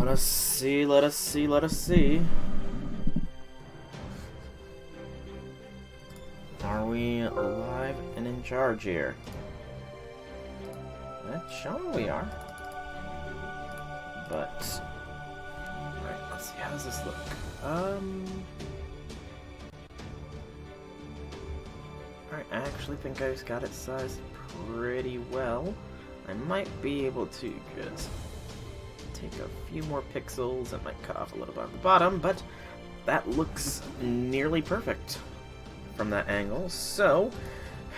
us see, let us see, let us see. Are we alive and in charge here? That's showing we are. But... Alright, let's see, how does this look? Alright, I actually think I've got it sized pretty well. I might be able to just take a few more pixels. It might cut off a little bit on the bottom, but that looks nearly perfect from that angle. So,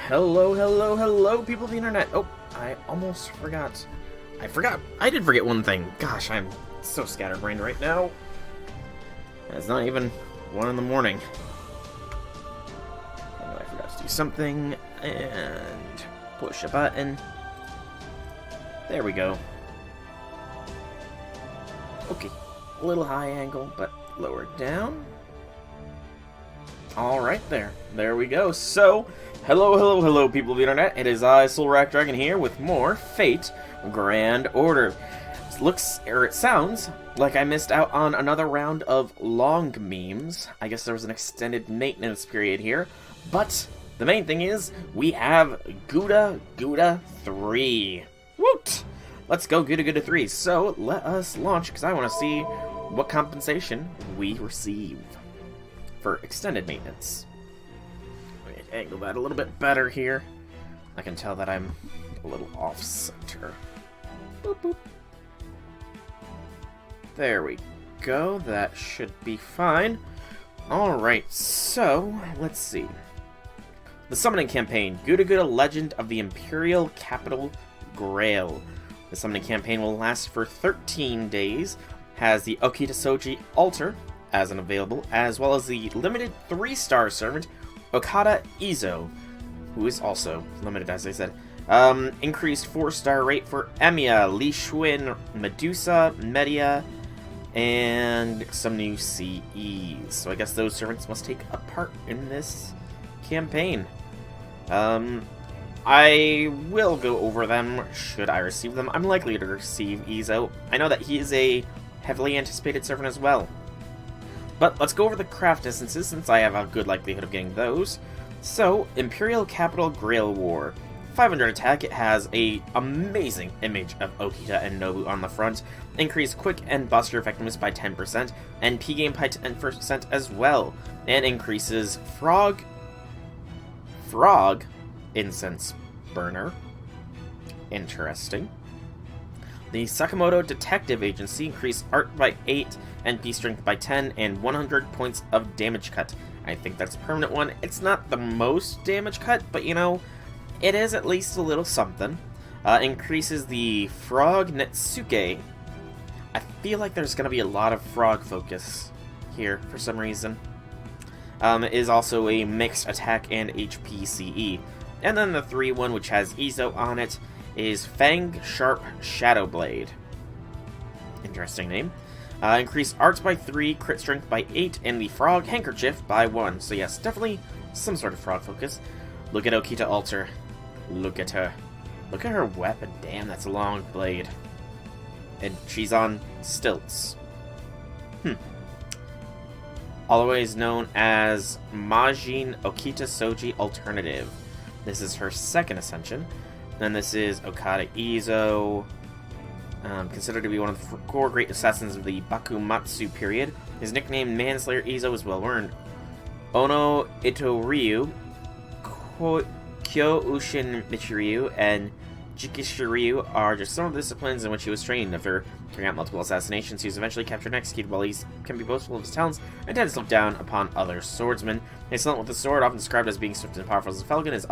hello, hello, hello, people of the internet. Oh, I almost forgot. I did forget one thing. Gosh, I'm so scatterbrained right now. It's not even 1 in the morning. I know I forgot to do something, and push a button. There we go. Okay, a little high angle, but lower down. Alright, there we go. So, hello, hello, hello, people of the internet. It is I, Soulrack Dragon, here with more Fate Grand Order. It sounds like I missed out on another round of long memes. I guess there was an extended maintenance period here, but the main thing is we have GudaGuda 3. Woot! Let's go GudaGuda 3. So let us launch, because I want to see what compensation we receive for extended maintenance. Let me angle that a little bit better here. I can tell that I'm a little off-center. Boop, boop. There we go. That should be fine. Alright, so let's see. The Summoning Campaign, GudaGuda Legend of the Imperial Capital Grail. The Summoning Campaign will last for 13 days, has the OKITAN altar as an available, as well as the limited 3-star servant, OKITAN Izo, who is also limited, as I said. Increased 4-star rate for Emiya, Li Xuan, Medusa, Media, and some new CEs. So I guess those servants must take a part in this campaign. I will go over them should I receive them. I'm likely to receive Izo. I know that he is a heavily anticipated servant as well. But let's go over the craft distances, since I have a good likelihood of getting those. So, Imperial Capital Grail War. 500 attack, it has a amazing image of Okita and Nobu on the front. Increase quick and buster effectiveness by 10%, and P-game by 10% as well. And increases Frog Incense Burner. Interesting. The Sakamoto Detective Agency increased art by 8 and P strength by 10 and 100 points of damage cut. I think that's a permanent one. It's not the most damage cut, but you know, it is at least a little something. Increases the Frog Netsuke. I feel like there's going to be a lot of frog focus here for some reason. Is also a mixed attack and HP CE. And then the 3-1, which has Izo on it, is Fang Sharp Shadow Blade. Interesting name. Increase arts by 3, crit strength by 8, and the Frog Handkerchief by 1. So yes, definitely some sort of frog focus. Look at Okita Altar. Look at her. Look at her weapon. Damn, that's a long blade. And she's on stilts. Always known as Majin Okita Soji Alternative. This is her second ascension. Then this is OKITAN Izo, considered to be one of the 4 great assassins of the Bakumatsu period. His nickname Manslayer Izo is well earned. Ono Itoryu, Kyo Ushin Michiryu, and Jikishiryu are just some of the disciplines in which he was trained. After carrying out multiple assassinations, he was eventually captured and executed. While he can be boastful of his talents and tends to look down upon other swordsmen, his talent with the sword, often described as being swift and powerful as a falcon, is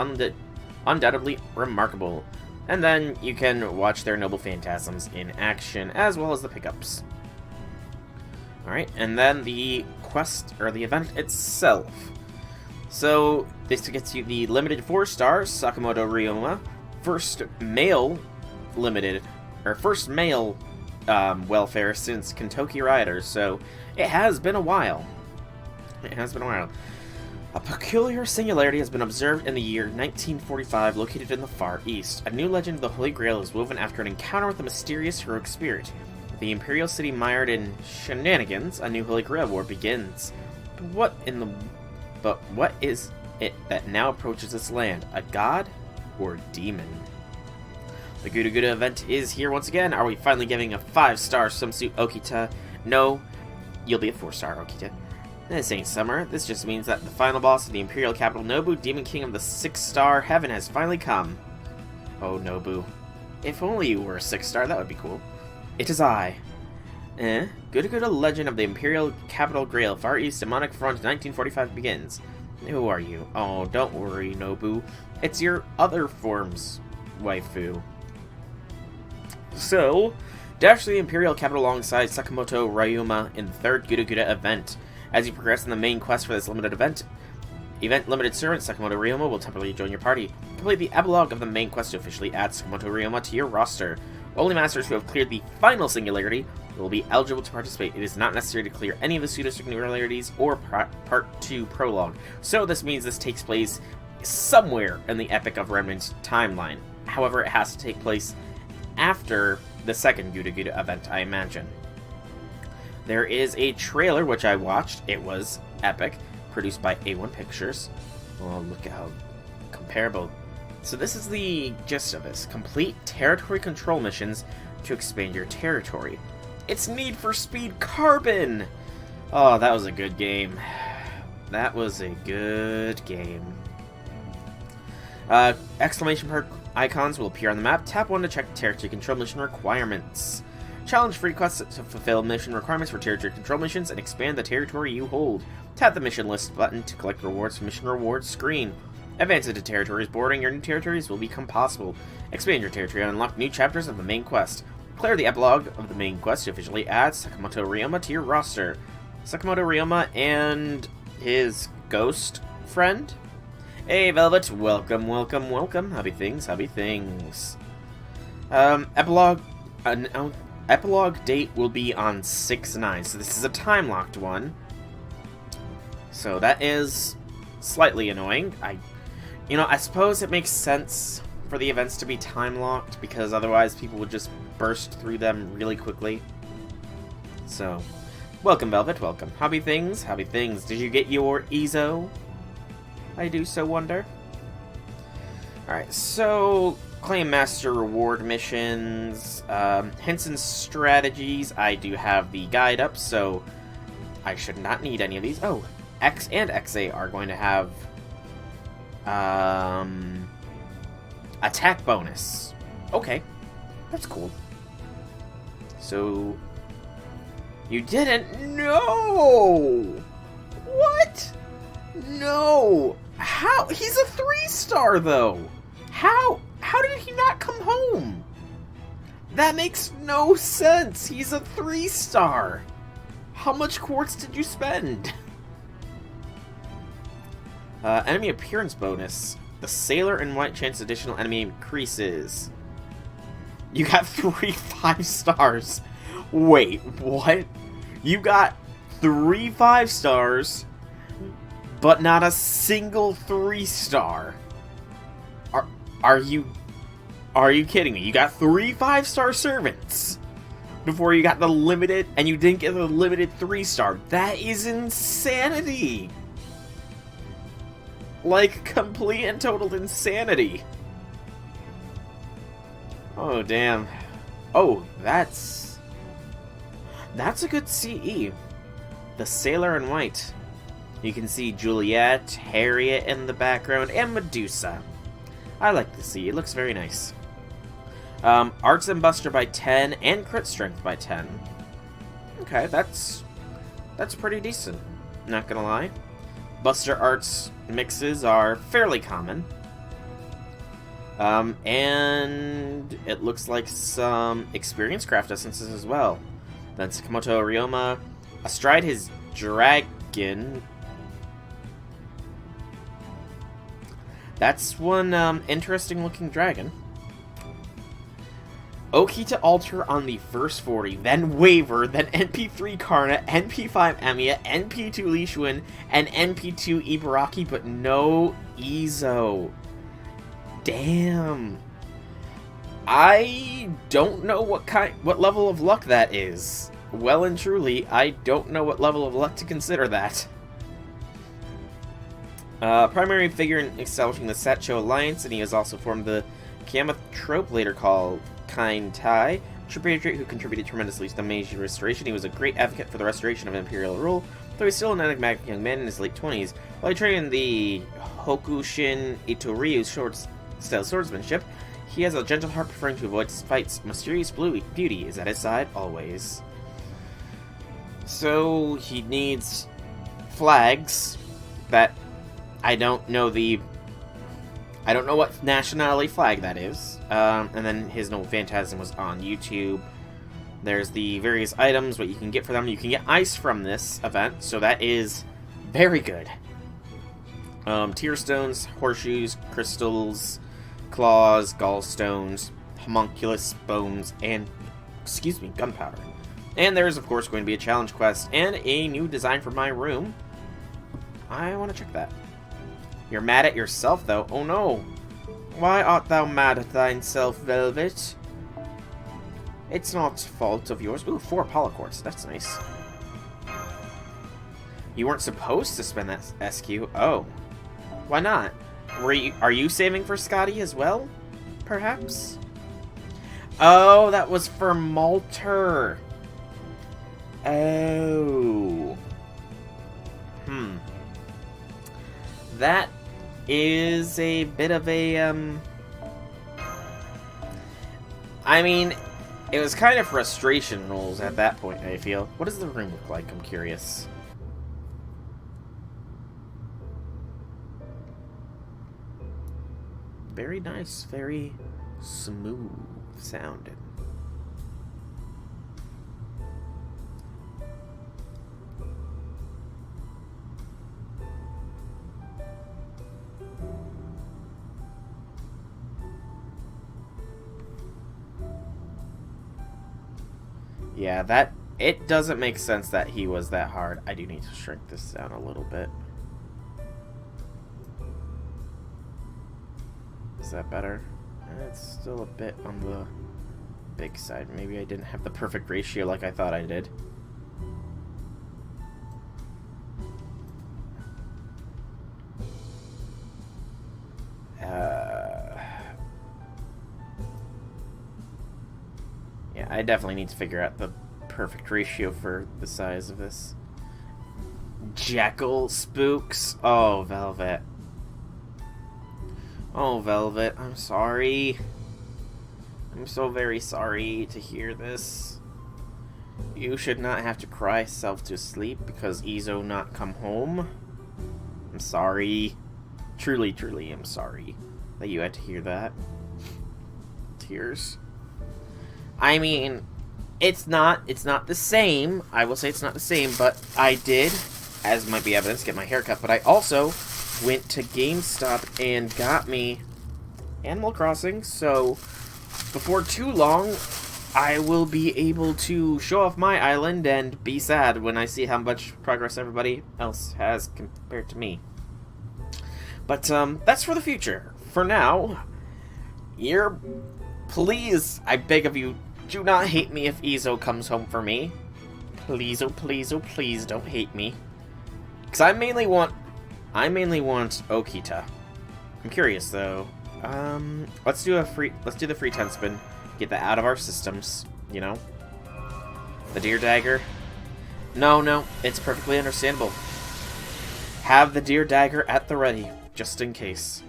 undoubtedly remarkable. And then you can watch their noble phantasms in action, as well as the pickups. Alright, and then the quest, or the event itself. So, this gets you the limited 4-star Sakamoto Ryoma, first male welfare since Kentucky Riders, so it has been a while. A peculiar singularity has been observed in the year 1945, located in the Far East. A new legend of the Holy Grail is woven after an encounter with a mysterious heroic spirit. The Imperial City mired in shenanigans, a new Holy Grail War begins. But what is it that now approaches this land? A god or demon? The GudaGuda event is here once again. Are we finally giving a 5-star swimsuit Okita? No, you'll be a 4-star Okita. This ain't summer. This just means that the final boss of the Imperial capital, Nobu, Demon King of the 6-star heaven, has finally come. Oh, Nobu. If only you were a 6-star, that would be cool. It is I. GudaGuda Legend of the Imperial Capital Grail, Far East Demonic Front, 1945 begins. Who are you? Oh, don't worry, Nobu. It's your other forms, waifu. So, dash to the Imperial capital alongside Sakamoto Ryuma in the 3rd GudaGuda event. As you progress in the main quest for this limited event limited servant Sakamoto Ryuma will temporarily join your party. Complete the epilogue of the main quest to officially add Sakamoto Ryuma to your roster. Only masters who have cleared the final singularity will be eligible to participate. It is not necessary to clear any of the pseudo-singularities or Part 2 prologue. So this means this takes place somewhere in the Epic of Remnants timeline. However, it has to take place after the 2nd GudaGuda event, I imagine. There is a trailer which I watched. It was epic, produced by A1 Pictures. Oh, look at how comparable. So this is the gist of this. Complete territory control missions to expand your territory. It's Need for Speed Carbon! Oh, that was a good game. That was a good game. Exclamation mark icons will appear on the map. Tap 1 to check territory control mission requirements. Challenge free quests to fulfill mission requirements for territory control missions and expand the territory you hold. Tap the mission list button to collect rewards from mission rewards screen. Advance into territories. Boarding your new territories will become possible. Expand your territory and unlock new chapters of the main quest. Clear the epilogue of the main quest to officially add Sakamoto Ryuma to your roster. Sakamoto Ryuma and his ghost friend? Hey, Velvet. Welcome, welcome, welcome. Happy things, happy things. Epilogue date will be on 6/9, so this is a time-locked one. So that is slightly annoying. I suppose it makes sense for the events to be time-locked, because otherwise people would just burst through them really quickly. So, welcome, Velvet, welcome. Happy things, happy things. Did you get your Ezo? I do so wonder. Alright, so Claim Master reward missions, hints and strategies. I do have the guide up, so I should not need any of these. Oh, X and XA are going to have attack bonus. Okay, that's cool. So you didn't? No! What? No! How? He's a 3-star though. How did he not come home? That makes no sense. He's a 3-star. How much quartz did you spend? Enemy appearance bonus. The Sailor in White chance additional enemy increases. You got 3 5-stars. Wait, what? You got 3 5-stars, but not a single 3-star. Are you kidding me? You got 3 5-star servants before you got the limited, and you didn't get the limited 3-star. That is insanity. Like, complete and total insanity. Oh, damn. Oh, that's a good CE. The Sailor in White. You can see Juliet, Harriet in the background, and Medusa. I like the CE. It looks very nice. Arts and Buster by 10, and Crit Strength by 10. Okay, that's pretty decent. Not gonna lie. Buster Arts mixes are fairly common. And it looks like some Experience Craft essences as well. Then Sakamoto Ryuma, astride his dragon. That's one interesting looking dragon. Okita Alter on the first 40, then Waver, then NP3 Karna, NP5 Emiya, NP2 Li Xuan, and NP2 Ibaraki, but no Izo. Damn. I don't know what level of luck that is. Well and truly, I don't know what level of luck to consider that. Primary figure in establishing the Satcho Alliance, and he has also formed the Kiamath trope, later called Kind Tai, patriot who contributed tremendously to the Meiji Restoration. He was a great advocate for the restoration of imperial rule, though he's still an enigmatic young man in his late 20s. While he trained in the Hokushin Itoryu style swordsmanship, he has a gentle heart, preferring to avoid fights. Mysterious beauty is at his side always. So he needs flags that I don't know what nationality flag that is. And then his Noble Phantasm was on YouTube. There's the various items, what you can get for them. You can get ice from this event, so that is very good. Tear stones, horseshoes, crystals, claws, gallstones, homunculus bones, and, gunpowder. And there's, of course, going to be a challenge quest and a new design for my room. I want to check that. You're mad at yourself, though. Oh no. Why art thou mad at thyself, Velvet? It's not fault of yours. Ooh, 4 polyquartz. That's nice. You weren't supposed to spend that SQ. Oh. Why not? Are you saving for Scotty as well? Perhaps? Oh, that was for Malter. Oh. That is a bit of a, I mean, it was kind of frustration rules at that point, I feel. What does the room look like? I'm curious. Very nice, very smooth sounding. Yeah, it doesn't make sense that he was that hard. I do need to shrink this down a little bit. Is that better? It's still a bit on the big side. Maybe I didn't have the perfect ratio like I thought I did. Yeah, I definitely need to figure out the perfect ratio for the size of this. Jackal spooks. Oh, Velvet. Oh, Velvet, I'm sorry. I'm so very sorry to hear this. You should not have to cry yourself to sleep because Izo not come home. I'm sorry. Truly, truly, I'm sorry that you had to hear that. Tears. I mean, it's not the same. I will say it's not the same, but I did, as might be evidence, get my hair cut, but I also went to GameStop and got me Animal Crossing, so before too long, I will be able to show off my island and be sad when I see how much progress everybody else has compared to me. But, that's for the future. For now, please, I beg of you, do not hate me if Izo comes home for me. Please, oh please, oh please, don't hate me. Because I mainly want Okita. I'm curious though. Let's do the free 10 spin. Get that out of our systems, you know? The Deer Dagger. No, it's perfectly understandable. Have the Deer Dagger at the ready, just in case.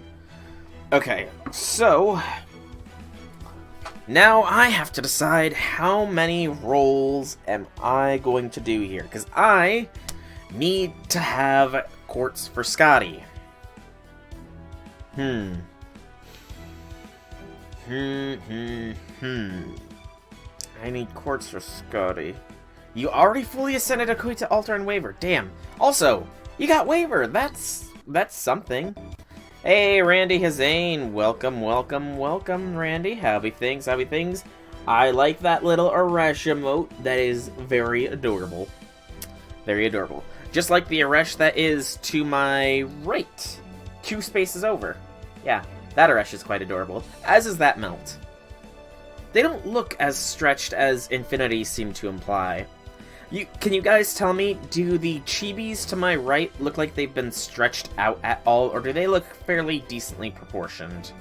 Okay, so now I have to decide how many rolls am I going to do here, because I need to have quartz for Scotty. I need quartz for Scotty. You already fully ascended OKITAN altar and waver. Damn. Also, you got waver. That's something. Hey, Randy Hazane. Welcome, Randy. Howdy things. I like that little Aresh emote. That is very adorable. Very adorable. Just like the Aresh that is to my right. 2 spaces over. Yeah, that Aresh is quite adorable. As is that melt. they don't look as stretched as Infinity seemed to imply. Can you guys tell me, do the chibis to my right look like they've been stretched out at all, or do they look fairly decently proportioned?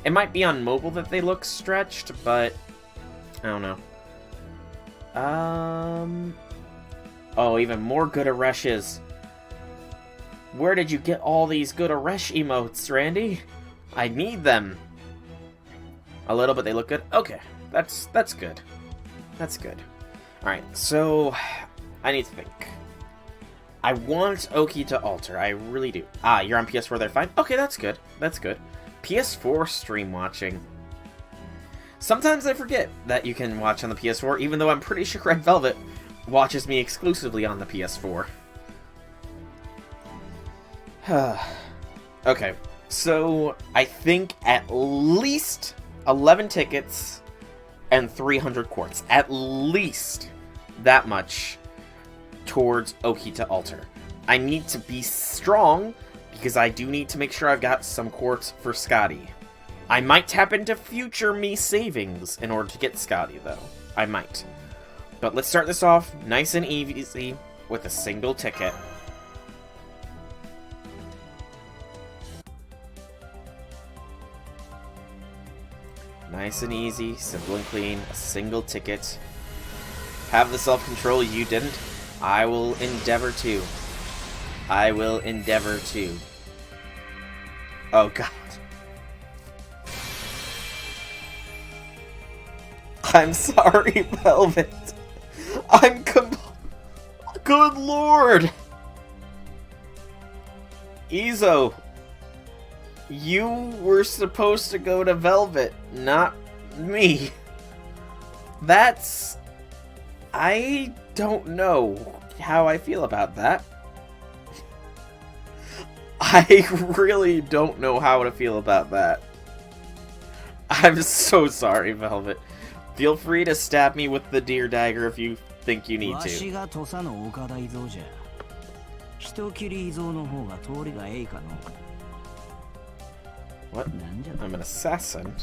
It might be on mobile that they look stretched, but I don't know. Oh, even more GudaReshes. Where did you get all these GudaResh emotes, Randy? I need them. A little, but they look good. Okay, that's good. That's good. Alright, so I need to think. I want Oki to alter. I really do. Ah, you're on PS4, they're fine? Okay, that's good. That's good. PS4 stream watching. Sometimes I forget that you can watch on the PS4, even though I'm pretty sure Red Velvet watches me exclusively on the PS4. Okay, so I think at least 11 tickets and 300 quartz. At least that much towards Oki to alter. I need to be strong, because I do need to make sure I've got some quartz for Scotty. I might tap into future me savings in order to get Scotty, though. I might. But let's start this off nice and easy with a single ticket. Nice and easy, simple and clean, a single ticket. Have the self-control you didn't. I will endeavor to. I will endeavor to. Oh, God. I'm sorry, Velvet. Good lord! Izo, you were supposed to go to Velvet, not me. I don't know how I feel about that. I really don't know how to feel about that. I'm so sorry, Velvet. Feel free to stab me with the deer dagger if you think you need to. What? I'm an assassin?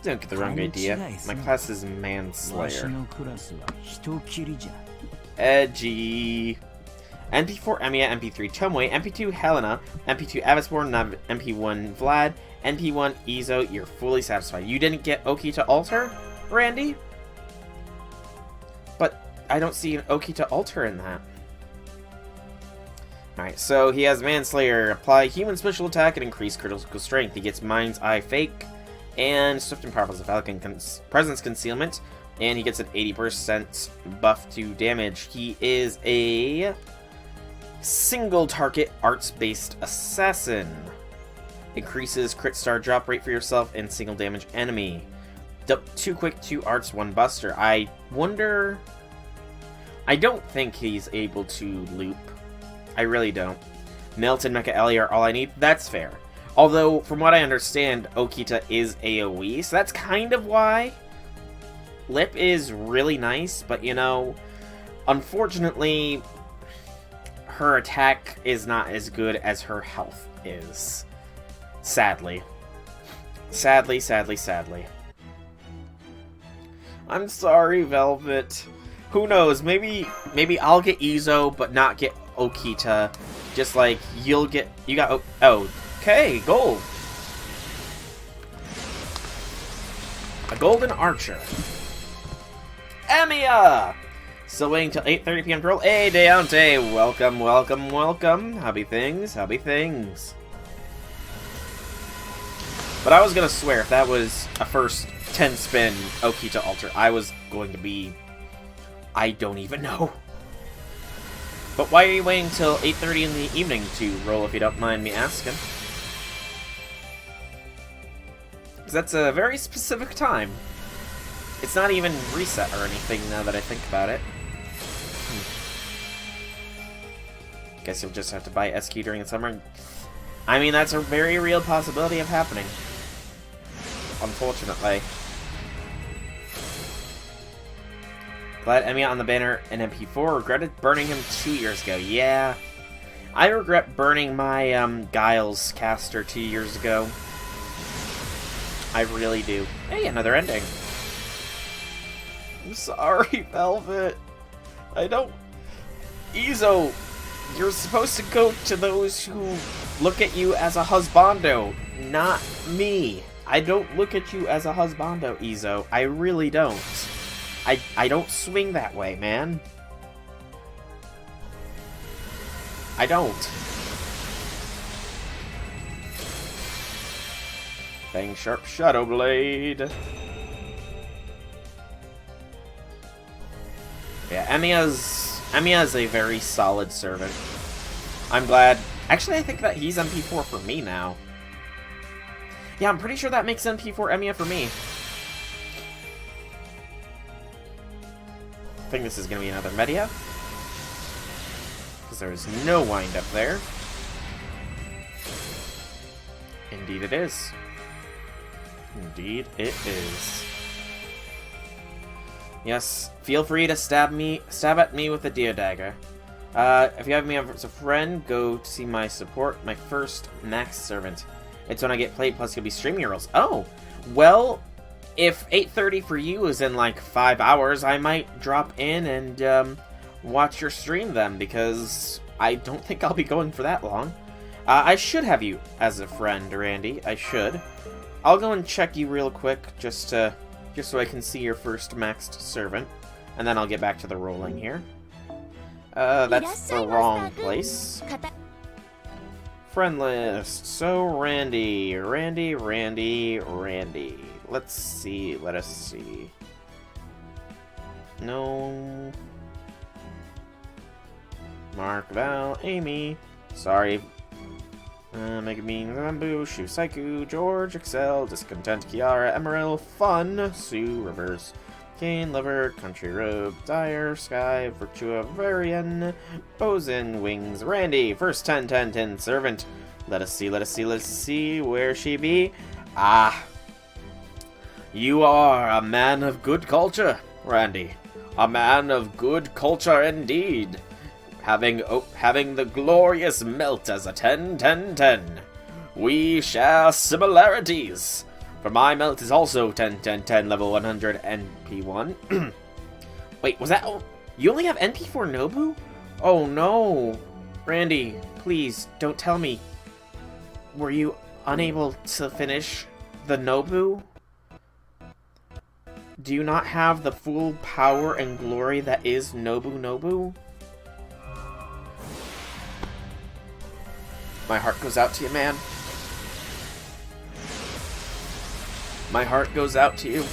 Don't get the wrong idea. My class is Manslayer. Edgy. MP4 Emiya, MP3 Tomoe, MP2 Helena, MP2 Avasborn, MP1 Vlad, MP1 Izo. You're fully satisfied. You didn't get Oki to alter, Randy? But I don't see an Oki to alter in that. Alright, so he has Manslayer. Apply human special attack and increase critical strength. He gets Mind's Eye Fake and Swift and Powerful as a Falcon Presence Concealment. And he gets an 80% buff to damage. He is a single target arts-based assassin. Increases crit star drop rate for yourself and single damage enemy. 2 quick, 2 arts, 1 buster. I wonder... I don't think he's able to loop. I really don't. Melt and Mecha Ellie are all I need. That's fair. Although, from what I understand, Okita is AoE, so that's kind of why. Lip is really nice, but you know, unfortunately, her attack is not as good as her health is. Sadly. Sadly, sadly, sadly. I'm sorry, Velvet. Who knows, maybe I'll get Izo, but not get Okita. Just like, you got, oh, okay, gold. A golden archer. Emiya! Still waiting till 8:30 p.m. to roll. Hey, Deontay! Welcome, welcome, welcome. How'y things? How'y things? But I was gonna swear, if that was a first 10-spin Okita alter, I was going to be... I don't even know. But why are you waiting till 8:30 in the evening to roll, if you don't mind me asking? Because that's a very specific time. It's not even reset or anything, now that I think about it. Guess you'll just have to buy SQ during the summer. I mean, that's a very real possibility of happening. Unfortunately. Glad Emiya on the banner in MP4. Regretted burning him 2 years ago. Yeah. I regret burning my Giles caster 2 years ago. I really do. Hey, another ending. I'm sorry, Velvet. I don't... Izo, you're supposed to go to those who look at you as a husbando, not me. I don't look at you as a husbando, Izo. I really don't. I don't swing that way, man. I don't. Fang Sharp Shadow Blade. Yeah, Emiya's a very solid servant. I'm glad. Actually, I think that he's MP4 for me now. Yeah, I'm pretty sure that makes MP4 Emiya for me. I think this is going to be another Media. Because there is no wind up there. Indeed it is. Indeed it is. Yes, feel free to stab at me with a deer dagger. If you have me as a friend, go see my support, my first max servant. It's when I get played, plus you'll be streaming your rolls. Oh, well, if 8:30 for you is in like 5 hours, I might drop in and watch your stream then, because I don't think I'll be going for that long. I should have you as a friend, Randy. I should. I'll go and check you real quick, just so I can see your first maxed servant, and then I'll get back to the rolling here. That's the wrong place. Friend list. So, Randy. Let's see. Let us see. No. Mark, Val, Amy. Sorry. Megamine, Bamboo, Shusaiku, George, Excel, Discontent, Kiara, Emerald, Fun, Sue, Reverse, Kane, Lover, Country Road, Dyer, Sky, Virtua, Varian, Bosun, Wings, Randy, first 10 servant. Let us see where she be. Ah. You are a man of good culture, Randy. A man of good culture indeed. Having the glorious melt as a 10. We share similarities. For my melt is also 10, level 100, NP1. Wait, was that... Oh, you only have NP4 Nobu? Oh no. Randy, please, don't tell me. Were you unable to finish the Nobu? Do you not have the full power and glory that is Nobu? My heart goes out to you, man. My heart goes out to you.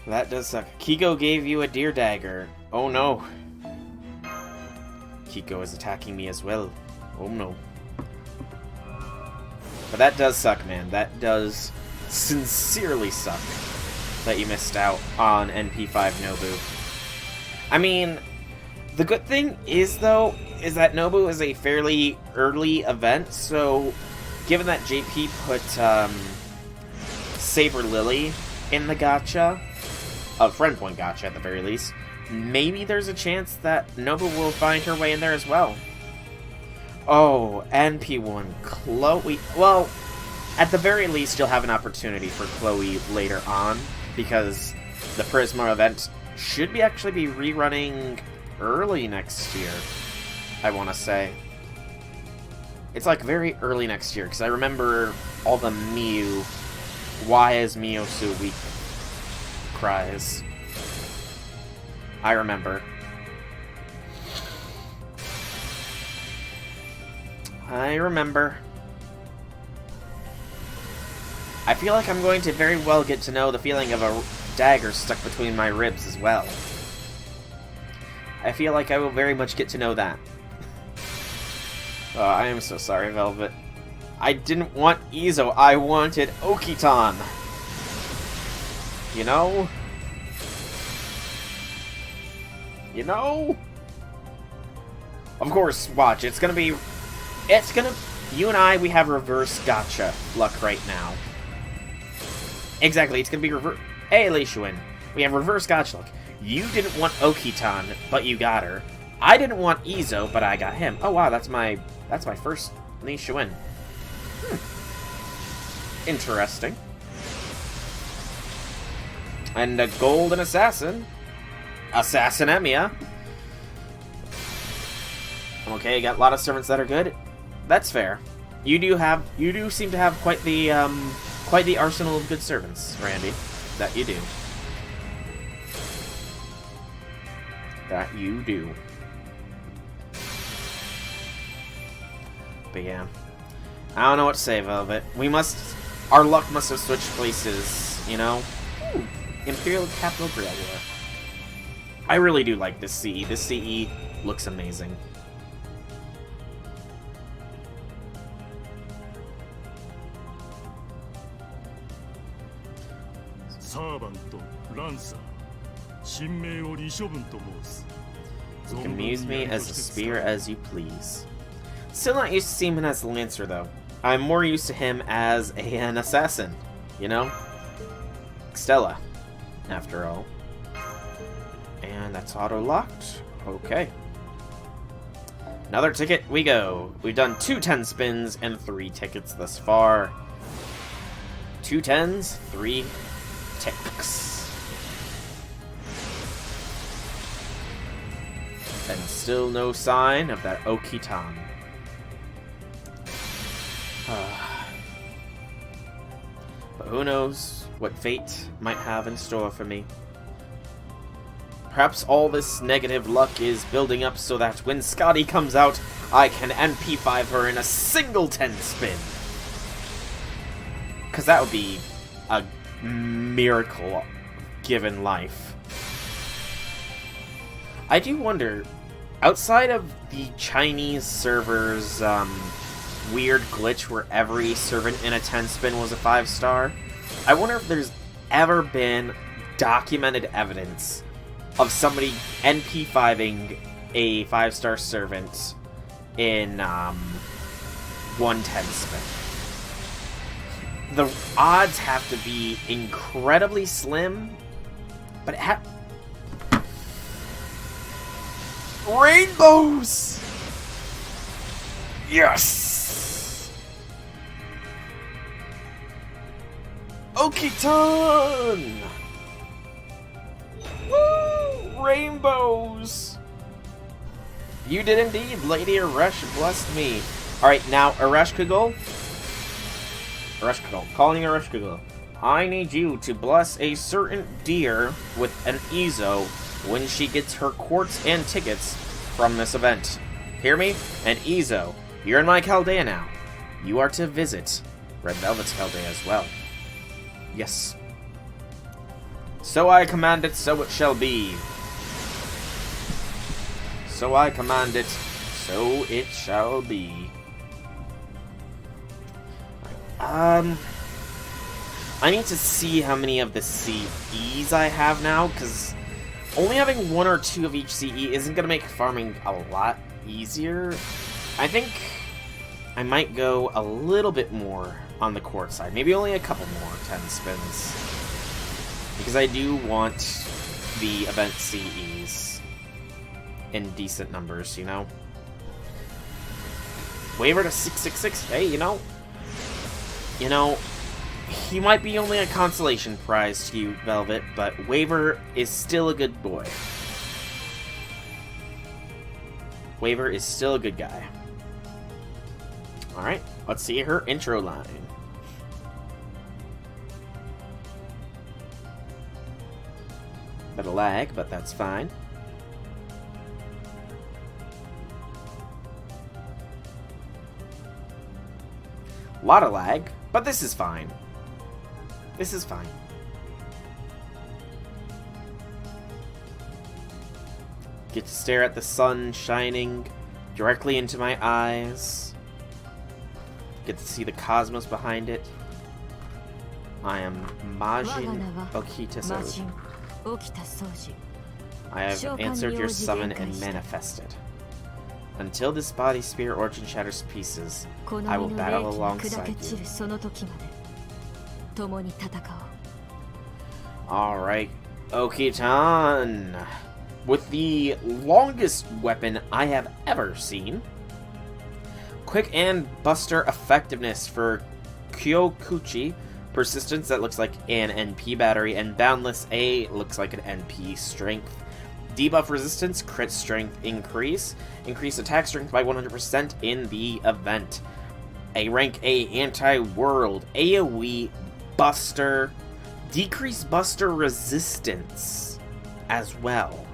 That does suck. Kiko gave you a deer dagger. Oh no. Kiko is attacking me as well. Oh no. But that does suck, man. That does sincerely suck that you missed out on NP5 Nobu. I mean, the good thing is, though, is that Nobu is a fairly early event, so given that JP put Saber Lily in the gacha, a friend point gacha at the very least, maybe there's a chance that Nobu will find her way in there as well. Oh, NP1 Chloe. Well, at the very least, you'll have an opportunity for Chloe later on, because the Prisma event should actually be rerunning early next year, I want to say. It's like very early next year, because I remember all the Miu, why is Miu so weak cries. I remember. I feel like I'm going to very well get to know the feeling of a dagger stuck between my ribs as well. I feel like I will very much get to know that. Oh, I am so sorry, Velvet. I didn't want Izo, I wanted OKITAN. You know? Of course, watch, you and I, we have reverse gacha luck right now. Exactly, it's gonna be reverse. Hey, Leishuin, we have reverse gacha luck. You didn't want OKITAN, but you got her. I didn't want Izo, but I got him. Oh wow, that's my first Nisha win. Interesting. And a golden assassin. Assassin Emiya. Okay, got a lot of servants that are good. That's fair. You do seem to have quite the arsenal of good servants, Randy. That you do. That you do. But yeah. I don't know what to say, Velvet. Our luck must have switched places, you know? Ooh, Imperial Capital Grail War. I really do like this CE. This CE looks amazing. You can use me as a spear as you please. Still not used to seeing him as a lancer, though. I'm more used to him as an assassin, you know? Stella, after all. And that's auto-locked. Okay. Another ticket we go. We've done 2 10 spins and 3 tickets thus far. 2 10s, 3 ticks. And still no sign of that OKITAN. But who knows what fate might have in store for me. Perhaps all this negative luck is building up so that when Scotty comes out, I can NP5 her in a single 10 spin. Because that would be a miracle given life. I do wonder, outside of the Chinese server's weird glitch where every servant in a 10 spin was a 5-star, I wonder if there's ever been documented evidence of somebody NP5ing a 5-star servant in 1 10 spin. The odds have to be incredibly slim, but it rainbows! Yes! OKITAN! Woo! Rainbows! You did indeed, Lady Aresh blessed me. Alright, now Ereshkigal. Calling Ereshkigal. I need you to bless a certain deer with an Izo when she gets her quartz and tickets from this event. Hear me? And Izo, you're in my Chaldea now. You are to visit Red Velvet's Chaldea as well. Yes. So I command it, so it shall be. So I command it, so it shall be. I need to see how many of the CEs I have now, because only having 1 or 2 of each CE isn't going to make farming a lot easier. I think I might go a little bit more on the court side. Maybe only a couple more 10 spins. Because I do want the event CEs in decent numbers, you know? Waver to 666. Hey, you know, he might be only a consolation prize to you, Velvet, but Waver is still a good boy. Waver is still a good guy. Alright, let's see her intro line. Bit of lag, but that's fine. A lot of lag, but this is fine. This is fine. Get to stare at the sun shining directly into my eyes. Get to see the cosmos behind it. I am Majin OKITAN. I have answered your summon and manifested. Until this body, spirit, origin shatters to pieces, I will battle alongside you. Alright, OKITAN. with the longest weapon I have ever seen. Quick and Buster effectiveness for Kyokuchi. Persistence, that looks like an NP battery. And Boundless A looks like an NP strength. Debuff resistance, crit strength increase. Increase attack strength by 100% in the event. A rank A anti-world. AoE Buster. Decrease Buster resistance as well.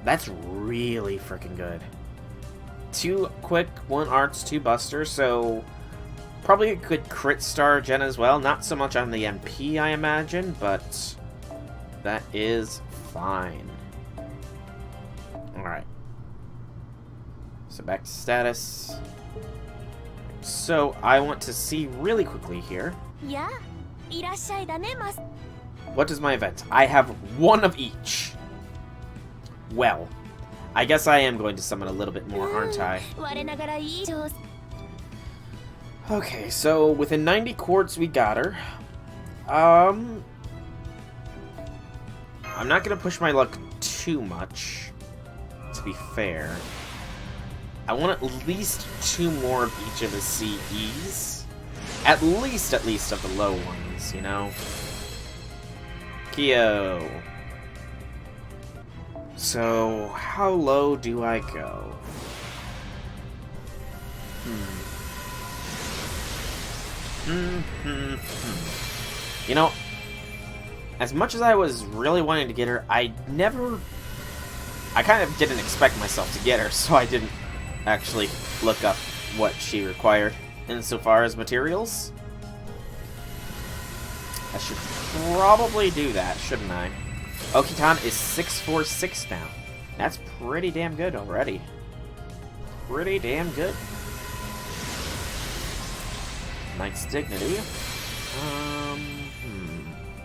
That's really freaking good. 2 quick, 1 arts, 2 buster, so probably a good crit star gen as well. Not so much on the MP, I imagine, but that is fine. Alright. So back to status. So I want to see really quickly here. Yeah. What is my event? I have 1 of each. Well, I guess I am going to summon a little bit more, aren't I? Okay, so within 90 quartz we got her. I'm not going to push my luck too much, to be fair. I want at least 2 more of each of the CEs. At least of the low ones, you know? Kyo. So, how low do I go? You know, as much as I was really wanting to get her, I kind of didn't expect myself to get her, so I didn't actually look up what she required. Insofar as materials, I should probably do that, shouldn't I? OKITAN is 646 now. That's pretty damn good already. Pretty damn good. Knight's Dignity.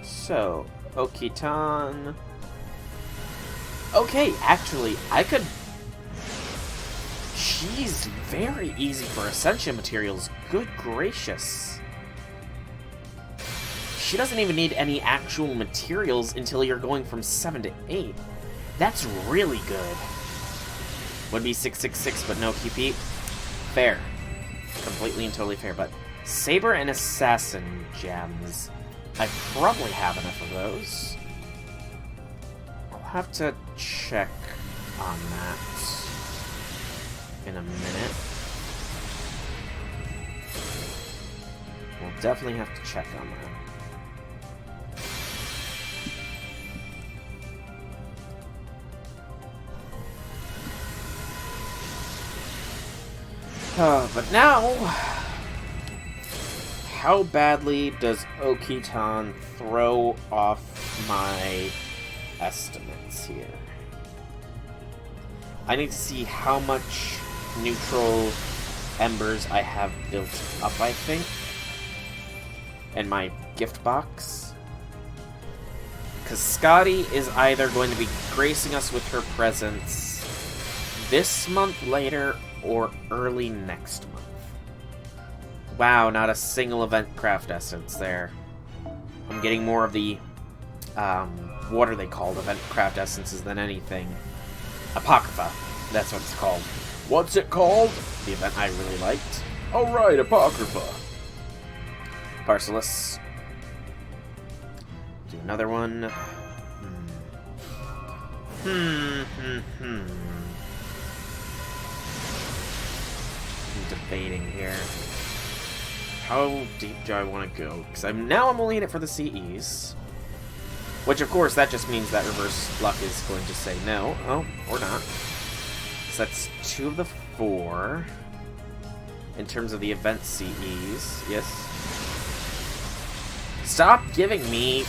So, OKITAN. Okay, actually, I could... She's very easy for Ascension materials. Good gracious. She doesn't even need any actual materials until you're going from 7 to 8. That's really good. Would be 666, but no QP. Fair. Completely and totally fair, but Saber and Assassin gems. I probably have enough of those. I'll have to check on that in a minute. We'll definitely have to check on that. But now, how badly does OKITAN throw off my estimates here? I need to see how much neutral embers I have built up, I think, in my gift box. Because Scotty is either going to be gracing us with her presence this month later or early next month. Wow, not a single event craft essence there. I'm getting more of the, what are they called? Event craft essences than anything. Apocrypha. That's what it's called. What's it called? The event I really liked. Oh right, Apocrypha. Parcelis. Do another one. I'm debating here. How deep do I want to go? Because I'm only in it for the CEs. Which, of course, that just means that reverse luck is going to say no. Oh, or not. So that's 2 of the 4. In terms of the event CEs. Yes. Stop giving me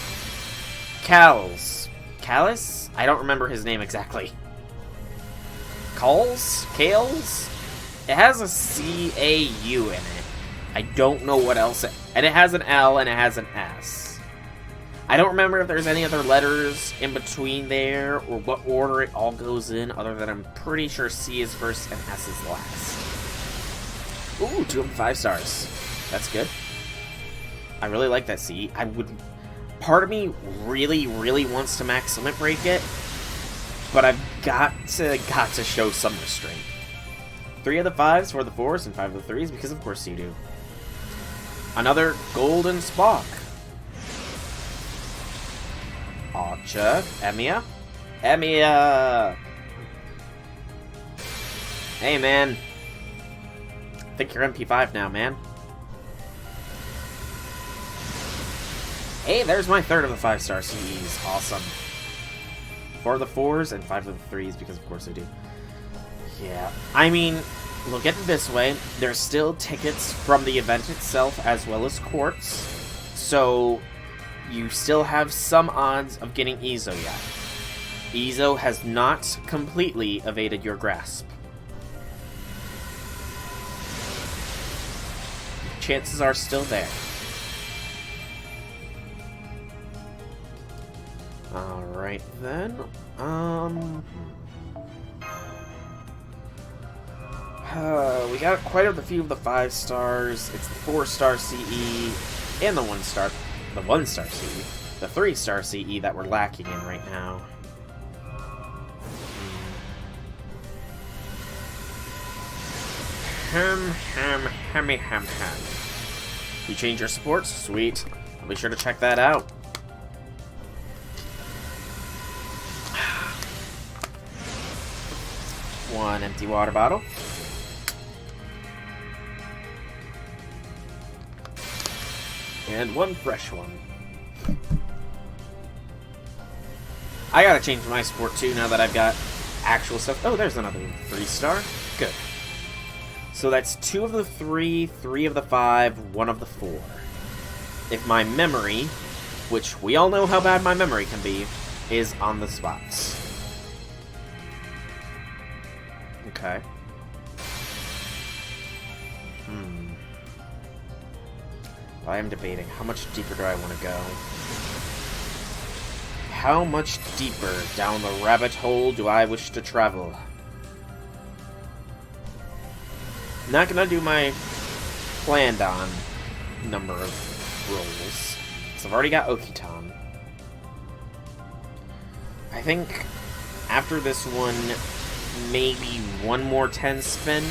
Cals. Callus? I don't remember his name exactly. Calls? Kales? It has a C-A-U in it. I don't know what else. And it has an L and it has an S. I don't remember if there's any other letters in between there or what order it all goes in, other than I'm pretty sure C is first and S is last. Ooh, 2 of 5 stars. That's good. I really like that C. Part of me really, really wants to max limit break it, but I've got to show some restraint. 3 of the 5s for the 4s and 5 of the 3s, because of course you do. Another golden Spock. Archer. Emiya. Emiya! Hey, man. I think you're MP5 now, man. Hey, there's my 3rd of the 5-star CEs. Awesome. 4 of the 4s and 5 of the 3s, because of course I do. Yeah. I mean, look at it this way. There's still tickets from the event itself, as well as quartz. So, you still have some odds of getting Ezo yet. Ezo has not completely evaded your grasp. Chances are still there. Alright then. We got quite a few of the 5 stars. It's the 4-star CE and the 1-star. The 1-star CE. The 3-star CE that we're lacking in right now. Ham. You change your supports? Sweet. I'll be sure to check that out. One empty water bottle. And one fresh one. I gotta change my sport too now that I've got actual stuff. Oh, there's another 3-star. Good. So that's 2 of the 3, 3 of the 5, 1 of the 4. If my memory, which we all know how bad my memory can be, is on the spots. Okay. I am debating, how much deeper do I want to go? How much deeper down the rabbit hole do I wish to travel? Not gonna do my planned on number of rolls, because I've already got OKITAN. I think after this one, maybe one more 10 spin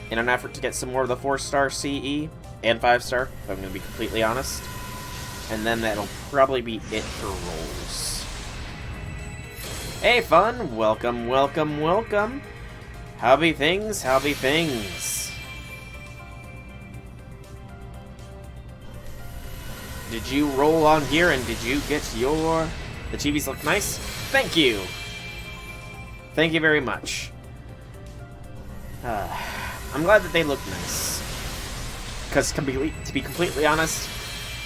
in an effort to get some more of the 4-star CE and 5-star, if I'm going to be completely honest. And then that'll probably be it for rolls. Hey, fun! Welcome, welcome, welcome! How be things? How be things? Did you roll on here and did you get your... The TVs look nice? Thank you! Thank you very much. I'm glad that they look nice. Because to be completely honest,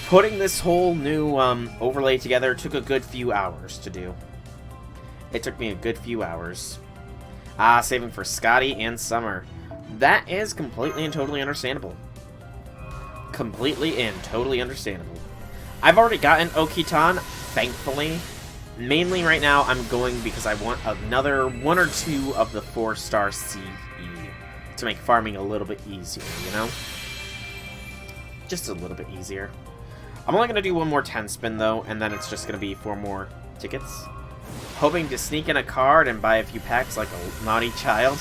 putting this whole new overlay together took a good few hours to do. It took me a good few hours. Saving for Scotty and Summer. That is completely and totally understandable. Completely and totally understandable. I've already gotten OKITAN, thankfully. Mainly right now, I'm going because I want another 1 or 2 of the 4-star CE to make farming a little bit easier, you know? Just a little bit easier. I'm only going to do one more 10 spin, though, and then it's just going to be 4 more tickets. Hoping to sneak in a card and buy a few packs like a naughty child.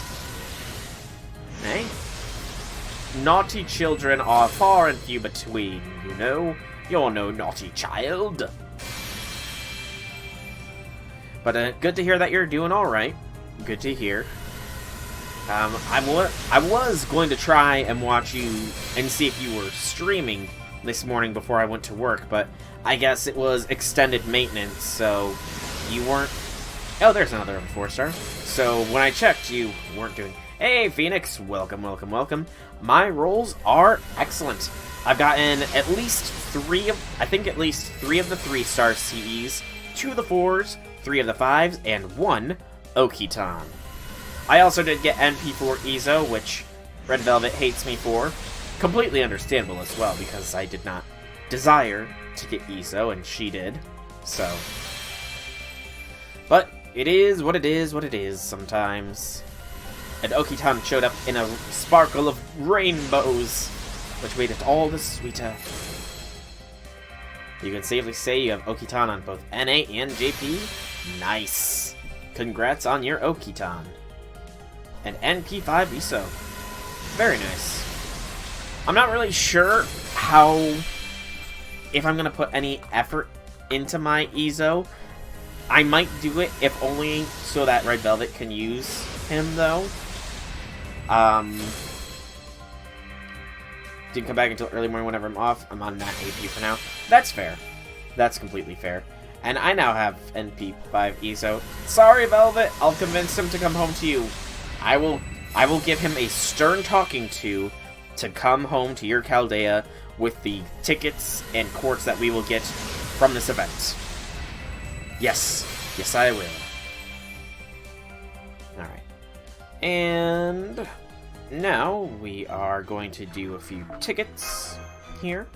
Eh? Naughty children are far and few between, you know? You're no naughty child. But good to hear that you're doing alright. Good to hear. I was going to try and watch you and see if you were streaming this morning before I went to work, but I guess it was extended maintenance, so you weren't... Oh, there's another 4-star. So when I checked, you weren't doing... Hey, Phoenix! Welcome, welcome, welcome. My rolls are excellent. I've gotten at least 3 of... I think at least 3 of the 3-star CEs, 2 of the 4s, 3 of the 5s, and 1 OKITAN. I also did get NP4 Ezo, which Red Velvet hates me for. Completely understandable as well, because I did not desire to get Ezo, and she did. So. But it is what it is what it is sometimes. And OKITAN showed up in a sparkle of rainbows, which made it all the sweeter. You can safely say you have OKITAN on both NA and JP. Nice. Congrats on your OKITAN. And NP5 ESO. Very nice. I'm not really sure if I'm gonna put any effort into my ESO. I might do it, if only so that Red Velvet can use him, though. Didn't come back until early morning whenever I'm off. I'm on Nat AP for now. That's fair. That's completely fair. And I now have NP5 ESO. Sorry, Velvet. I'll convince him to come home to you. I will give him a stern talking to come home to your Chaldea with the tickets and quartz that we will get from this event. Yes. Yes, I will. Alright. And now we are going to do a few tickets here.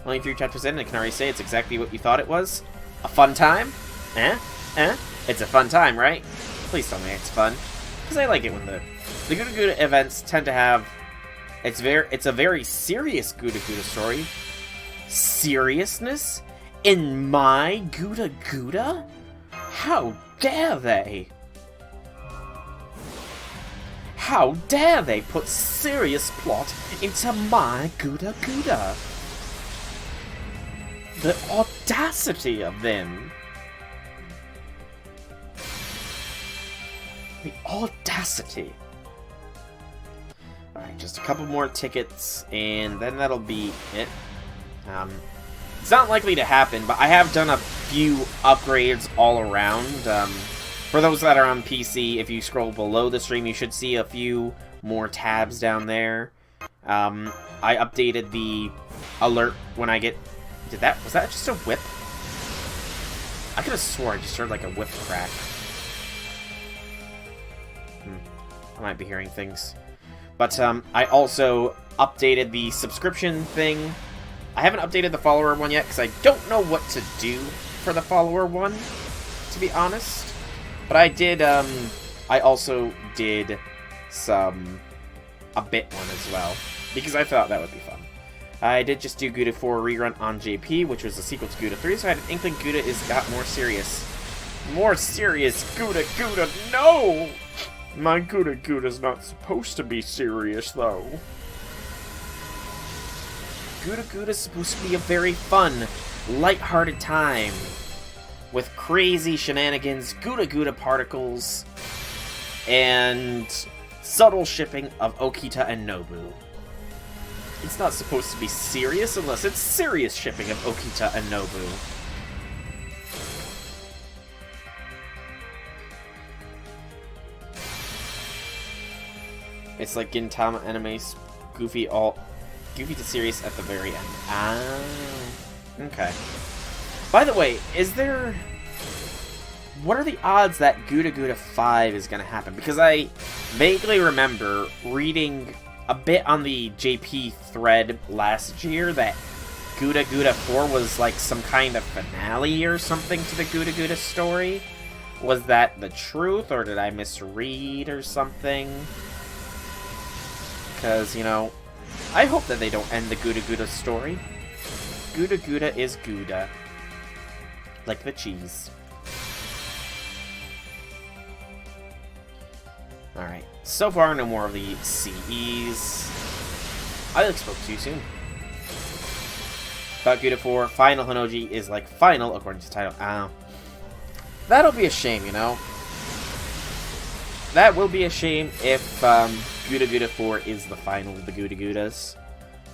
Only 3 chapters in, and I can already say it's exactly what you thought it was. A fun time? It's a fun time, right? Please tell me it's fun. Because I like it when the GudaGuda events tend to have... It's a very serious GudaGuda story. Seriousness? In my GudaGuda? How dare they? How dare they put serious plot into my GudaGuda? The audacity of them. The audacity. Alright, just a couple more tickets, and then that'll be it. It's not likely to happen, but I have done a few upgrades all around. For those that are on PC, if you scroll below the stream, you should see a few more tabs down there. I updated the alert when I get... Was that just a whip? I could have swore I just heard like a whip crack. I might be hearing things. But I also updated the subscription thing. I haven't updated the follower one yet because I don't know what to do for the follower one, to be honest. But I did, I also did a bit one as well, because I thought that would be fun. I did just do Gouda 4 rerun on JP, which was a sequel to Gouda 3, so I had an inkling Gouda got more serious. More serious, GudaGuda, no! My GudaGuda's not supposed to be serious, though. GudaGuda's supposed to be a very fun, lighthearted time, with crazy shenanigans, GudaGuda particles, and subtle shipping of Okita and Nobu. It's not supposed to be serious unless it's serious shipping of Okita and Nobu. It's like Gintama animes, Goofy to serious at the very end. Ah, okay. By the way, what are the odds that GudaGuda 5 is going to happen? Because I vaguely remember reading a bit on the JP thread last year that GudaGuda 4 was like some kind of finale or something to the GudaGuda story. Was that the truth, or did I misread or something? Because, you know, I hope that they don't end the GudaGuda story. GudaGuda is Gouda. Like the cheese. Alright, so far no more of the CEs. I spoke too soon. About Gouda 4, Final Hinoji is like final according to the title. That'll be a shame, you know? That will be a shame if GudaGuda 4 is the final of the GudaGudas.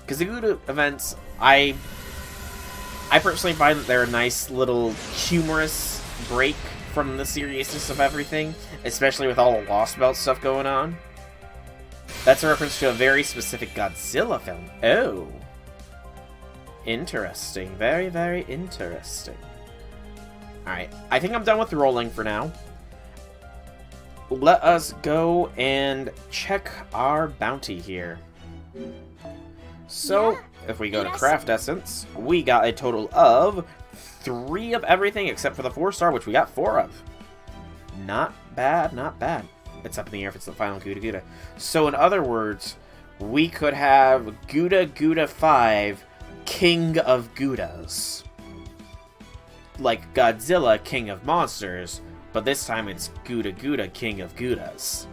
Because the Gouda events, I personally find that they're a nice little humorous break from the seriousness of everything, especially with all the Lost Belt stuff going on. That's a reference to a very specific Godzilla film. Oh. Interesting. Very, very interesting. Alright, I think I'm done with rolling for now. Let us go and check our bounty here. So, if we go to Craft Essence, we got a total of 3 of everything except for the 4-star, which we got 4 of. Not bad, not bad. It's up in the air if it's the final GudaGuda. So in other words, we could have GudaGuda 5, King of Goudas. like Godzilla, King of Monsters, but this time it's GudaGuda, King of Gudas.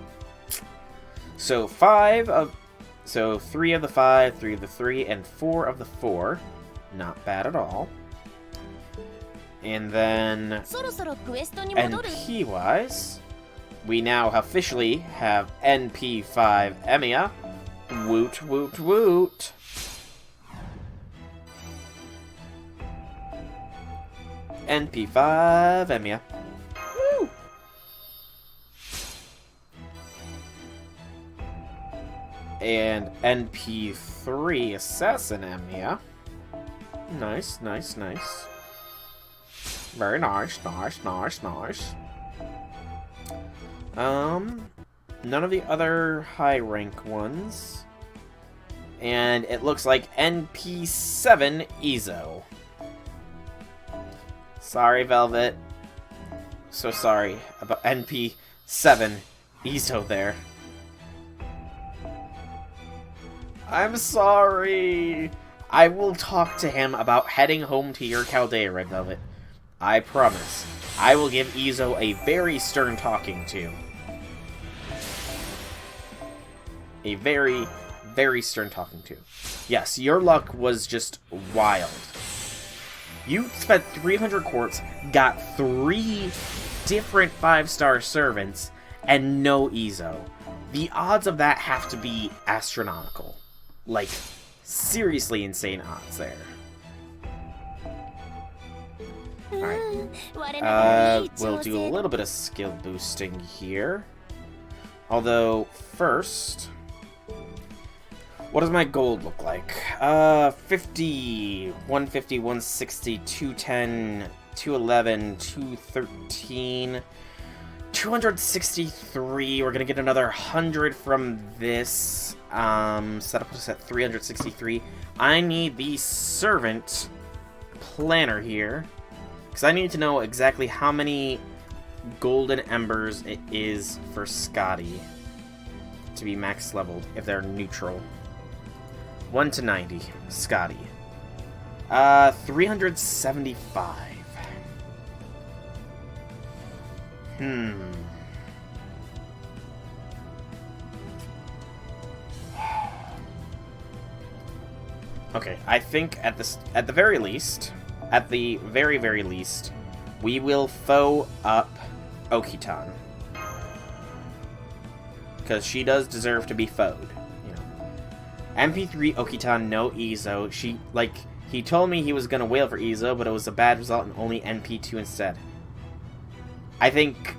So 3 of the 5, 3 of the 3, and 4 of the 4. Not bad at all. And then NP-wise, we now officially have NP5 Emiya. Woot, woot, woot. NP5 Emiya. Woo! And NP3 Assassin Emiya. Nice, nice, nice. Very nice, nice, nice, nice. None of the other high rank ones. And it looks like NP7 Izo. Sorry, Velvet. So sorry about NP7 Izo there. I'm sorry. I will talk to him about heading home to your Chaldea, Red Velvet. I promise. I will give Izo a very stern talking to. A very, very stern talking to. Yes, your luck was just wild. You spent 300 quartz, got 3 different 5-star servants, and no Izo. The odds of that have to be astronomical. Like, seriously insane odds there. Alright. We'll do a little bit of skill boosting here. Although, first... what does my gold look like? 50, 150, 160, 210, 211, 213, 263. We're gonna get another 100 from this. So that'll put us at 363. I need the servant planner here, because I need to know exactly how many golden embers it is for Scotty to be max leveled if they're neutral. 1 to 90, Scotty. 375. Okay, I think at the very least, we will foe up OKITAN. Because she does deserve to be foed. MP3 OKITAN, no Izo. He told me he was gonna wail for Izo, but it was a bad result and only NP2 instead. I think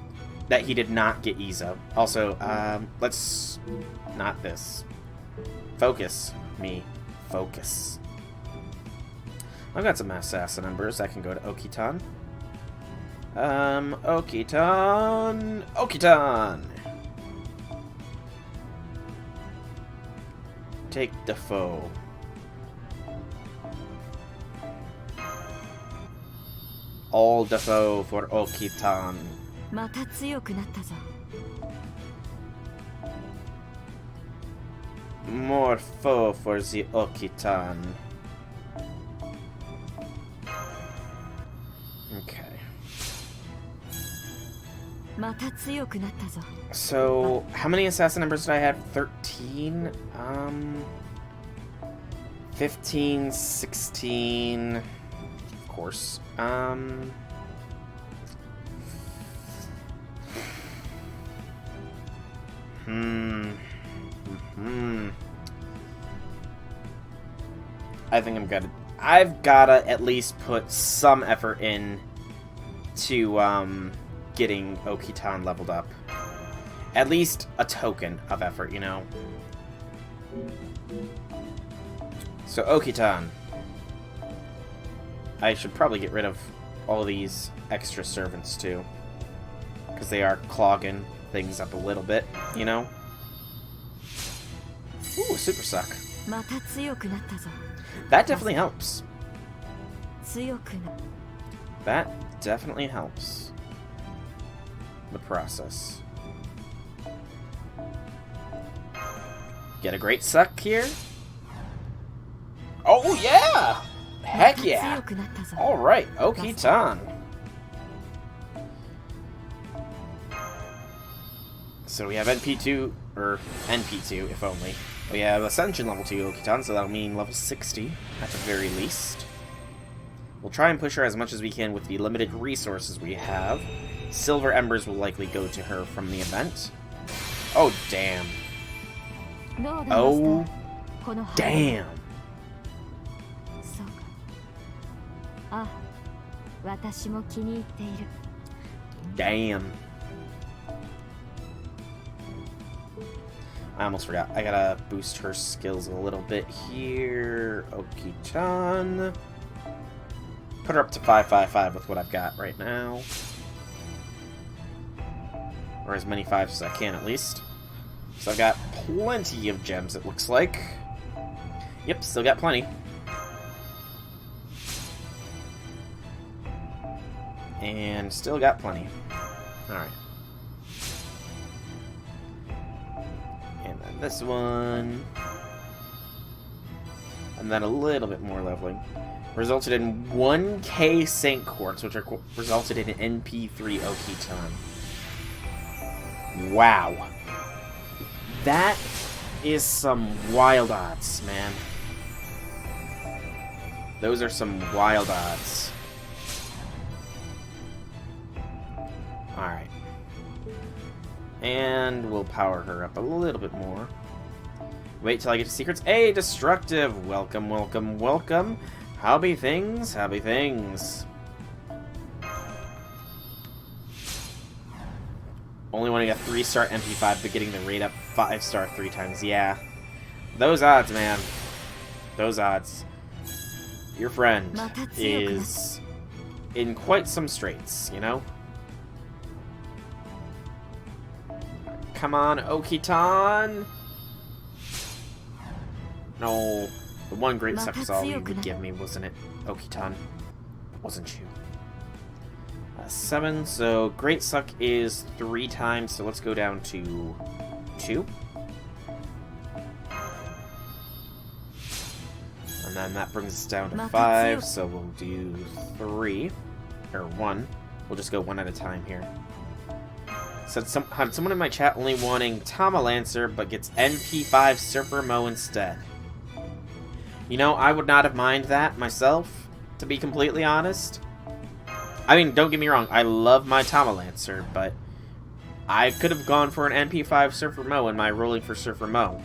that he did not get Izo. Also, let's... not this. Focus. Me. Focus. I've got some assassin embers that can go to OKITAN. OKITAN! OKITAN! Take the foe. All the foe for OKITAN. More foe for the OKITAN. Okay. So, how many assassin numbers did I have? 13? 15, 16... Of course. I think I've gotta at least put some effort in to, getting OKITAN leveled up. At least a token of effort, you know? So, OKITAN. I should probably get rid of all these extra servants, too. Because they are clogging things up a little bit, you know? Ooh, super suck. That definitely helps. That definitely helps. The process. Get a great suck here. Oh yeah! Heck yeah! Alright, OKITAN. So we have NP2, or NP2, if only. We have Ascension level 2 OKITAN, so that'll mean level 60, at the very least. We'll try and push her as much as we can with the limited resources we have. Silver Embers will likely go to her from the event. Oh, damn. Oh, damn. Damn. I almost forgot. I gotta boost her skills a little bit here. OKITAN. Put her up to 555 with what I've got right now. Or as many 5s as I can, at least. So I've got plenty of gems, it looks like. Yep, still got plenty. And still got plenty. Alright. And then this one. And then a little bit more leveling. Resulted in 1k Saint Quartz, which resulted in an NP3 OKITAN. Wow. That is some wild odds, man. Those are some wild odds. Alright. And we'll power her up a little bit more. Wait till I get to secrets. Hey, Destructive! Welcome, welcome, welcome. How be things? How be things? Only wanting a 3-star MP5, but getting the rate up 5-star 3 times. Yeah. Those odds, man. Those odds. Your friend is in quite some straits, you know? Come on, OKITAN! No. The one great suck is all you would give me, wasn't it? OKITAN. Wasn't you? 7, so great suck is 3 times, so let's go down to 2. And then that brings us down to 5, so we'll do 3. Or 1. We'll just go 1 at a time here. So had someone in my chat only wanting Tama Lancer, but gets NP5 Surfer Mo instead. You know, I would not have minded that myself, to be completely honest. I mean, don't get me wrong, I love my Tama Lancer, but I could have gone for an NP5 Surfer Mo in my rolling for Surfer Mo.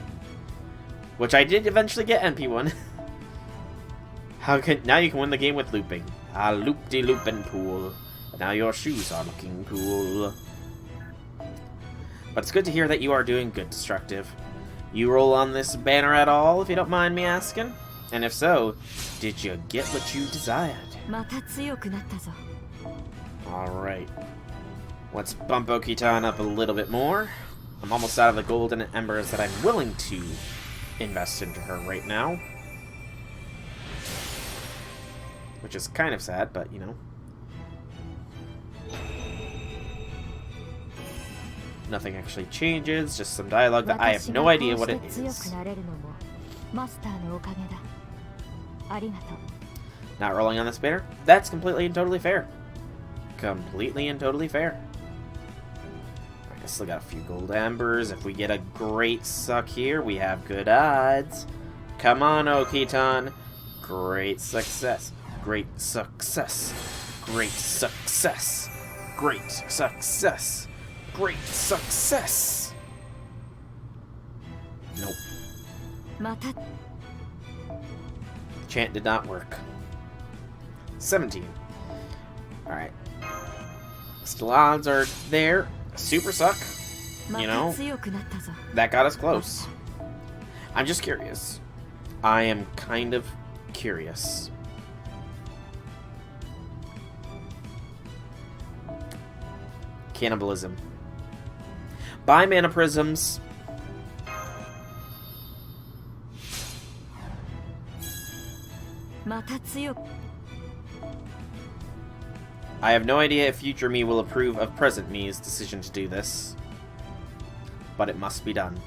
Which I did eventually get NP1. Now you can win the game with looping. Ah, loop-de-loopin' pool. Now your shoes are looking cool. But it's good to hear that you are doing good, Destructive. You roll on this banner at all, if you don't mind me asking? And if so, did you get what you desired? Alright. Let's bump OKITAN up a little bit more. I'm almost out of the golden embers that I'm willing to invest into her right now. Which is kind of sad, but, you know. Nothing actually changes, just some dialogue that I have no idea what it is. Not rolling on this banner? That's completely and totally fair. Completely and totally fair. I still got a few gold embers. If we get a great suck here, we have good odds. Come on, OKITAN. Great success. Great success. Great success. Great success. Great success. Nope. Chant did not work. 17. Alright. Still odds are there. Super suck. You know, that got us close. I'm just curious. I am kind of curious. Cannibalism. Buy mana prisms. I have no idea if future me will approve of present me's decision to do this, but it must be done.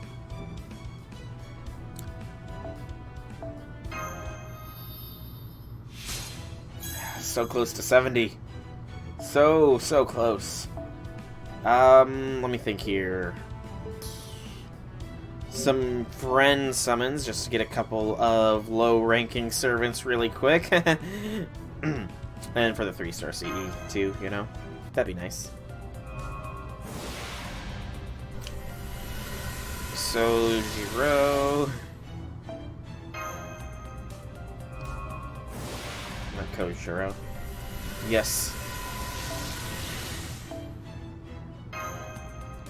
So close to 70. So close. Let me think here. some friend summons just to get a couple of low-ranking servants really quick. And for the 3-star CE too, you know? That'd be nice. So, Zero. Code Zero. Yes.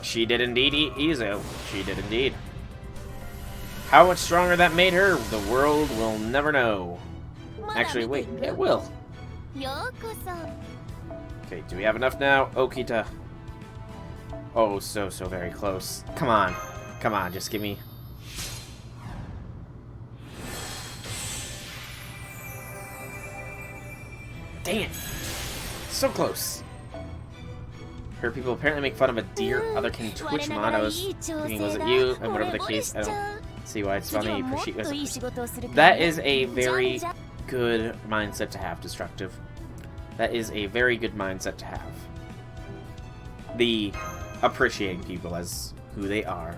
She did indeed, Izo. She did indeed. How much stronger that made her, the world will never know. Actually, wait, it will. Okay, do we have enough now? Okita. Oh, so very close. Come on. Come on, just give me... Dang it! So close. Heard people apparently make fun of a deer other can Twitch mod. I was thinking, was it you? And whatever the case, I don't see why it's funny. That is a very good mindset to have, Destructive. That is a very good mindset to have. The appreciating people as who they are.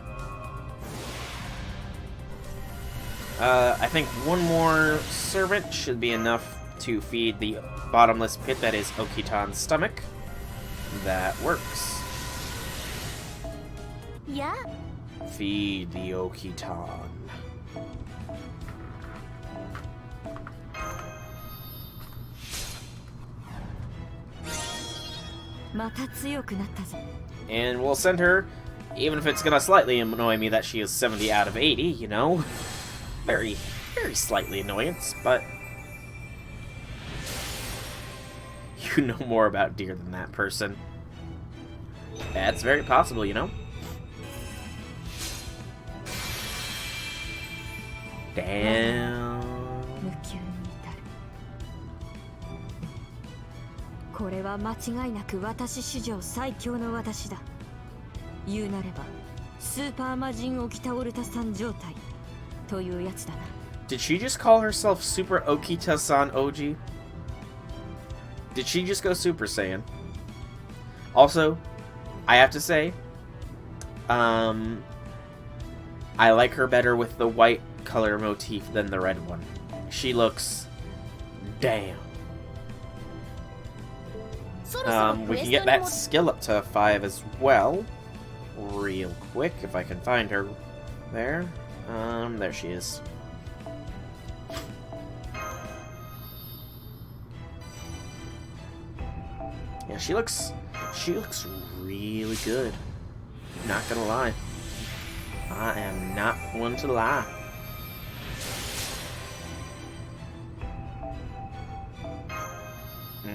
I think one more servant should be enough to feed the bottomless pit that is Okitan's stomach. That works. Yeah. Feed the Okitan. And we'll send her, even if it's gonna slightly annoy me that she is 70 out of 80, you know? Very slightly annoyance, but... You know more about deer than that person. That's very possible, you know? Damn. これは間違いなく私史上最強の私だ。言うなればスーパー魔人オキタオルタさん状態というやつだな。Did she just call herself Super Okita-san OG? Did she just go Super Saiyan? Also, I have to say, I like her better with the white color motif than the red one. She looks... Damn. We can get that skill up to 5 as well. Real quick, if I can find her there. There she is. Yeah, she looks really good. Not gonna lie. I am not one to lie.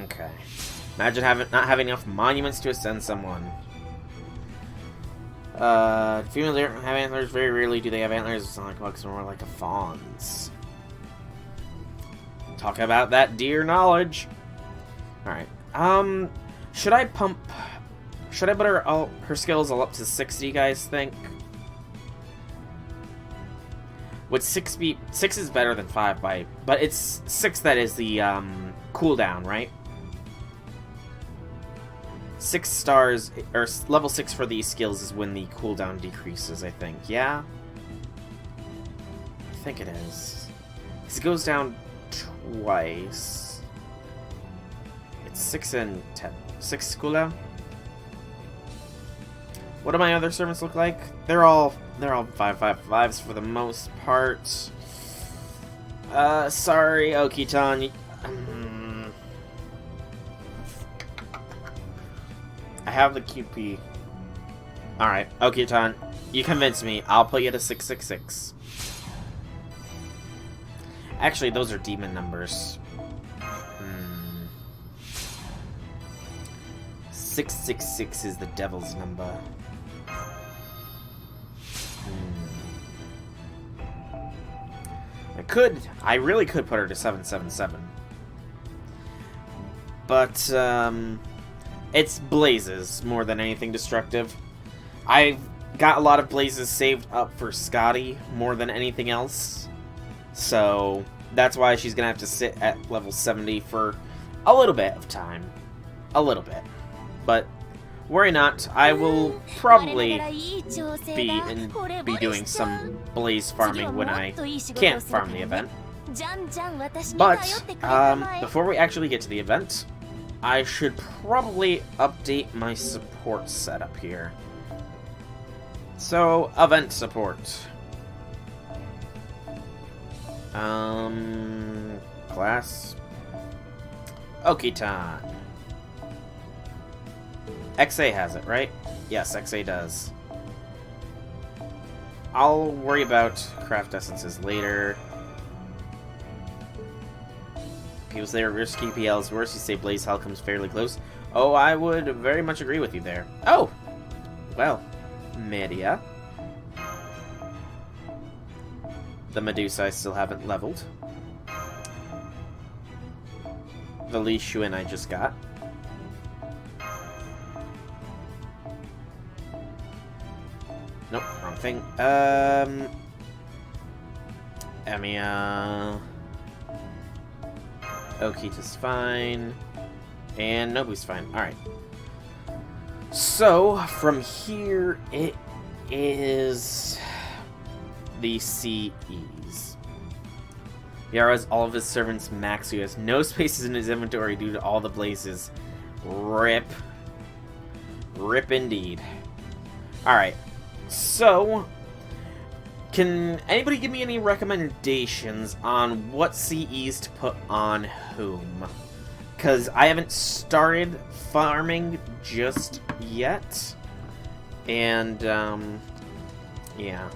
Okay. Imagine not having enough monuments to ascend someone. Females don't have antlers. Very rarely do they have antlers. It's not like bucks, more like a fawn's. Talk about that deer knowledge. Alright. Should I put her skills all up to 60, guys think? Would 6 be... 6 is better than 5 by... But it's 6 that is the, cooldown, right? 6 stars... Or level 6 for these skills is when the cooldown decreases, I think. Yeah? I think it is. Because it goes down twice. It's 6 and 10. 6 cooldown? What do my other servants look like? They're all 5/5/5s for the most part. Sorry, Okitan. I have the QP. Alright, Okitan, you convinced me. I'll put you to 666. Actually, those are demon numbers. 666 is the devil's number. I really could put her to 777. But, it's blazes more than anything destructive. I've got a lot of blazes saved up for Scotty more than anything else. So, that's why she's gonna have to sit at level 70 for a little bit of time. A little bit. But worry not. I will probably be doing some blaze farming when I can't farm the event. But before we actually get to the event, I should probably update my support setup here. So, event support. Class. OKITAN. XA has it, right? Yes, XA does. I'll worry about craft essences later. People say risky PL's worse. You say Blaze Hell comes fairly close. Oh, I would very much agree with you there. Oh! Well, Media. The Medusa I still haven't leveled. The Li Xuan I just got. Nope, wrong thing. Emiya. Okita's fine. And Nobu's fine. Alright. So, from here, it is the CEs. Yara has all of his servants max, who has no spaces in his inventory due to all the blazes. Rip. Rip indeed. Alright. So, can anybody give me any recommendations on what CEs to put on whom? Because I haven't started farming just yet. And, yeah.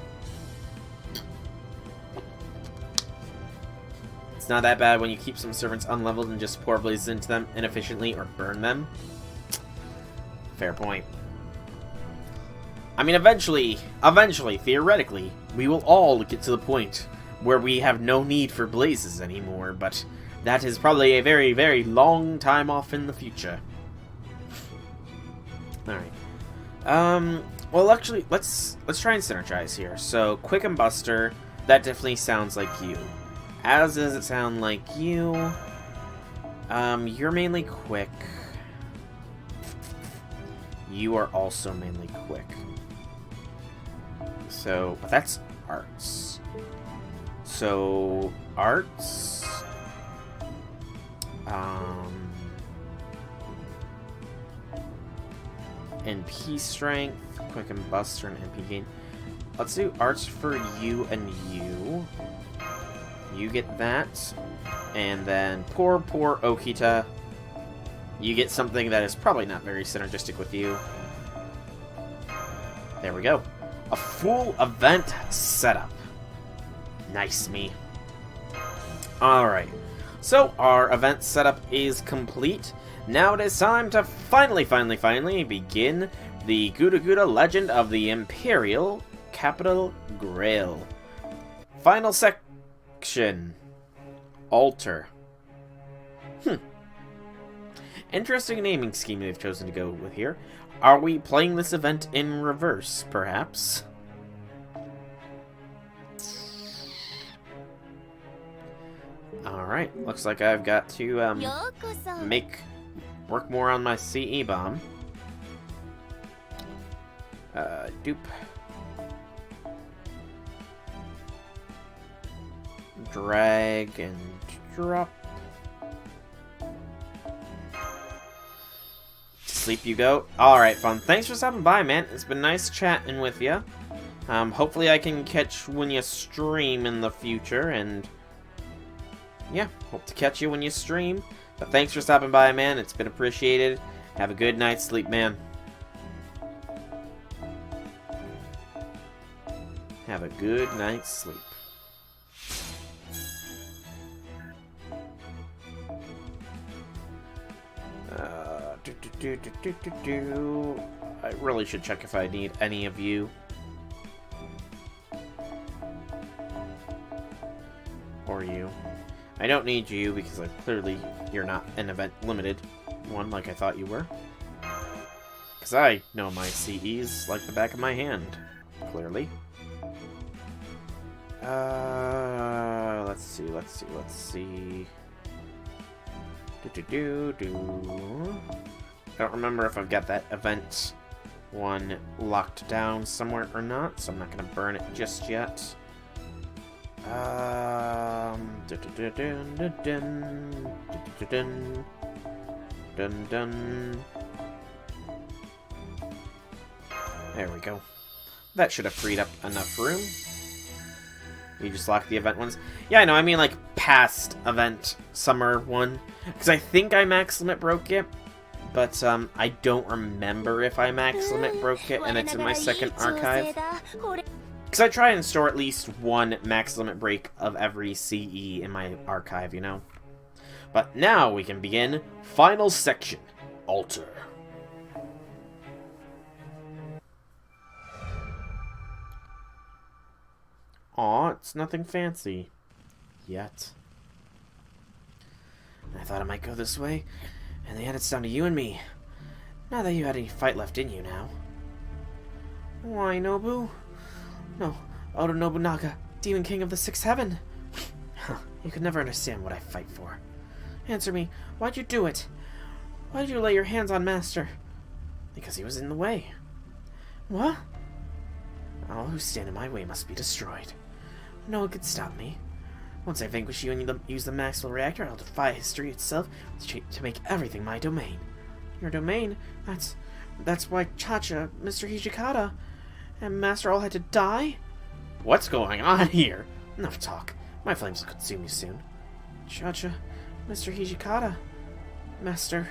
It's not that bad when you keep some servants unleveled and just pour blazes into them inefficiently or burn them. Fair point. I mean, eventually, theoretically, we will all get to the point where we have no need for blazes anymore, but that is probably a very, very long time off in the future. Alright. Well, actually, let's try and synergize here. So, Quick and Buster, that definitely sounds like you. As does it sound like you. You're mainly Quick. You are also mainly Quick. So, but that's arts. So, arts. NP strength, Quick and Buster, and NP gain. Let's do arts for you and you. You get that. And then poor Okita. You get something that is probably not very synergistic with you. There we go. A full event setup. Nice me. Alright. So, our event setup is complete. Now it is time to finally begin the GudaGuda Legend of the Imperial Capital Grail. Final section. Altar. Interesting naming scheme they've chosen to go with here. Are we playing this event in reverse, perhaps? Alright, looks like I've got to work more on my CE bomb. Dupe. Drag and drop. Sleep you go. Alright, fun. Thanks for stopping by, man. It's been nice chatting with you. Hopefully I can catch when you stream in the future, and yeah, hope to catch you when you stream. But thanks for stopping by, man. It's been appreciated. Have a good night's sleep, man. Have a good night's sleep. I really should check if I need any of you. Or you. I don't need you because clearly you're not an event limited one like I thought you were. Because I know my CEs like the back of my hand. Clearly. Let's see. I don't remember if I've got that event one locked down somewhere or not, so I'm not going to burn it just yet. There we go. That should have freed up enough room. You just lock the event ones. Yeah, I know. I mean, like, past event summer one. Because I think I max limit broke it. But, I don't remember if I max limit broke it and it's in my second archive. Because I try and store at least one max limit break of every CE in my archive, you know? But now we can begin final section. Altar. Aw, it's nothing fancy. Yet. I thought I might go this way, and then it's down to you and me. Not that you had any fight left in you now. Why, Nobu? No, Oda Nobunaga, Demon King of the Sixth Heaven. You could never understand what I fight for. Answer me, why'd you do it? Why'd you lay your hands on Master? Because he was in the way. What? All who stand in my way must be destroyed. No one could stop me. Once I vanquish you and use the Maxwell reactor, I'll defy history itself to make everything my domain. Your domain? That's why Chacha, Mr. Hijikata, and Master all had to die? What's going on here? Enough talk. My flames will consume you soon. Chacha, Mr. Hijikata, Master,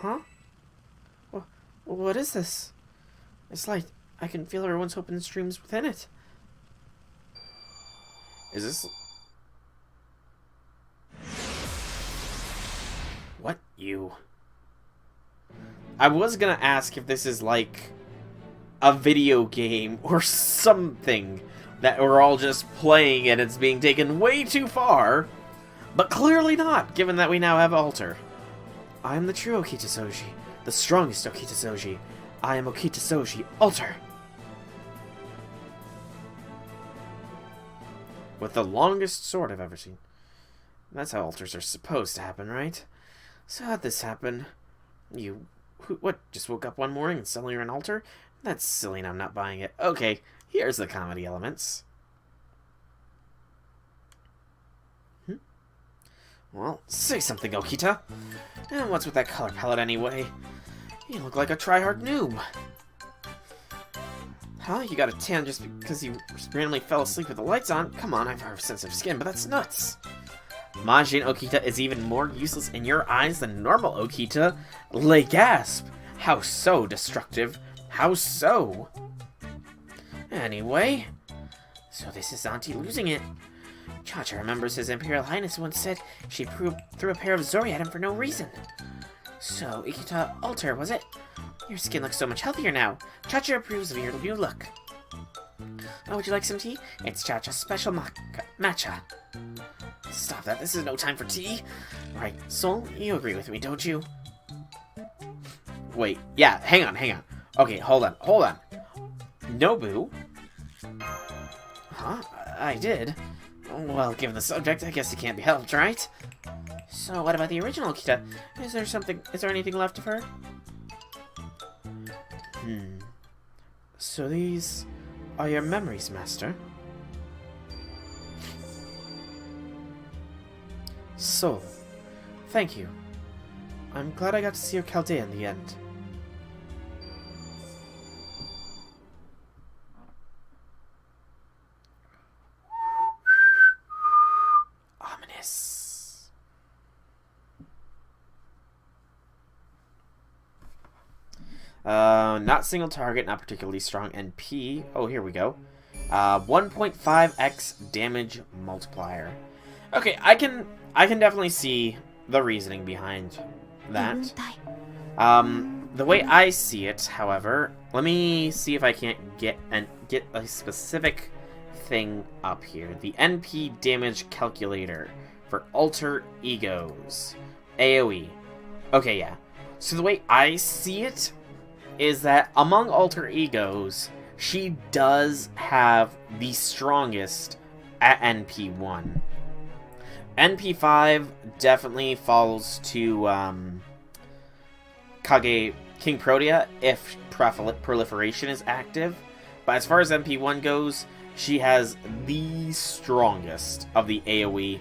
Huh? What is this? It's light. I can feel everyone's hope and streams within it. Is this... What? You... I was gonna ask if this is like a video game or something that we're all just playing and it's being taken way too far, but clearly not, given that we now have Altar. I am the true Okitasoji, the strongest Okitasoji. I am Okitasoji Altar. With the longest sword I've ever seen. That's how altars are supposed to happen, right? So how'd this happen? What, just woke up one morning and suddenly you're an altar? That's silly and I'm not buying it. Okay, here's the comedy elements. Well, say something, Okita. And what's with that color palette anyway? You look like a try-hard noob. Huh? You got a tan just because you randomly fell asleep with the lights on? Come on, I have sensitive skin, but that's nuts. Majin Okita is even more useless in your eyes than normal Okita. Lay gasp! How so, destructive? How so? Anyway, so this is Auntie losing it. Chacha remembers His Imperial Highness once said she threw a pair of Zori at him for no reason. So, Okita Altar, was it? Your skin looks so much healthier now. Chacha approves of your new look. Oh, would you like some tea? It's Chacha's special matcha. Stop that, this is no time for tea. Right, Soul, you agree with me, don't you? Wait, yeah, hang on. Okay, hold on. Nobu? Huh? I did? Well, given the subject, I guess it can't be helped, right? So, what about the original Okita? Is there anything left of her? So these are your memories, Master? Soul, thank you. I'm glad I got to see your Chaldea in the end. Ominous. Not single target, not particularly strong NP. Oh, here we go. 1.5x damage multiplier. Okay, I can definitely see the reasoning behind that. The way I see it, however, let me see if I can't get a specific thing up here. The NP damage calculator for alter egos. AoE. Okay, yeah. So the way I see it is that among alter egos, she does have the strongest at NP1. NP5 definitely falls to Kage King Protea if proliferation is active. But as far as NP1 goes, she has the strongest of the AoE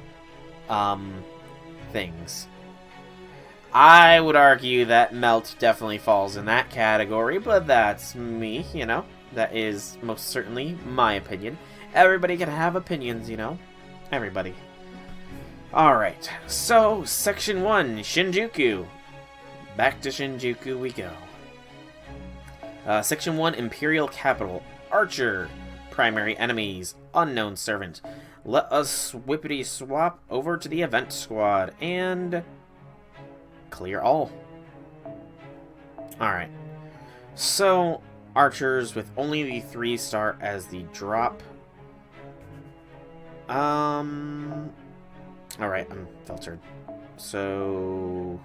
things. I would argue that Melt definitely falls in that category, but that's me, you know. That is most certainly my opinion. Everybody can have opinions, you know. Everybody. Alright, so Section 1, Shinjuku. Back to Shinjuku we go. Section 1, Imperial Capital. Archer. Primary enemies. Unknown Servant. Let us whippity swap over to the event squad and clear all. Alright. So, archers with only the 3-star as the drop. Alright, I'm filtered. So,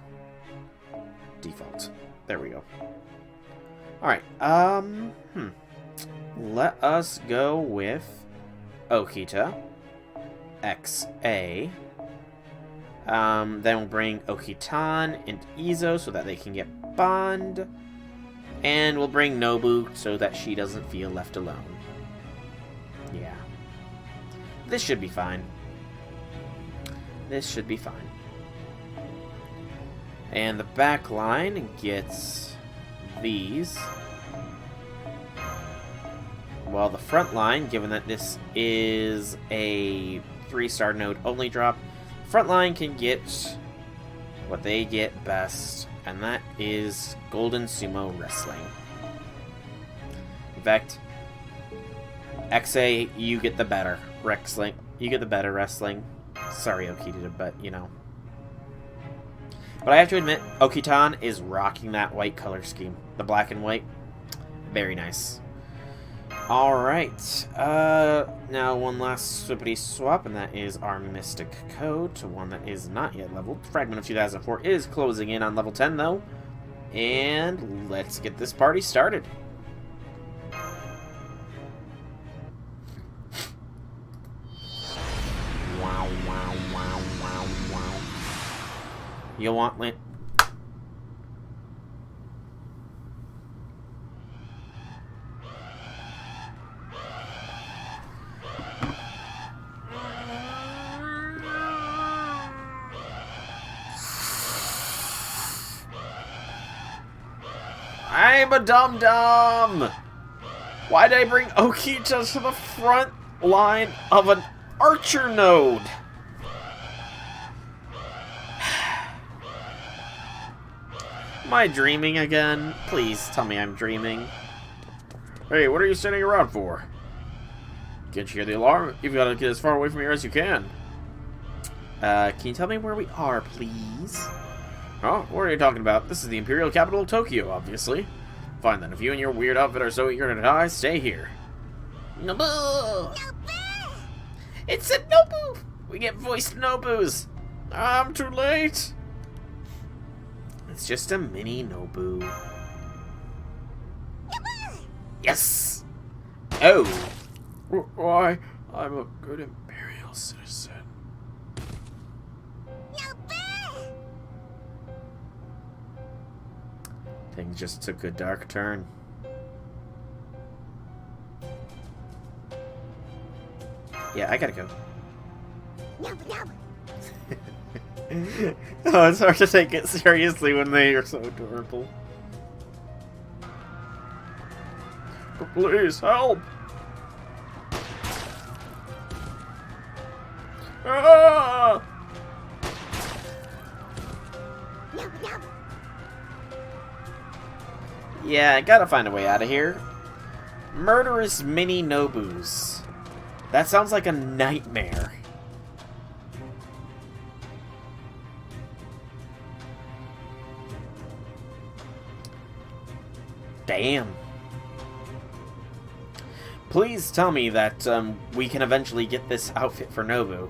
default. There we go. Alright, let us go with Okita, XA. Then we'll bring OKITAN and Izo so that they can get bond. And we'll bring Nobu so that she doesn't feel left alone. Yeah. This should be fine. This should be fine. And the back line gets these. While the front line, given that this is a 3-star node only drop, front line can get what they get best, and that is Golden Sumo Wrestling. In fact, XA, you get the better wrestling. You get the better wrestling. Sorry, Okita, but you know. But I have to admit, OKITAN is rocking that white color scheme. The black and white. Very nice. Alright. Now one last swippity swap, and that is our Mystic Code to one that is not yet leveled. Fragment of 2004 is closing in on level 10, though. And let's get this party started. Wow, wow, wow, wow, wow. You want me? I'm a dum-dum! Why'd I bring Okita to the front line of an archer node? Am I dreaming again? Please tell me I'm dreaming. Hey, what are you standing around for? Can't you hear the alarm? You've got to get as far away from here as you can. Can you tell me where we are, please? Oh, what are you talking about? This is the Imperial Capital of Tokyo, obviously. Fine then, if you and your weird outfit are so eager to die, stay here. Nobu! Nobu! It said Nobu! We get voiced Nobus! I'm too late! It's just a mini Nobu. Nobu! Yes! Oh! Why? I'm a good Imperial citizen. Things just took a dark turn. Yeah, I gotta go. Oh, it's hard to take it seriously when they are so adorable. But please, help! Ah! Yeah, I gotta find a way out of here. Murderous mini Nobus. That sounds like a nightmare. Damn. Please tell me that we can eventually get this outfit for Nobu.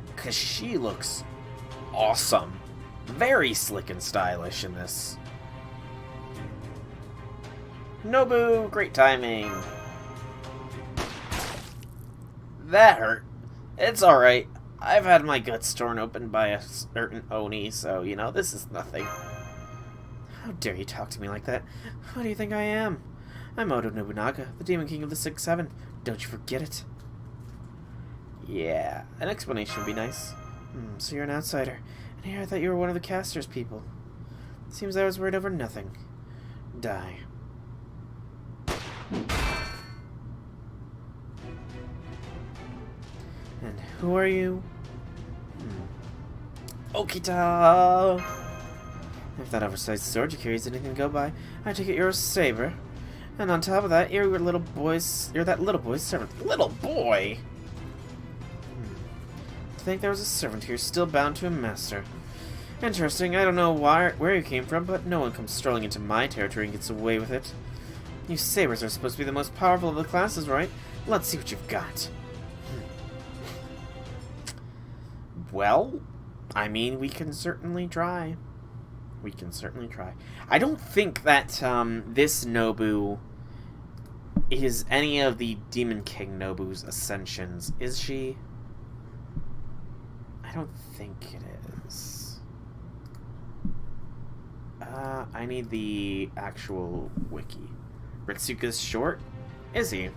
Because she looks awesome. Very slick and stylish in this. Nobu, great timing. That hurt. It's alright. I've had my guts torn open by a certain Oni, so, you know, this is nothing. How dare you talk to me like that? What do you think I am? I'm Oda Nobunaga, the Demon King of the 6-7. Don't you forget it. Yeah, an explanation would be nice. So you're an outsider. And here I thought you were one of the caster's people. Seems I was worried over nothing. Die. And who are you? Okita! If that oversized sword you carry is anything to go by, I take it you're a saber. And on top of that, you're that little boy's servant. Little boy? To think there was a servant here still bound to a master. Interesting. I don't know where you came from, but no one comes strolling into my territory and gets away with it. You sabers are supposed to be the most powerful of the classes, right? Let's see what you've got. Well, I mean, we can certainly try. We can certainly try. I don't think that this Nobu is any of the Demon King Nobu's ascensions. Is she? I don't think it is. I need the actual wiki. Ritsuka's short? Is he?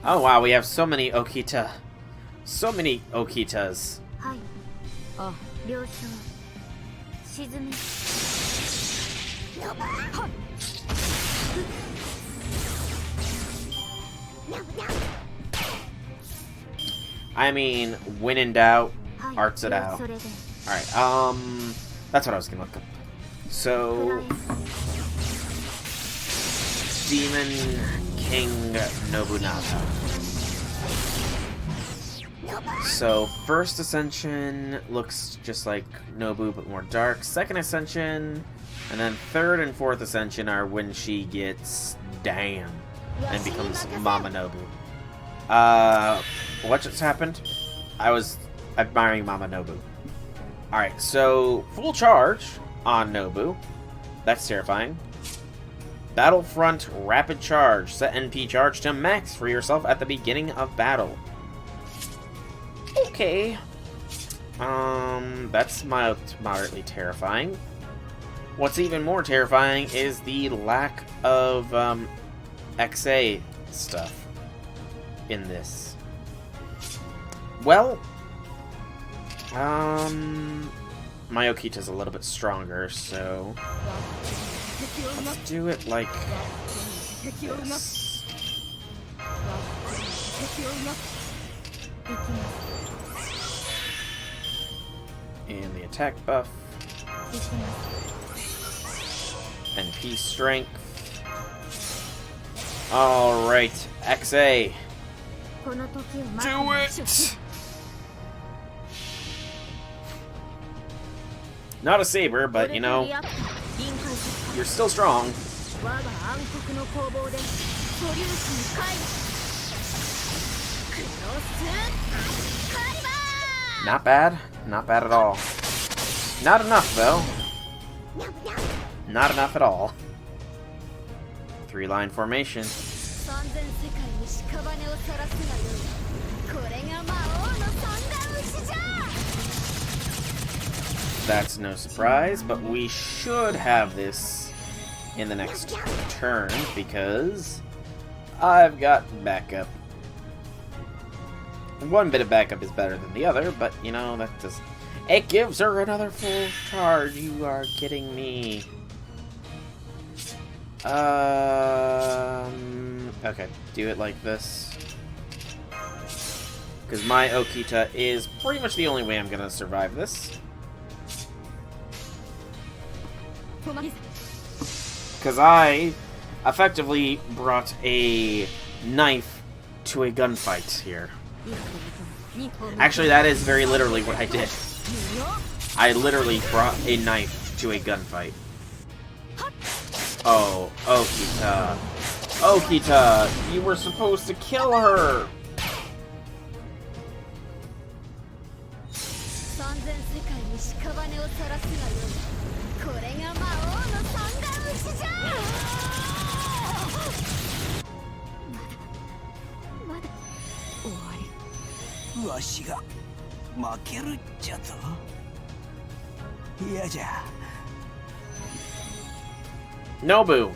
Oh wow, we have so many Okita. So many Okitas. I mean, when in doubt, arts it out. Alright, that's what I was gonna look up. So, Demon King Nobunaga. So, first ascension looks just like Nobu, but more dark. Second ascension, and then third and fourth ascension are when she gets damn and becomes Mama Nobu. What just happened? I was admiring Mama Nobu. Alright, so full charge on Nobu. That's terrifying. Battlefront Rapid Charge. Set NP charge to max for yourself at the beginning of battle. Okay. That's moderately terrifying. What's even more terrifying is the lack of XA stuff in this. Well, my Okita's a little bit stronger, so let's do it like this. And the attack buff. NP strength. Alright, XA. Do it! Not a saber, but you know, you're still strong. Not bad. Not bad at all. Not enough, though. Not enough at all. 3-line formation. That's no surprise, but we should have this in the next turn because I've got backup. One bit of backup is better than the other, but you know, that just... It gives her another full charge. You are kidding me. Okay, do it like this. Because my Okita is pretty much the only way I'm gonna survive this. Because I effectively brought a knife to a gunfight here. Actually, that is very literally what I did. I literally brought a knife to a gunfight. Oh, Okita. Okita, you were supposed to kill her! わしが負けるっちゃと。嫌じゃ。Nobu!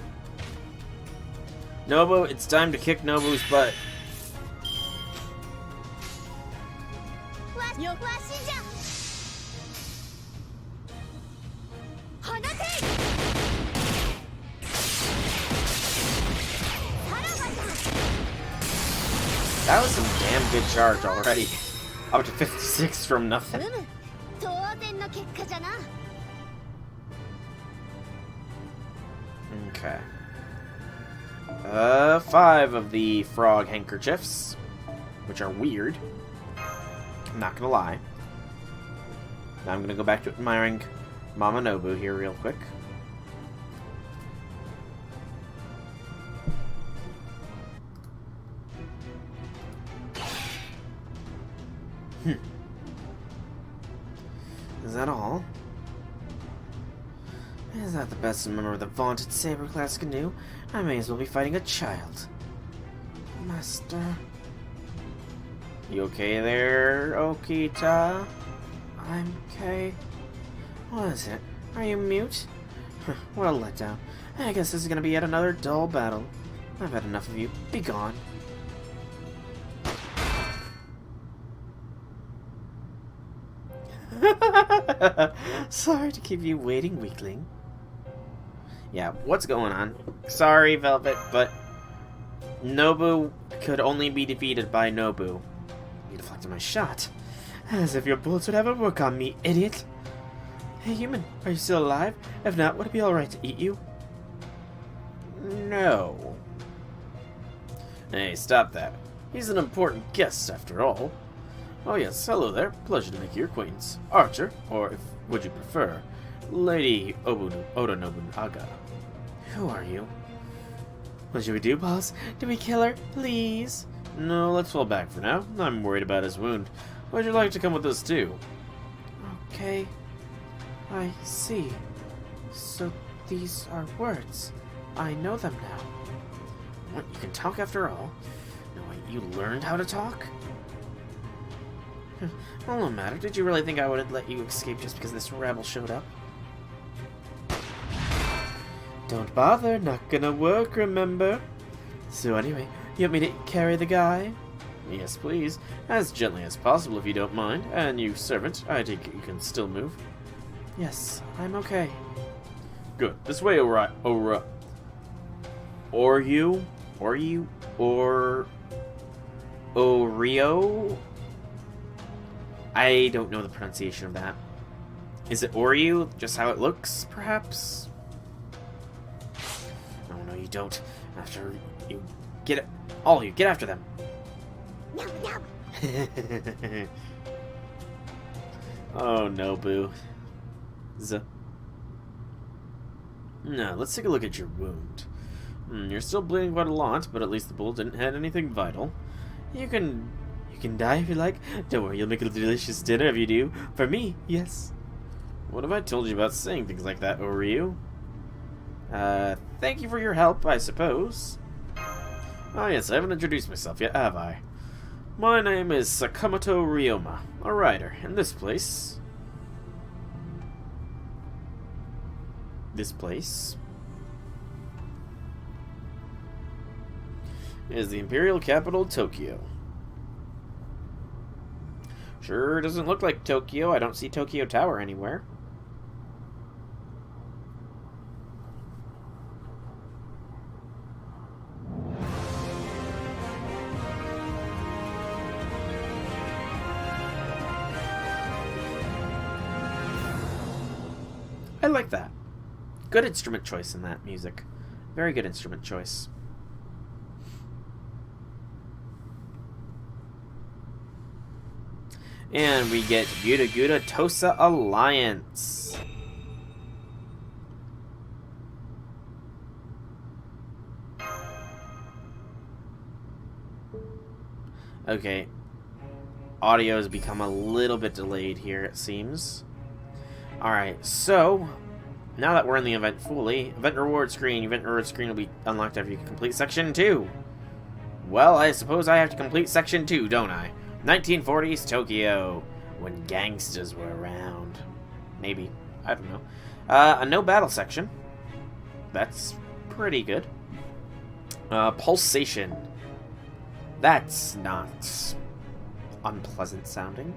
Nobu, it's time to kick Nobu's butt. That was some damn good charge already. Up to 56 from nothing. Okay. 5 of the frog handkerchiefs, which are weird. I'm not gonna lie. Now I'm gonna go back to admiring Mama Nobu here real quick. Is that all? Is that the best member of the vaunted saber class can do? I may as well be fighting a child. Master. You okay there, Okita? I'm okay. What is it? Are you mute? What a letdown. I guess this is gonna be yet another dull battle. I've had enough of you. Be gone. Sorry to keep you waiting, weakling. Yeah, what's going on? Sorry, Velvet, but Nobu could only be defeated by Nobu. You deflected my shot. As if your bullets would ever work on me, idiot. Hey, human, are you still alive? If not, would it be alright to eat you? No. Hey, stop that. He's an important guest, after all. Oh yes, hello there. Pleasure to make your acquaintance. Archer, or if would you prefer, Lady Oda Nobunaga. Who are you? What should we do, boss? Do we kill her? Please? No, let's fall back for now. I'm worried about his wound. Would you like to come with us too? Okay. I see. So these are words. I know them now. What, you can talk after all? No, wait, you learned how to talk? Well, no matter. Did you really think I would let you escape just because this rebel showed up? Don't bother, not gonna work, remember? So anyway, you want me to carry the guy? Yes, please. As gently as possible, if you don't mind. And you, servant, I take it you can still move. Yes, I'm okay. Good. This way, Oreo? I don't know the pronunciation of that. Is it Oreo? Just how it looks, perhaps? Oh, no, you don't. After you get it. All of you, get after them. Oh, no, boo. Now, let's take a look at your wound. You're still bleeding quite a lot, but at least the bullet didn't hit anything vital. You can die if you like. Don't worry, you'll make a delicious dinner if you do. For me, yes. What have I told you about saying things like that, Oreo? Thank you for your help, I suppose. Oh yes, I haven't introduced myself yet, have I? My name is Sakamoto Ryoma, a writer in this place. This place is the Imperial Capital, Tokyo. Sure doesn't look like Tokyo. I don't see Tokyo Tower anywhere. I like that. Good instrument choice in that music. Very good instrument choice. And we get GudaGuda Tosa Alliance. Okay. Audio has become a little bit delayed here, it seems. Alright, so now that we're in the event fully, event reward screen will be unlocked after you complete section 2. Well, I suppose I have to complete section 2, don't I? 1940s Tokyo, when gangsters were around. Maybe. I don't know. A no battle section. That's pretty good. Pulsation. That's not unpleasant sounding.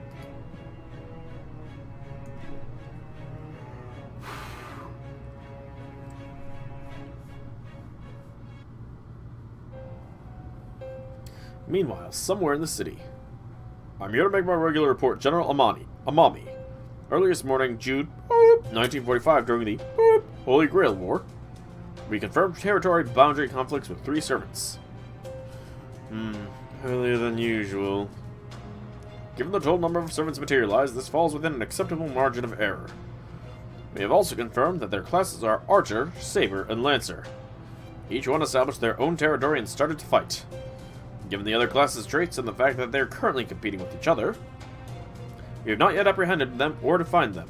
Meanwhile, somewhere in the city. I'm here to make my regular report, General Amami. Earlier this morning, June 1945, during the Holy Grail War, we confirmed territory boundary conflicts with 3 servants. Earlier than usual. Given the total number of servants materialized, this falls within an acceptable margin of error. We have also confirmed that their classes are Archer, Saber, and Lancer. Each one established their own territory and started to fight. Given the other classes' traits and the fact that they're currently competing with each other, we have not yet apprehended them or defined them.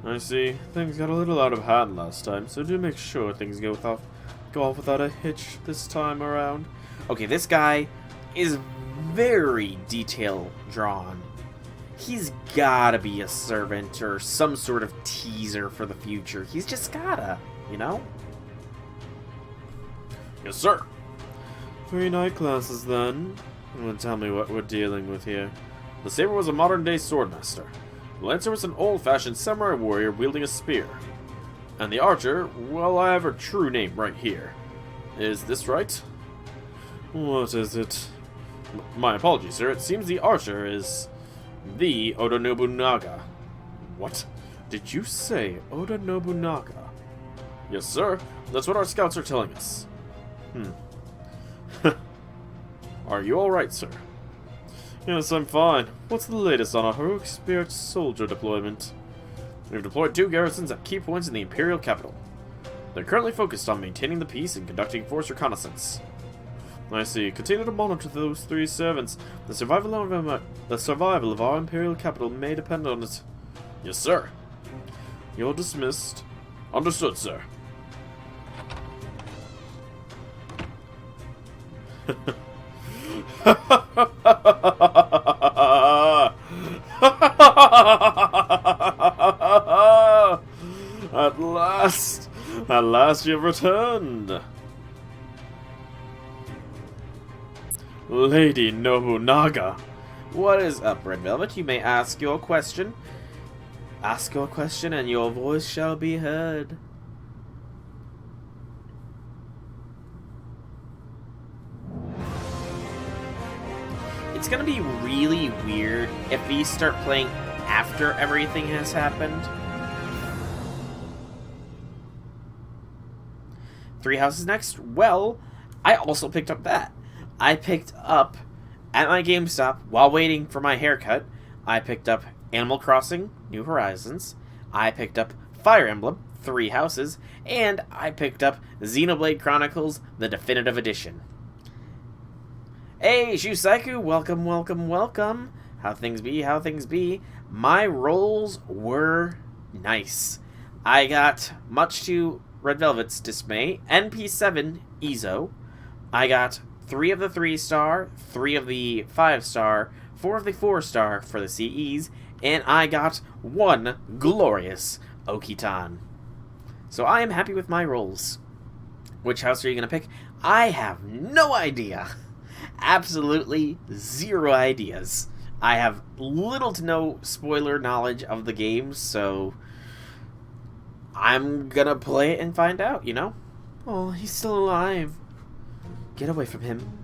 I see. Things got a little out of hand last time, so do make sure things go off without a hitch this time around. Okay, this guy is very detail drawn. He's gotta be a servant or some sort of teaser for the future. He's just gotta, you know? Yes, sir. 3 night classes, then. Tell me what we're dealing with here. The Saber was a modern-day swordmaster. The Lancer was an old-fashioned samurai warrior wielding a spear. And the Archer, well, I have her true name right here. Is this right? What is it? My apologies, sir. It seems the Archer is the Oda Nobunaga. What? Did you say Oda Nobunaga? Yes, sir. That's what our scouts are telling us. Are you alright, sir? Yes, I'm fine. What's the latest on our heroic spirit soldier deployment? We've deployed 2 garrisons at key points in the Imperial capital. They're currently focused on maintaining the peace and conducting force reconnaissance. I see. Continue to monitor those 3 servants. The survival of our Imperial capital may depend on it. Yes, sir. You're dismissed. Understood, sir. At last you've returned. Lady Nobunaga. What is up, Red Velvet? You may ask your question. Ask your question and your voice shall be heard. It's gonna be really weird if we start playing after everything has happened. 3 houses next? Well, I also picked up that. I picked up, at my GameStop, while waiting for my haircut, I picked up Animal Crossing, New Horizons, I picked up Fire Emblem, 3 houses, and I picked up Xenoblade Chronicles, the Definitive Edition. Hey, Shusaiku, welcome, welcome, welcome. How things be, how things be. My rolls were nice. I got, much to Red Velvet's dismay, NP7 Ezo. I got 3 of the 3-star, 3 of the 5-star, 4 of the 4-star for the CEs, and I got 1 glorious OKITAN. So I am happy with my rolls. Which house are you going to pick? I have no idea. Absolutely 0 ideas. I have little to no spoiler knowledge of the game, so I'm gonna play it and find out, you know? Oh, he's still alive. Get away from him.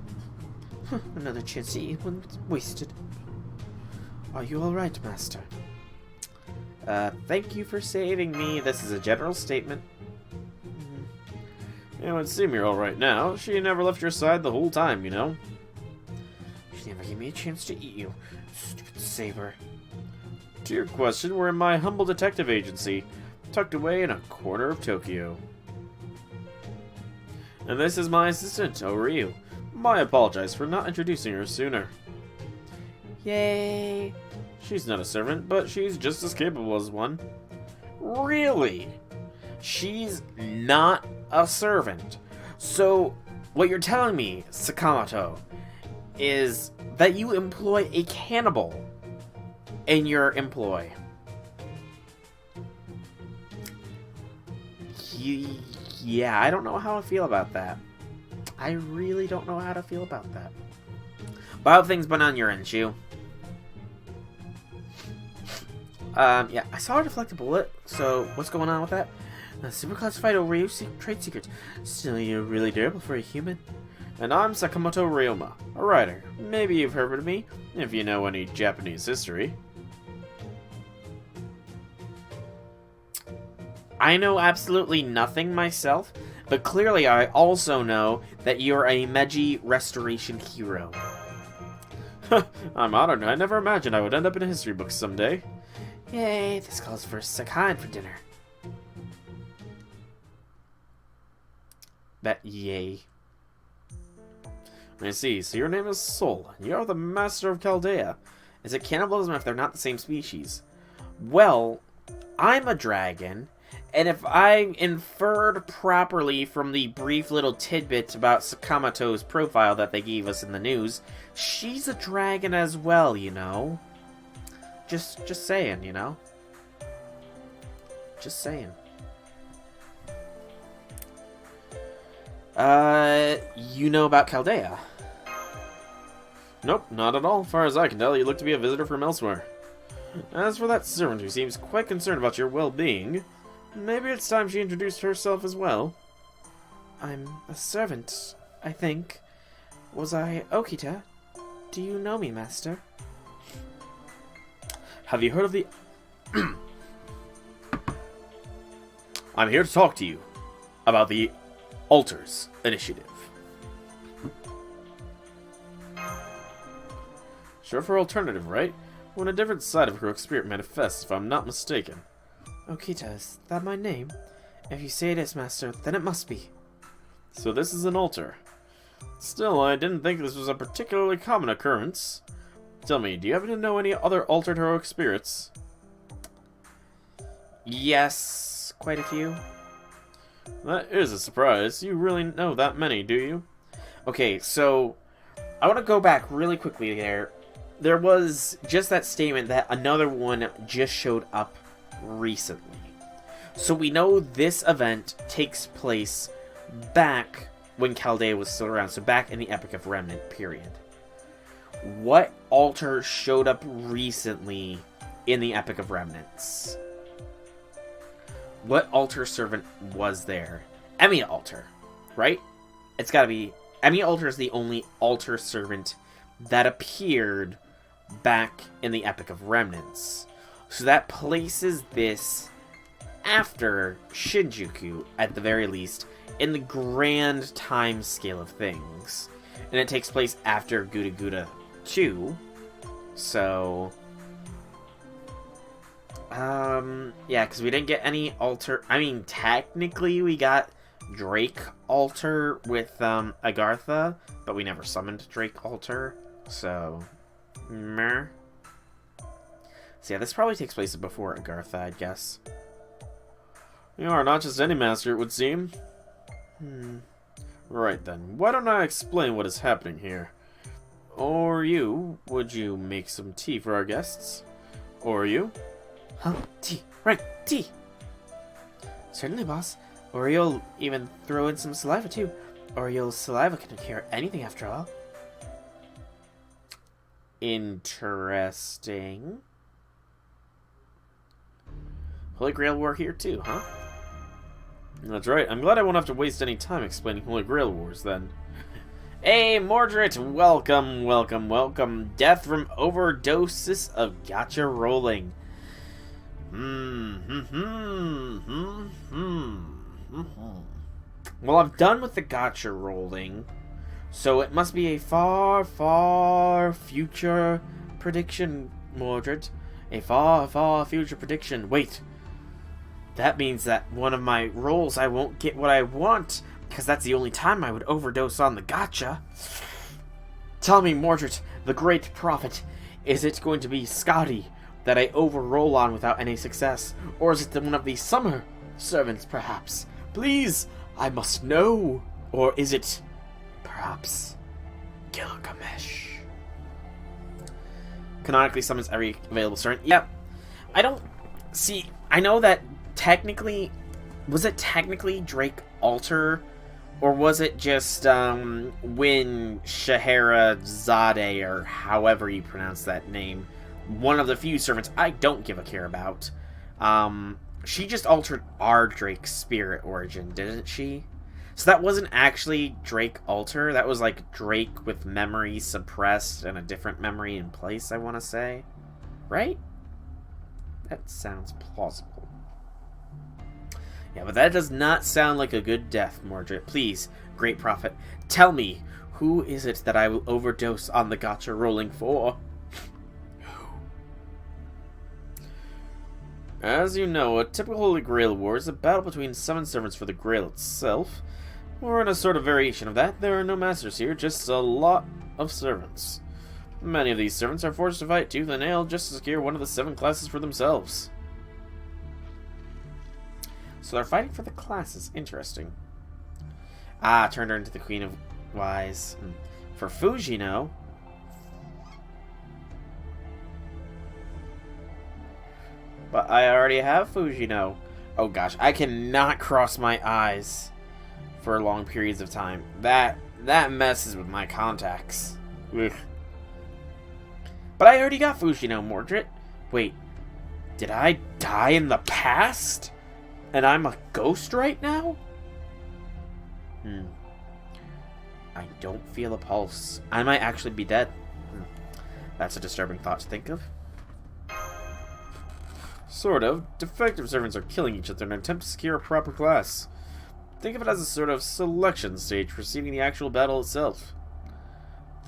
Another chance to eat one wasted. Are you alright, Master? Thank you for saving me. This is a general statement. It would seem you're alright now. She never left your side the whole time, you know? She never gave me a chance to eat you. Stupid Saber. To your question, we're in my humble detective agency, tucked away in a corner of Tokyo. And this is my assistant, Oryu. I apologize for not introducing her sooner. Yay! She's not a servant, but she's just as capable as one. Really? She's not a servant. So, what you're telling me, Sakamoto, is that you employ a cannibal in your employ. Yeah, I don't know how I feel about that. I really don't know how to feel about that. But how have things been on your end, Shu? Yeah, I saw her deflect a bullet, so what's going on with that? Super classified Ryu trade secrets. Still, you're really durable for a human. And I'm Sakamoto Ryoma, a writer. Maybe you've heard of me, if you know any Japanese history. I know absolutely nothing myself, but clearly I also know that you're a Meiji restoration hero. I'm honored. I never imagined I would end up in a history book someday. Yay, this calls for Sakan for dinner. That yay. I see. So your name is Sol, and you're the master of Chaldea. Is it cannibalism if they're not the same species? Well, I'm a dragon, and if I inferred properly from the brief little tidbit about Sakamoto's profile that they gave us in the news, she's a dragon as well, you know? Just saying, you know? Just saying. You know about Chaldea? Nope, not at all. As far as I can tell, you look to be a visitor from elsewhere. As for that servant who seems quite concerned about your well-being, maybe it's time she introduced herself as well. I'm a servant, I think. Was I Okita? Do you know me, master? Have you heard of the... I'm here to talk to you about the Altars Initiative. Short for alternative, right? When a different side of heroic spirit manifests, if I'm not mistaken. Okita, is that my name? If you say it is, master, then it must be. So this is an altar. Still, I didn't think this was a particularly common occurrence. Tell me, do you happen to know any other altered heroic spirits? Yes, quite a few. That is a surprise. You really know that many, do you? Okay, so I want to go back really quickly there. There was just that statement that another one just showed up recently. So we know this event takes place back when Chaldea was still around, so back in the Epic of Remnant period. What altar showed up recently in the Epic of Remnants? What altar servant was there? Emiya altar, right? It's gotta be... Emiya altar is the only altar servant that appeared back in the Epic of Remnants. So that places this after Shinjuku, at the very least, in the grand time scale of things. And it takes place after GudaGuda 2. So... yeah, because we didn't get any altar... I mean, technically we got Drake altar with, Agartha, but we never summoned Drake altar, so... Meh. So yeah, this probably takes place before Agartha, I'd guess. You are not just any master, it would seem. Right then, why don't I explain what is happening here? Or you, would you make some tea for our guests? Or you? Huh? Tea. Right, tea! Certainly, boss. Or you'll even throw in some saliva, too. Or your saliva can cure anything, after all. Interesting. Holy Grail War here, too, huh? That's right. I'm glad I won't have to waste any time explaining Holy Grail Wars, then. Hey, Mordred! Welcome, welcome, welcome. Death from overdoses of gacha rolling. Well, I'm done with the gacha rolling, so it must be a far, far future prediction, Mordred. A far, far future prediction. Wait. That means that one of my rolls I won't get what I want, because that's the only time I would overdose on the gacha. Tell me, Mordred, the great prophet, is it going to be Scotty that I overroll on without any success? Or is it one of the summer servants, perhaps? Please, I must know. Or is it, perhaps, Gilgamesh. Canonically summons every available servant. Yep. I don't... See, I know that technically... Was it technically Drake Alter? Or was it just, when Scheherazade, or however you pronounce that name, one of the few servants I don't give a care about, she just altered our Drake's spirit origin, didn't she? So that wasn't actually Drake Alter, that was like Drake with memory suppressed and a different memory in place, I want to say. Right? That sounds plausible. Yeah, but that does not sound like a good death, Mordred. Please, Great Prophet, tell me, who is it that I will overdose on the gotcha rolling for? As you know, a typical Holy Grail war is a battle between 7 servants for the Grail itself. Or in a sort of variation of that, there are no masters here, just a lot of servants. Many of these servants are forced to fight tooth and nail just to secure one of the 7 classes for themselves. So they're fighting for the classes. Interesting. Ah, turned her into the Queen of Wise. For Fujino... But I already have Fujino. Oh gosh, I cannot cross my eyes for long periods of time. That messes with my contacts. Ugh. But I already got Fujino, Mordred. Wait, did I die in the past? And I'm a ghost right now? I don't feel a pulse. I might actually be dead. That's a disturbing thought to think of. Sort of. Defective servants are killing each other in an attempt to secure a proper class. Think of it as a sort of selection stage preceding the actual battle itself.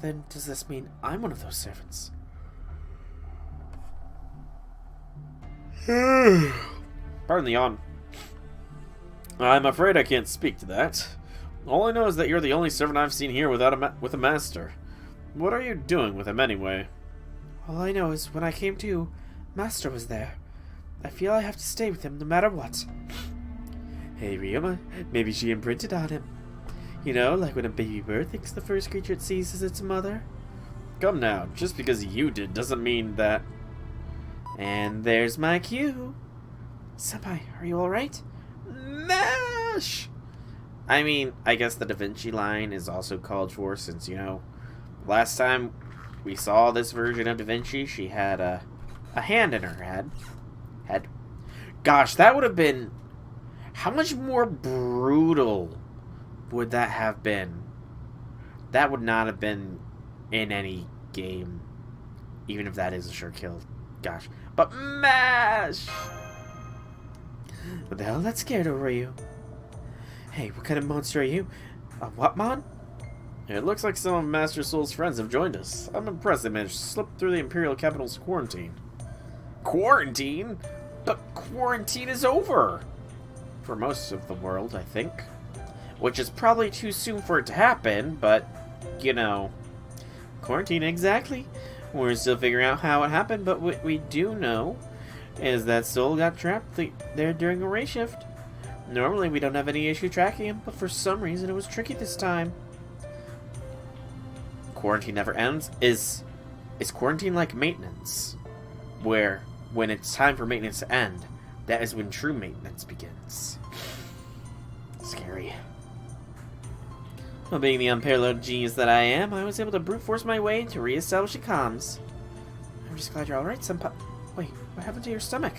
Then does this mean I'm one of those servants? Pardon the yawn. I'm afraid I can't speak to that. All I know is that you're the only servant I've seen here with a master. What are you doing with him anyway? All I know is when I came to, Master was there. I feel I have to stay with him no matter what. Hey Ryoma, maybe she imprinted on him. You know, like when a baby bird thinks the first creature it sees is its mother. Come now, just because you did doesn't mean that... And there's my cue. Senpai, are you alright? Mash! I mean, I guess the Da Vinci line is also called for since, you know, last time we saw this version of Da Vinci, she had a hand in her head. Gosh, that would have been... How much more brutal would that have been? That would not have been in any game. Even if that is a sure kill. Gosh. But MASH! What the hell that scared over you? Hey, what kind of monster are you? A what mon? It looks like some of Master Soul's friends have joined us. I'm impressed they managed to slip through the Imperial capital's quarantine. Quarantine? But quarantine is over! For most of the world, I think. Which is probably too soon for it to happen, but, you know. Quarantine, exactly. We're still figuring out how it happened, but what we do know is that Soul got trapped there during a race shift. Normally we don't have any issue tracking him, but for some reason it was tricky this time. Quarantine never ends? Is quarantine like maintenance? Where, when it's time for maintenance to end, that is when true maintenance begins. Scary. Well, being the unparalleled genius that I am, I was able to brute force my way to re-establishing comms. I'm just glad you're alright, Senpai. Wait, what happened to your stomach?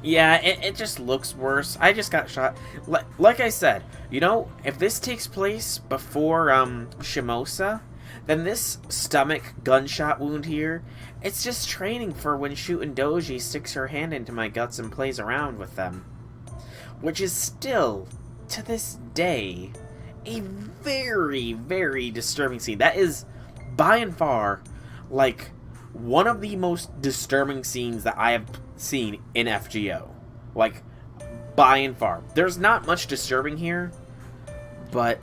Yeah, it just looks worse. I just got shot. Like I said, you know, if this takes place before Shimosa, then this stomach gunshot wound here, it's just training for when Shootin' Doji sticks her hand into my guts and plays around with them. Which is still, to this day, a very, very disturbing scene. That is, by and far, like, one of the most disturbing scenes that I have seen in FGO. Like, by and far. There's not much disturbing here, but,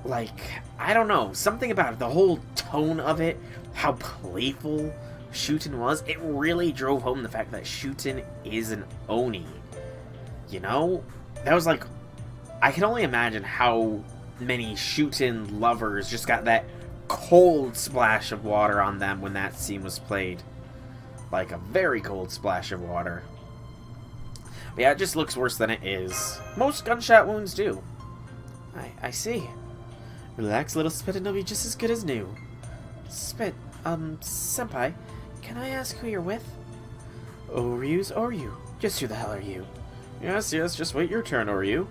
like, I don't know. Something about it, the whole tone of it, how playful Shootin' was, it really drove home the fact that Shootin' is an Oni. You know? That was like, I can only imagine how many shootin' lovers just got that cold splash of water on them when that scene was played. Like a very cold splash of water. But yeah, it just looks worse than it is. Most gunshot wounds do. I see. Relax, little spit, and it'll be just as good as new. Spit, senpai, can I ask who you're with? Oryu's Oryu. Just who the hell are you? Yes, just wait your turn, Oryu.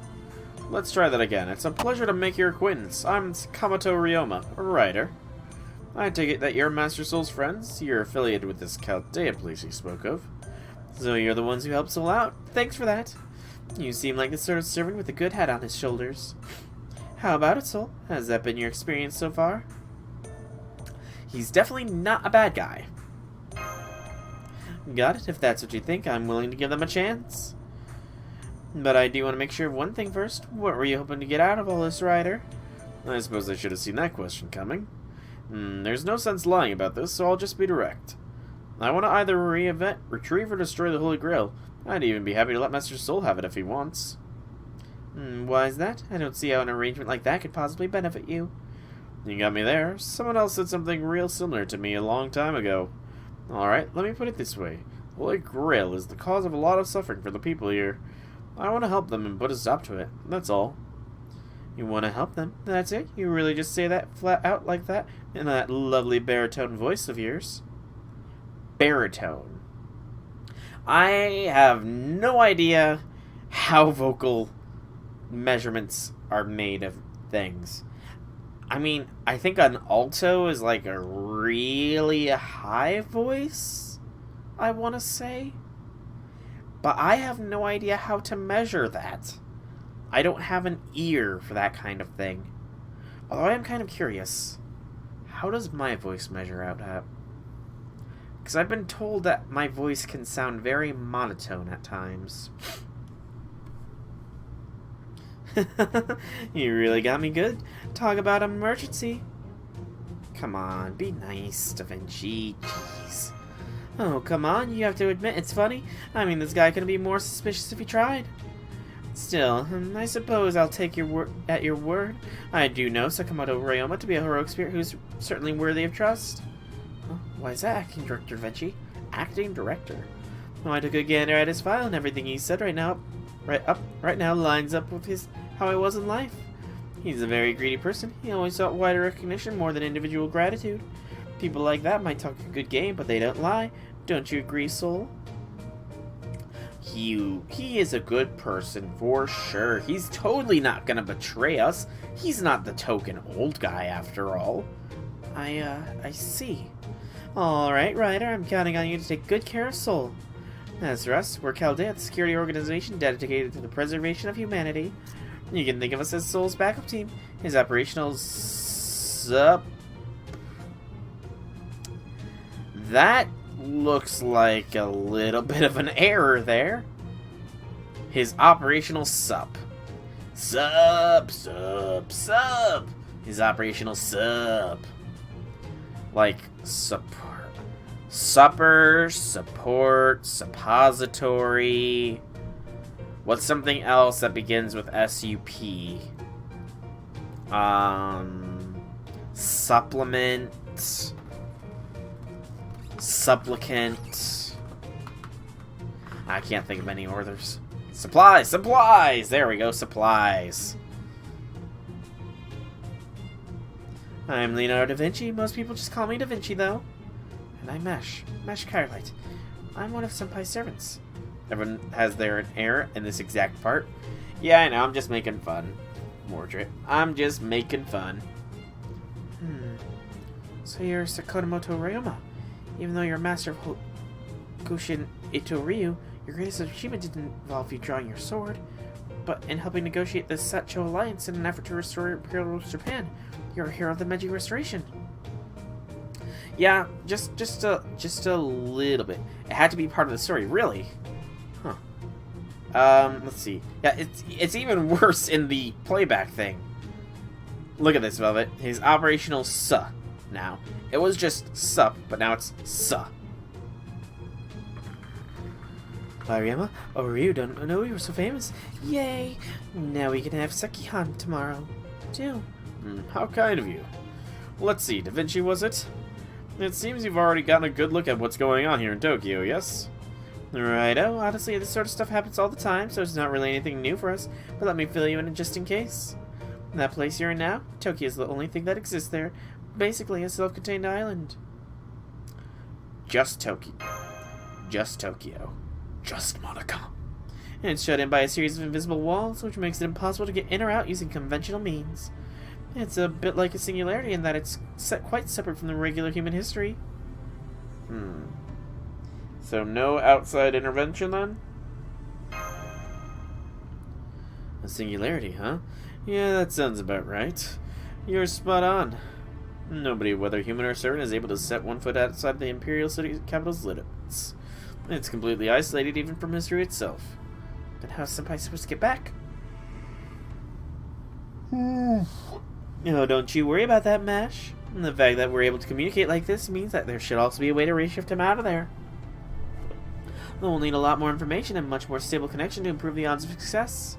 Let's try that again. It's a pleasure to make your acquaintance. I'm Sakamoto Ryoma, a writer. I take it that you're Master Soul's friends? You're affiliated with this Chaldea place you spoke of. So you're the ones who helped Soul out? Thanks for that. You seem like the sort of servant with a good head on his shoulders. How about it, Soul? Has that been your experience so far? He's definitely not a bad guy. Got it. If that's what you think, I'm willing to give them a chance. But I do want to make sure of one thing first. What were you hoping to get out of all this, Ryder? I suppose I should have seen that question coming. There's no sense lying about this, so I'll just be direct. I want to either retrieve or destroy the Holy Grail. I'd even be happy to let Master Soul have it if he wants. Why is that? I don't see how an arrangement like that could possibly benefit you. You got me there. Someone else said something real similar to me a long time ago. Alright, let me put it this way. The Holy Grail is the cause of a lot of suffering for the people here. I want to help them and put a stop to it. That's all. You want to help them? That's it? You really just say that flat out like that? In that lovely baritone voice of yours? Baritone. I have no idea how vocal measurements are made of things. I mean, I think an alto is like a really high voice, I want to say. But I have no idea how to measure that. I don't have an ear for that kind of thing. Although I am kind of curious. How does my voice measure out at? Because I've been told that my voice can sound very monotone at times. You really got me good. Talk about emergency. Come on, be nice, Da Vinci. Jeez. Oh, come on, you have to admit it's funny. I mean, this guy couldn't be more suspicious if he tried. Still, I suppose I'll take your at your word. I do know Sakamoto Ryoma to be a heroic spirit who's certainly worthy of trust. Oh, why is that, Acting Director Vinci? Acting Director? Oh, I took a gander at his file, and everything he said right now lines up with how I was in life. He's a very greedy person. He always sought wider recognition more than individual gratitude. People like that might talk a good game, but they don't lie. Don't you agree, Soul? He is a good person for sure. He's totally not gonna betray us. He's not the token old guy after all. I see. Alright, Ryder, I'm counting on you to take good care of Soul. As for us, we're Chaldea, the security organization dedicated to the preservation of humanity. You can think of us as Soul's backup team. His operational sup. That looks like a little bit of an error there. His operational sup. Sup. His operational sup. Like supper, support, suppository. What's something else that begins with SUP? Supplement. Supplicant. I can't think of any others. Supplies! There we go, supplies. I'm Leonardo da Vinci. Most people just call me Da Vinci, though. And I'm Mesh Carlight. I'm one of Senpai's servants. Everyone has their error in this exact part. Yeah, I know, I'm just making fun. Mordred. I'm just making fun. So you're Sakamoto Ryoma. Even though you're a master of Goshin Itoryu, your greatest achievement didn't involve you drawing your sword, but in helping negotiate the Satcho Alliance in an effort to restore Imperial Japan. You're a hero of the Meiji Restoration. Yeah, just a little bit. It had to be part of the story, really. Huh. Let's see. Yeah, it's even worse in the playback thing. Look at this, Velvet. His operational now. It was just sup, but now it's suh. Ryoma, Ryu, don't know you were so famous. Yay! Now we can have Sekihan tomorrow. too. How kind of you. Let's see, Da Vinci was it? It seems you've already gotten a good look at what's going on here in Tokyo, yes? Righto. Honestly, this sort of stuff happens all the time, so it's not really anything new for us. But let me fill you in just in case. That place you're in now, Tokyo is the only thing that exists there. Basically a self-contained island. Just Tokyo. Just Tokyo. Just Monaco. And it's shut in by a series of invisible walls, which makes it impossible to get in or out using conventional means. It's a bit like a singularity in that it's quite separate from the regular human history. So no outside intervention then? A singularity, huh? Yeah, that sounds about right. You're spot on. Nobody, whether human or servant, is able to set one foot outside the imperial city capital's limits. It's completely isolated even from history itself. Then how's Senpai supposed to get back? No, don't you worry about that, Mash. And the fact that we're able to communicate like this means that there should also be a way to reshift him out of there. We'll need a lot more information and much more stable connection to improve the odds of success.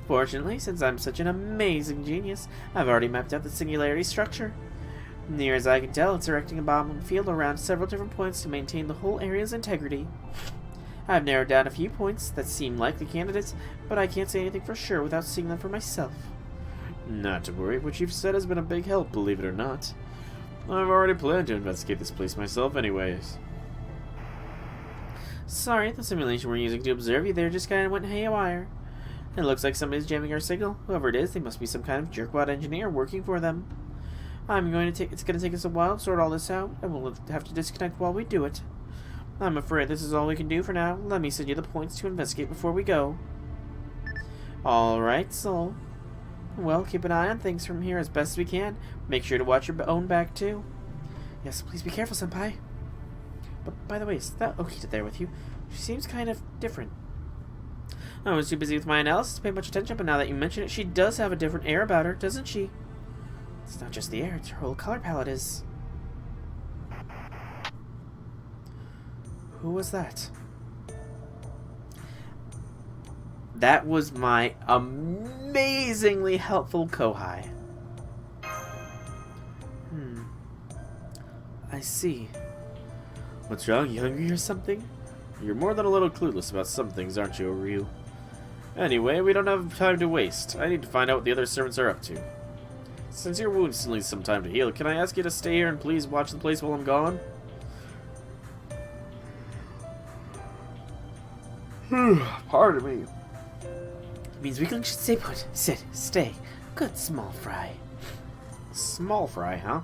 Fortunately, since I'm such an amazing genius, I've already mapped out the singularity structure. Near as I can tell, it's erecting a bomb field around several different points to maintain the whole area's integrity. I've narrowed down a few points that seem likely candidates, but I can't say anything for sure without seeing them for myself. Not to worry, what you've said has been a big help, believe it or not. I've already planned to investigate this place myself anyways. Sorry, the simulation we're using to observe you there just kind of went haywire. It looks like somebody's jamming our signal. Whoever it is, they must be some kind of jerkwad engineer working for them. It's going to take us a while to sort all this out, and we'll have to disconnect while we do it. I'm afraid this is all we can do for now. Let me send you the points to investigate before we go. Alright, Soul. Well, keep an eye on things from here as best we can. Make sure to watch your own back, too. Yes, please be careful, Senpai. But, by the way, is that Okita there with you? She seems kind of different. I was too busy with my analysis to pay much attention, but now that you mention it, she does have a different air about her, doesn't she? It's not just the air, it's her whole color palette is. Who was that? That was my amazingly helpful Kohai. I see. What's wrong? You hungry or something? You're more than a little clueless about some things, aren't you, Ryu? Anyway, we don't have time to waste. I need to find out what the other servants are up to. Since your wound still needs some time to heal, can I ask you to stay here and please watch the place while I'm gone? Pardon me. It means Weakling should stay put. Sit. Stay. Good small fry. Small fry, huh?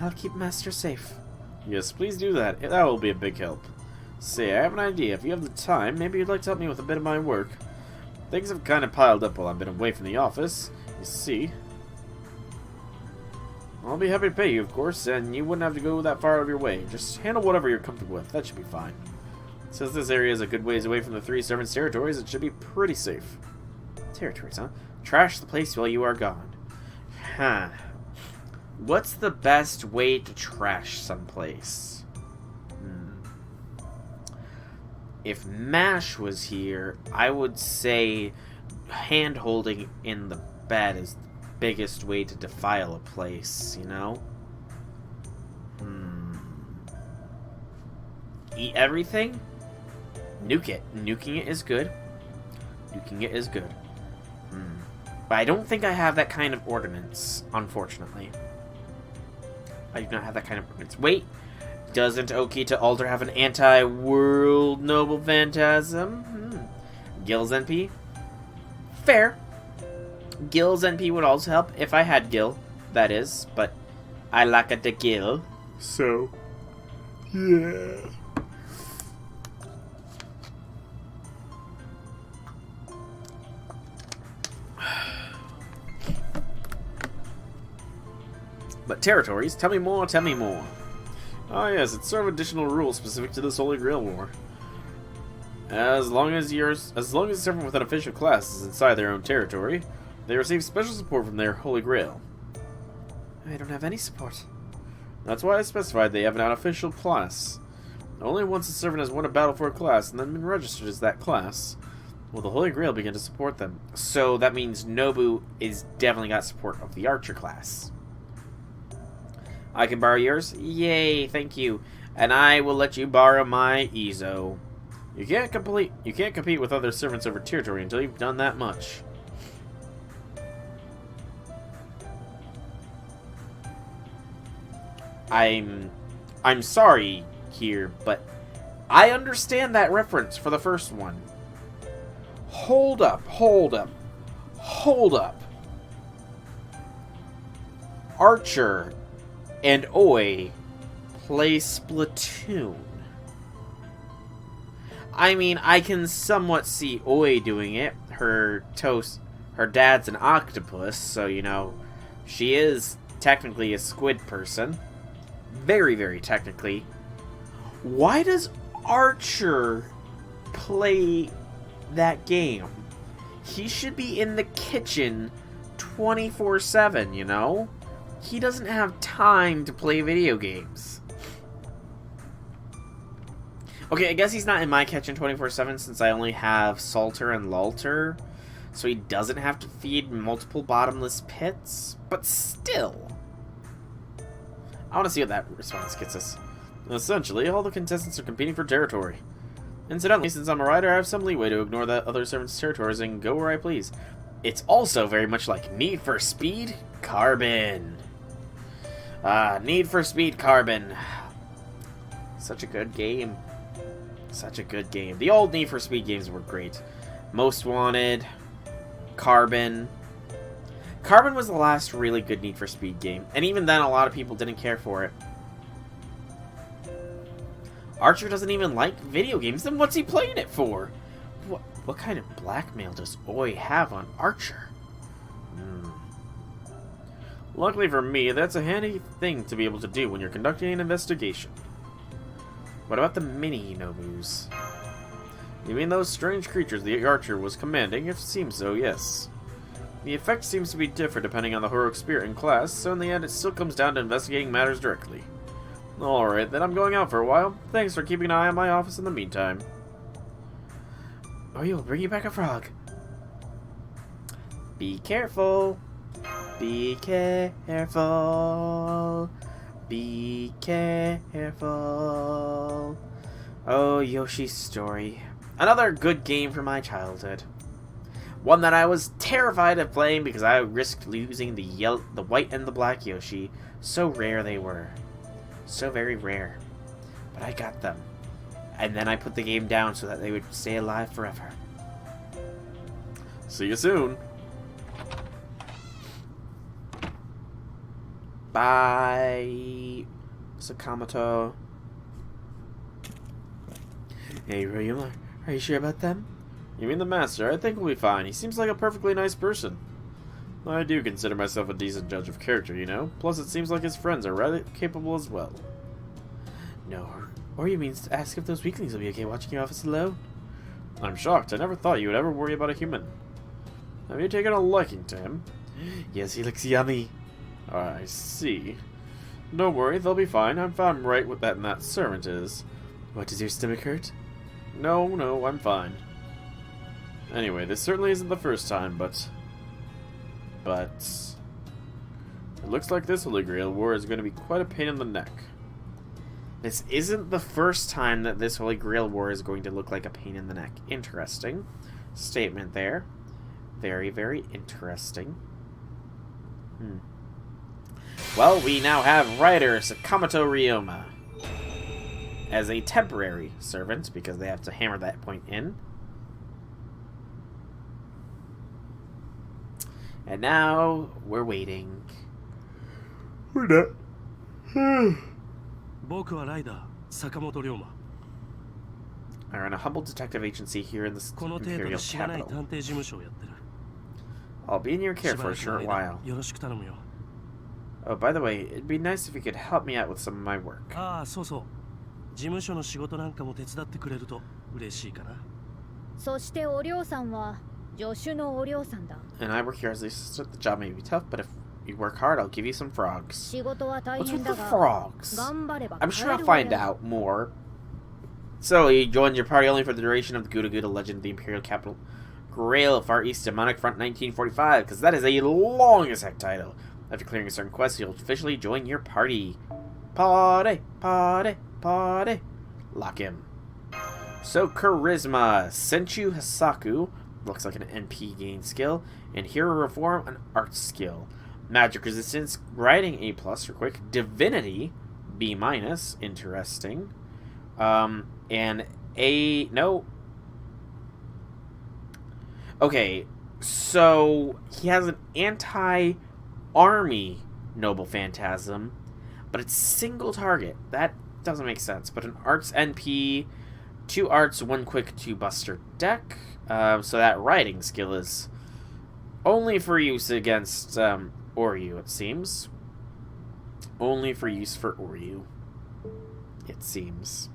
I'll keep Master safe. Yes, please do that. That will be a big help. Say, I have an idea. If you have the time, maybe you'd like to help me with a bit of my work. Things have kind of piled up while I've been away from the office. You see. I'll be happy to pay you, of course, and you wouldn't have to go that far out of your way. Just handle whatever you're comfortable with. That should be fine. Since this area is a good ways away from the 3 servants' territories, it should be pretty safe. Territories, huh? Trash the place while you are gone. Huh. What's the best way to trash someplace? If MASH was here, I would say hand-holding in the bed is the biggest way to defile a place, you know? Eat everything? Nuke it. Nuking it is good. Nuking it is good. But I don't think I have that kind of ordinance, unfortunately. I do not have that kind of ordinance. Wait! Doesn't Okita Alter have an anti-world noble phantasm? Gil's NP? Fair. Gil's NP would also help, if I had Gil, that is, but I lack a Gil. So, yeah. But territories, tell me more, tell me more. Ah yes, it's sort of additional rules specific to this Holy Grail War. As long as a servant with an official class is inside their own territory, they receive special support from their Holy Grail. I don't have any support. That's why I specified they have an unofficial class. Only once a servant has won a battle for a class and then been registered as that class, Will the Holy Grail begin to support them? So that means Nobu is definitely got support of the Archer class. I can borrow yours? Yay, thank you. And I will let you borrow my Ezo. You can't compete with other servants over territory until you've done that much. I'm sorry here, but I understand that reference for the first one. Hold up. Archer and Oi play Splatoon. I mean, I can somewhat see Oi doing it. Her dad's an octopus, so, you know, she is technically a squid person. Very, very technically. Why does Archer play that game? He should be in the kitchen 24/7, you know? He doesn't have time to play video games. Okay, I guess he's not in my kitchen 24/7 since I only have Salter and Lalter, so he doesn't have to feed multiple bottomless pits, but still. I want to see what that response gets us. Essentially, all the contestants are competing for territory. Incidentally, since I'm a rider, I have some leeway to ignore the other servants' territories and go where I please. It's also very much like Need for Speed Carbon. Need for Speed Carbon. Such a good game. Such a good game. The old Need for Speed games were great. Most Wanted, Carbon. Carbon was the last really good Need for Speed game, and even then a lot of people didn't care for it. Archer doesn't even like video games, then what's he playing it for? What kind of blackmail does Oi have on Archer? Luckily for me, that's a handy thing to be able to do when you're conducting an investigation. What about the mini Nobus? You mean those strange creatures the Archer was commanding? If it seems so, yes. The effect seems to be different depending on the heroic spirit and class, so in the end it still comes down to investigating matters directly. Alright, then I'm going out for a while. Thanks for keeping an eye on my office in the meantime. Oh, you'll bring you back a frog. Be careful. Be careful. Be careful. Oh, Yoshi's Story. Another good game from my childhood. One that I was terrified of playing because I risked losing the white and the black Yoshi. So rare they were. So very rare. But I got them. And then I put the game down so that they would stay alive forever. See you soon. Bye, Sakamoto. Hey, Ryuma, are you sure about them? You mean the master? I think we'll be fine. He seems like a perfectly nice person. I do consider myself a decent judge of character, you know? Plus, it seems like his friends are rather capable as well. No, or you mean to ask if those weaklings will be okay watching your office alone? I'm shocked. I never thought you would ever worry about a human. Have you taken a liking to him? Yes, he looks yummy. I see. Don't worry, they'll be fine. I'm fine right with that, and that servant is. What, does your stomach hurt? No, I'm fine. Anyway, this certainly isn't the first time, but it looks like this Holy Grail War is going to be quite a pain in the neck. This isn't the first time that this Holy Grail War is going to look like a pain in the neck. Interesting statement there. Very, very interesting. Well, we now have Rider Sakamoto Ryoma as a temporary servant, because they have to hammer that point in. And now, we're waiting. We're not. 僕はライダー坂本龍馬 Are in a humble detective agency here in the この程度 Imperial のしがない capital. 探偵事務所をやってる I'll be in your care しば for ら a く short の while. 間よろしく頼むよ Oh, by the way, it'd be nice if you could help me out with some of my work. ああそうそう事務所の仕事なんかも手伝ってくれると嬉しいかなそしてお嬢さんは助手のお嬢さんだ And I work here as the assistant. The job may be tough, but if you work hard, I'll give you some frogs. 仕事は大 What's 変 with だ the が frogs? 頑張れば I'm sure I'll 買え find るわよ out more. So, you joined your party only for the duration of the GudaGuda Legend of the Imperial Capital. Grail, Far East Demonic Front 1945, because that is a long as heck title. After clearing a certain quest, you'll officially join your party. Party, party, party. Lock in. So, Charisma, Senchu Hasaku, looks like an NP gain skill, and Hero Reform, an art skill. Magic Resistance, Writing A+, for quick. Divinity, B-, interesting. And A, no. Okay, so he has an anti-army Noble Phantasm, but it's single target. That doesn't make sense. But an Arts NP, 2 Arts, 1 Quick, 2 Buster deck. So that writing skill is only for use against Oryu, it seems. Only for use for Oryu, it seems.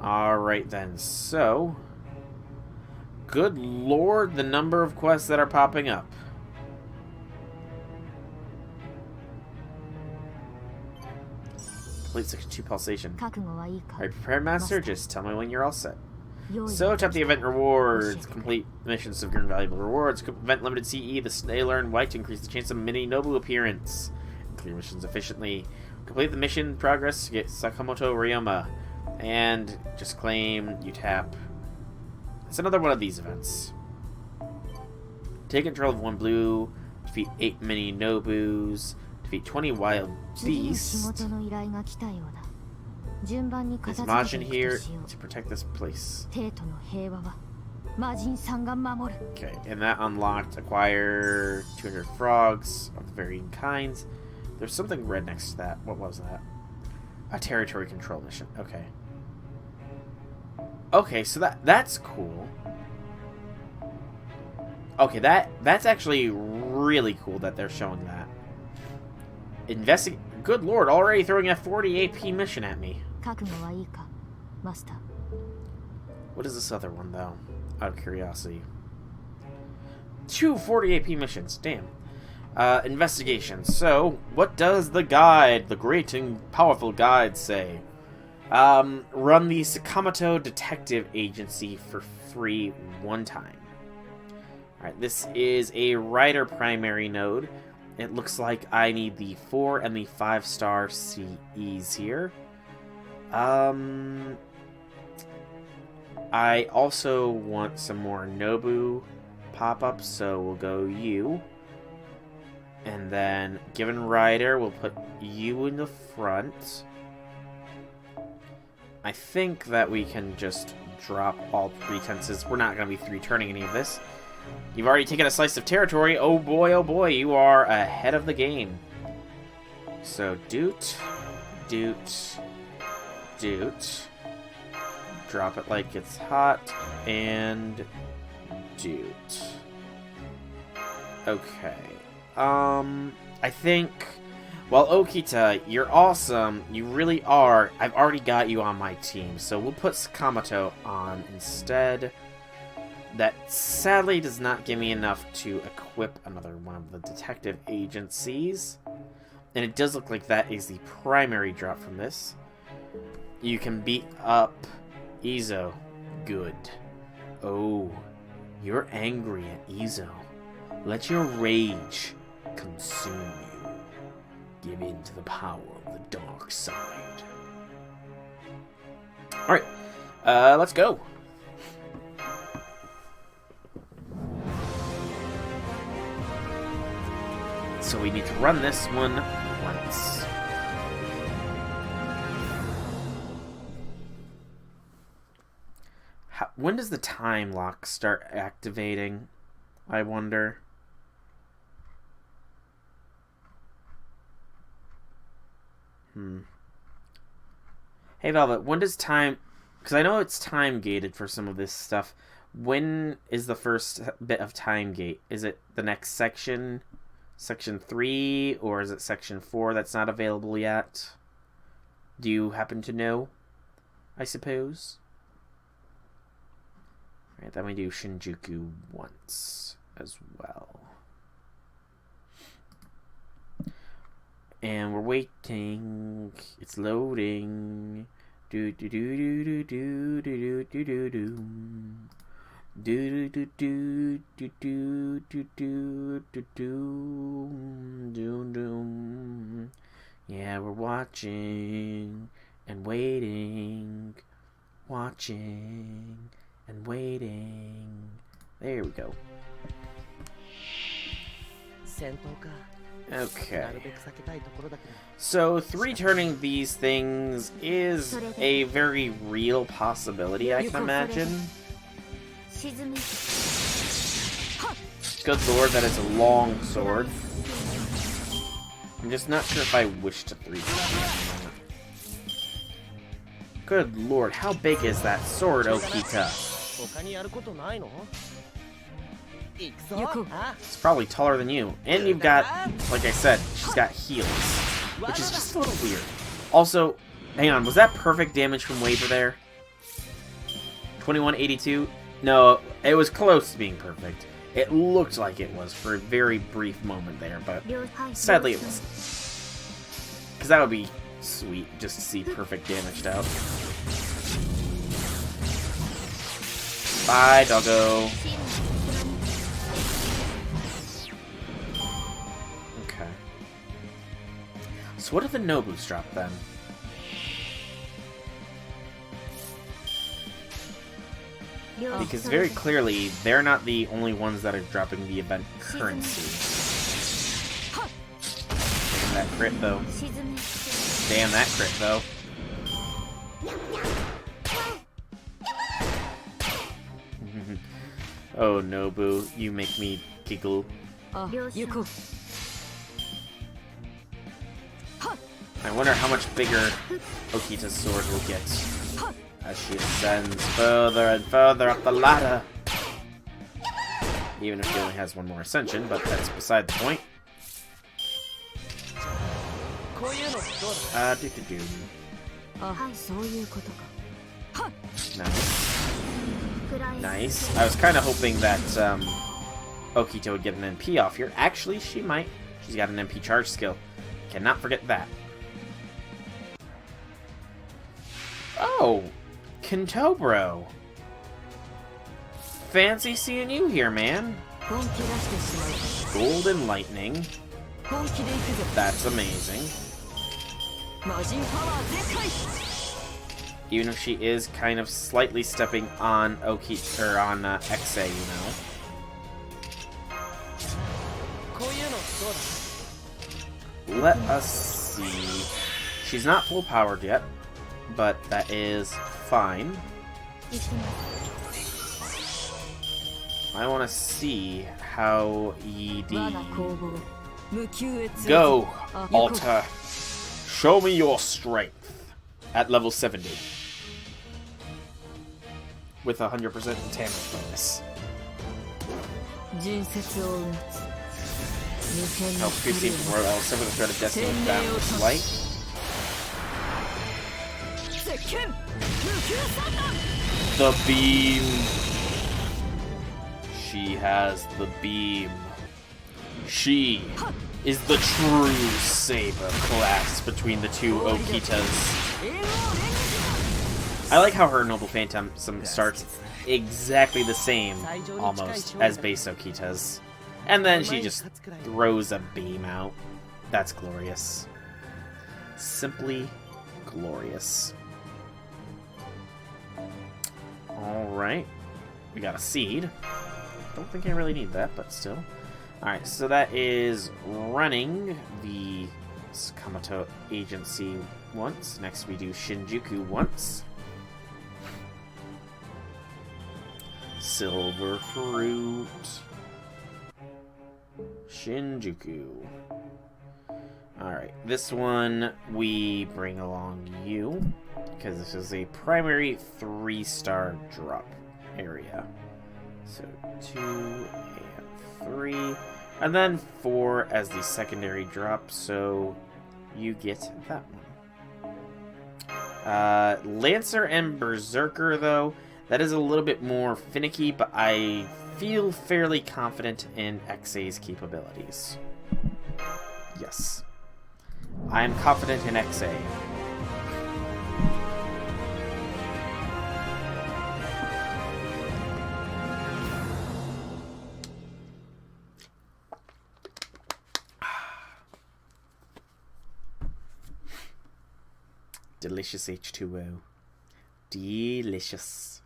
Alright then, so... Good lord, the number of quests that are popping up. Complete Section 2 Pulsation. Are you prepared, Master? Just tell me when you're all set. So, tap the event rewards. Complete missions to earn valuable rewards. Event limited CE, the Snailor and White to increase the chance of mini Nobu appearance. Clear missions efficiently. Complete the mission progress to get Sakamoto Ryoma. And just claim, you tap. It's another one of these events. Take control of 1 blue, defeat 8 mini Nobus, defeat 20 wild beasts. Is Majin here to protect this place? Okay, and that unlocked acquire 200 frogs of varying kinds. There's something red next to that. What was that? A territory control mission. Okay. Okay, so that's cool. Okay, that's actually really cool that they're showing that. Good lord, already throwing a 40 AP mission at me. What is this other one, though? Out of curiosity. 2 40 AP missions, damn. Investigation. So, what does the guide, the great and powerful guide, say? Run the Sakamoto Detective Agency for free 1 time. Alright, this is a writer primary node. It looks like I need the 4 and the 5-star CEs here. I also want some more Nobu pop-ups, so we'll go you. And then, given writer, we'll put you in the front. I think that we can just drop all pretenses. We're not going to be returning any of this. You've already taken a slice of territory. Oh boy, you are ahead of the game. So, doot, doot, doot. Drop it like it's hot, and doot. Okay. I think... Well, Okita, you're awesome. You really are. I've already got you on my team, so we'll put Sakamoto on instead. That sadly does not give me enough to equip another one of the detective agencies. And it does look like that is the primary drop from this. You can beat up Izo. Good. Oh, you're angry at Izo. Let your rage consume you. Give in to the power of the dark side. Alright, let's go. So we need to run this one once. When does the time lock start activating? I wonder. Hey Velvet, when does time... Because I know it's time gated for some of this stuff. When is the first bit of time gate? Is it the next section? Section 3? Or is it Section 4 that's not available yet? Do you happen to know? I suppose? Alright, then we do Shinjuku once as well. And we're waiting. It's loading. Do do do do do do do do do do. Do do do do do do do do do do. Yeah, we're watching and waiting, watching and waiting. There we go. Okay. So 3 turning these things is a very real possibility, I can imagine. Good lord, that is a long sword. I'm just not sure if I wish to 3-turn. Good lord, how big is that sword, Okita? It's probably taller than you. And you've got, like I said, she's got heels. Which is just a little weird. Also, hang on, was that perfect damage from Waver there? 2182? No, it was close to being perfect. It looked like it was for a very brief moment there, but sadly it wasn't. Because that would be sweet, just to see perfect damaged out. Bye, doggo. Okay. So what did the Nobus drop then? Because very clearly, they're not the only ones that are dropping the event currency. Damn that crit, though. Damn that crit, though. Oh, Nobu, you make me giggle. I wonder how much bigger Okita's sword will get as she ascends further and further up the ladder. Even if she only has one more ascension, but that's beside the point. Nice. Nice. I was kind of hoping that Okita would get an NP off here. Actually, she might. She's got an NP charge skill. Cannot forget that. Oh! Kentobro! Fancy seeing you here, man. Golden Lightning. That's amazing. Even if she is kind of slightly stepping on Okita, or on XA, you know. Let us see. She's not full powered yet, but that is fine. I want to see how Yidi. Go, Alta. Show me your strength. At level 70. With 100% damage bonus. Help piercing from where else over the threat of destiny with boundless light. The beam. She has the beam. She is the true saber clash between the two Okitas. I like how her Noble Phantom starts exactly the same, almost, as base Okita's. And then she just throws a beam out. That's glorious. Simply glorious. Alright. We got a seed. Don't think I really need that, but still. Alright, so that is running the Sakamoto Agency once. Next we do Shinjuku once. Silver Fruit. Shinjuku. Alright, this one we bring along you, because this is a primary 3-star drop area. So 2 and 3, and then 4 as the secondary drop, so you get that one. Lancer and Berserker, though, that is a little bit more finicky, but I feel fairly confident in XA's capabilities. Yes. I am confident in XA. Delicious H2O. Delicious.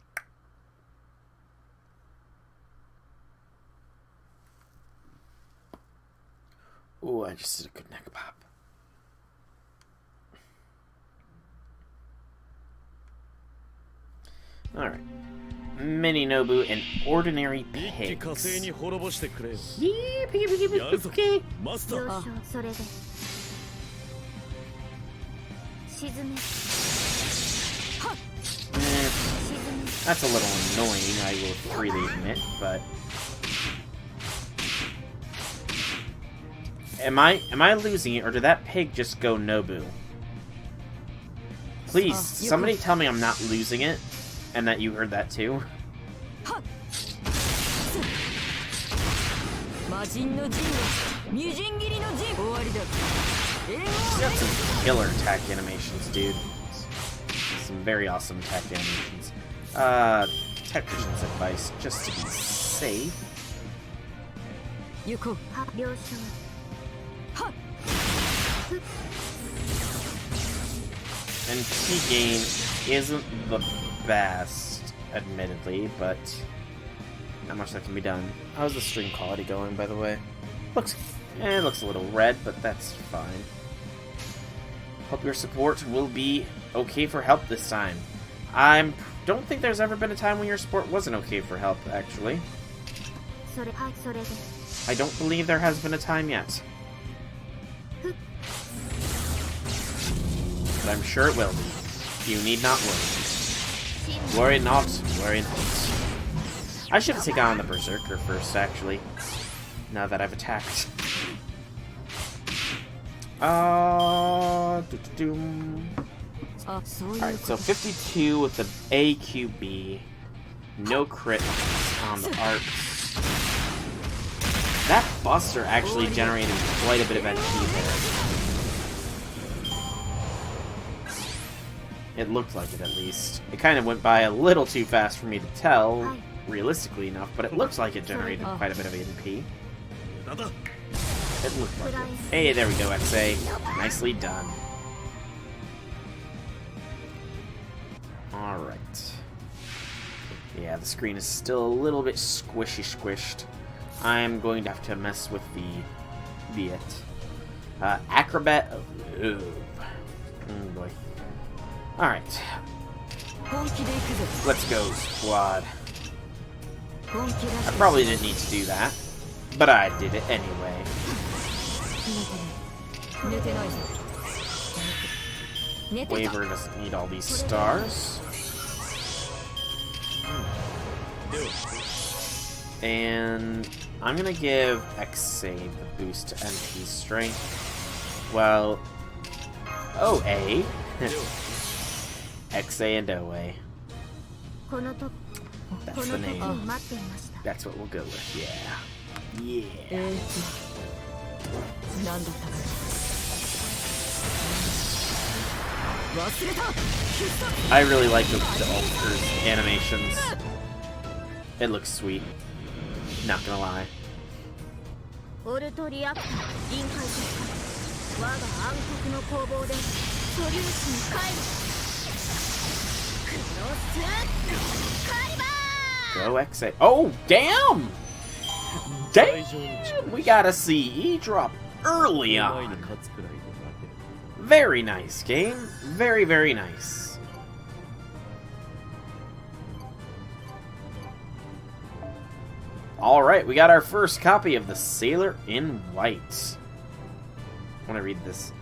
Oh, I just did a good neck pop. Alright. Mini Nobu and ordinary pigs. 火星に滅ぼしてくれよ。 Yeah, piggy, piggy, piggy, やるぞ piggy. マスター。了承それで沈め That's a little annoying, I will freely admit, but... Am I losing it, or did that pig just go Nobu? Please, somebody tell me I'm not losing it, and that you heard that too. 魔人の陣はみじん切りの陣終わりだ。 He's got some killer attack animations, dude. Some very awesome attack animations. Technician's advice, just to be safe. 行こう。了承 And T-Game isn't the best, admittedly, but not much that can be done. How's the stream quality going, by the way? It looks a little red, but that's fine. Hope your support will be okay for help this time. I don't think there's ever been a time when your support wasn't okay for help, actually. それはいそれで I don't believe there has been a time yet. But I'm sure it will be. You need not worry. Worry not, worry not. I should have taken on the Berserker first, actually. Now that I've attacked. Alright, so 52 with the AQB. No crit on the arcs. That Buster actually generated quite a bit of NP there. It looked like it, at least. It kind of went by a little too fast for me to tell, realistically enough, but it looks like it generated quite a bit of NP. It looked like it. Hey, there we go, XA. Nicely done. Alright. Yeah, the screen is still a little bit squished. I'm going to have to mess with the Acrobat of Love. Oh boy. Alright. Let's go, squad. I probably didn't need to do that, but I did it anyway. Waver doesn't need all these stars. And I'm gonna give XA the boost to NP strength. Well, OA. XA and OA. このと That's こ the の時 name. を待っていました That's what we'll go with. Yeah. Yeah. なんだったか忘れた。 I really like the Ultra's animations. It looks sweet. Not gonna lie. オルトリアクター臨界突破我が暗黒の攻防で素粒子に帰るクロスカリバー Go XA. Oh, damn! Damn! We got a CE drop early on. Very nice game. Very, very nice. Alright, we got our first copy of The Sailor in White. I want to read this.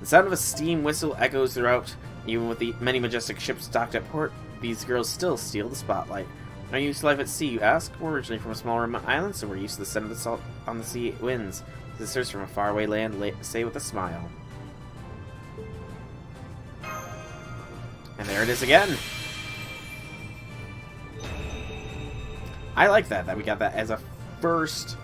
The sound of a steam whistle echoes throughout. Even with the many majestic ships docked at port, these girls still steal the spotlight. Are you used to life at sea, you ask? We're originally from a small remote island, so we're used to the scent of the salt on the sea winds. Sisters from a faraway land say with a smile. And there it is again. I like that we got that as a first...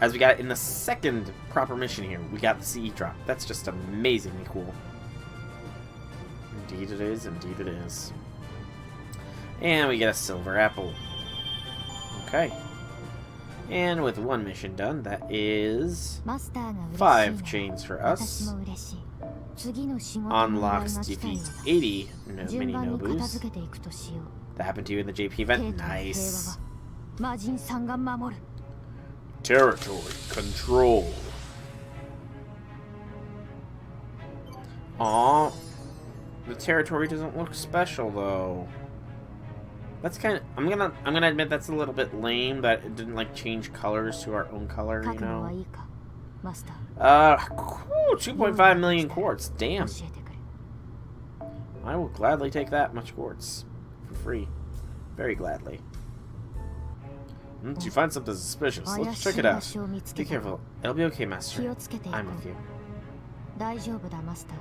As we got it in the second proper mission here. We got the CE drop. That's just amazingly cool. Indeed it is, indeed it is. And we get a silver apple. Okay. And with one mission done, that is 5 chains for us. 次の仕事の依頼 Unlocks が来たよ defeats うだ。 80 no 順 mini 番に片 Nobus. 付けていくとしよう。 That happened to you in the JP 帝 event? 都の平和 Nice. は魔人さんが守る。 Territory control. Aw. The territory doesn't look special though. That's kind of I'm gonna admit that's a little bit lame that it didn't like change colors to our own color, 書 you くのは know. いいか、マスター。 Cool, 2.5 million quartz. Damn. 教えてくれ。 I will gladly take that much quartz for free. Very gladly. Did you find something suspicious? 怪 Let's し check い it 場 out. 所を見つ Be けた。 careful. It'll be okay, Master. 気をつけていこ I'm with う。 you. 大丈夫だ、マスター。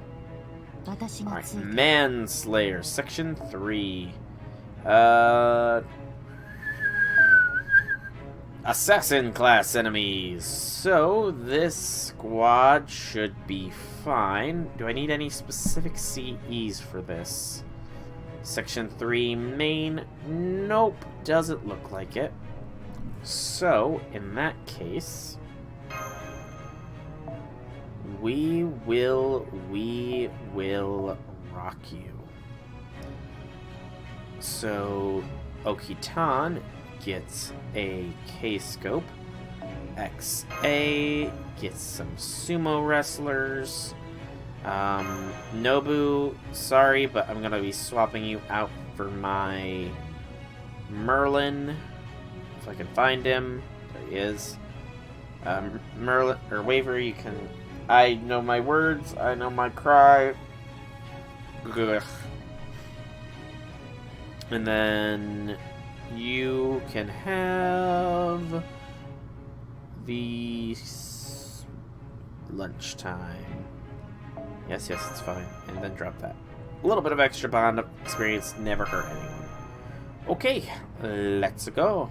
私が Alright, ついてる。 Manslayer, Section 3. Assassin class enemies. So, this squad should be fine. Do I need any specific CEs for this? Section 3 main. Nope, doesn't look like it. So, in that case, we will rock you. So, OKITAN gets a K-scope. XA gets some sumo wrestlers. Nobu, sorry, but I'm gonna be swapping you out for my Merlin. If I can find him. There he is. Merlin, or Waver, you can... I know my words, I know my cry. Ugh. And then you can have the lunchtime. Yes, it's fine. And then drop that. A little bit of extra bond experience never hurt anyone. Okay, let's go.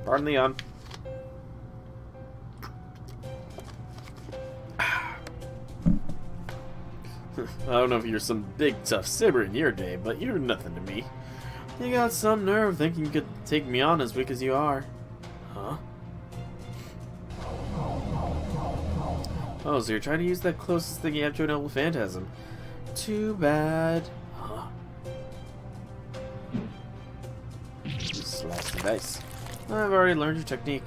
Pardon the yawn. I don't know if you're some big tough saber in your day, but you're nothing to me. You got some nerve thinking you could take me on as weak as you are. Huh? Oh, so you're trying to use that closest thing you have to an old phantasm. Too bad. Huh? Slice the dice. I've already learned your technique.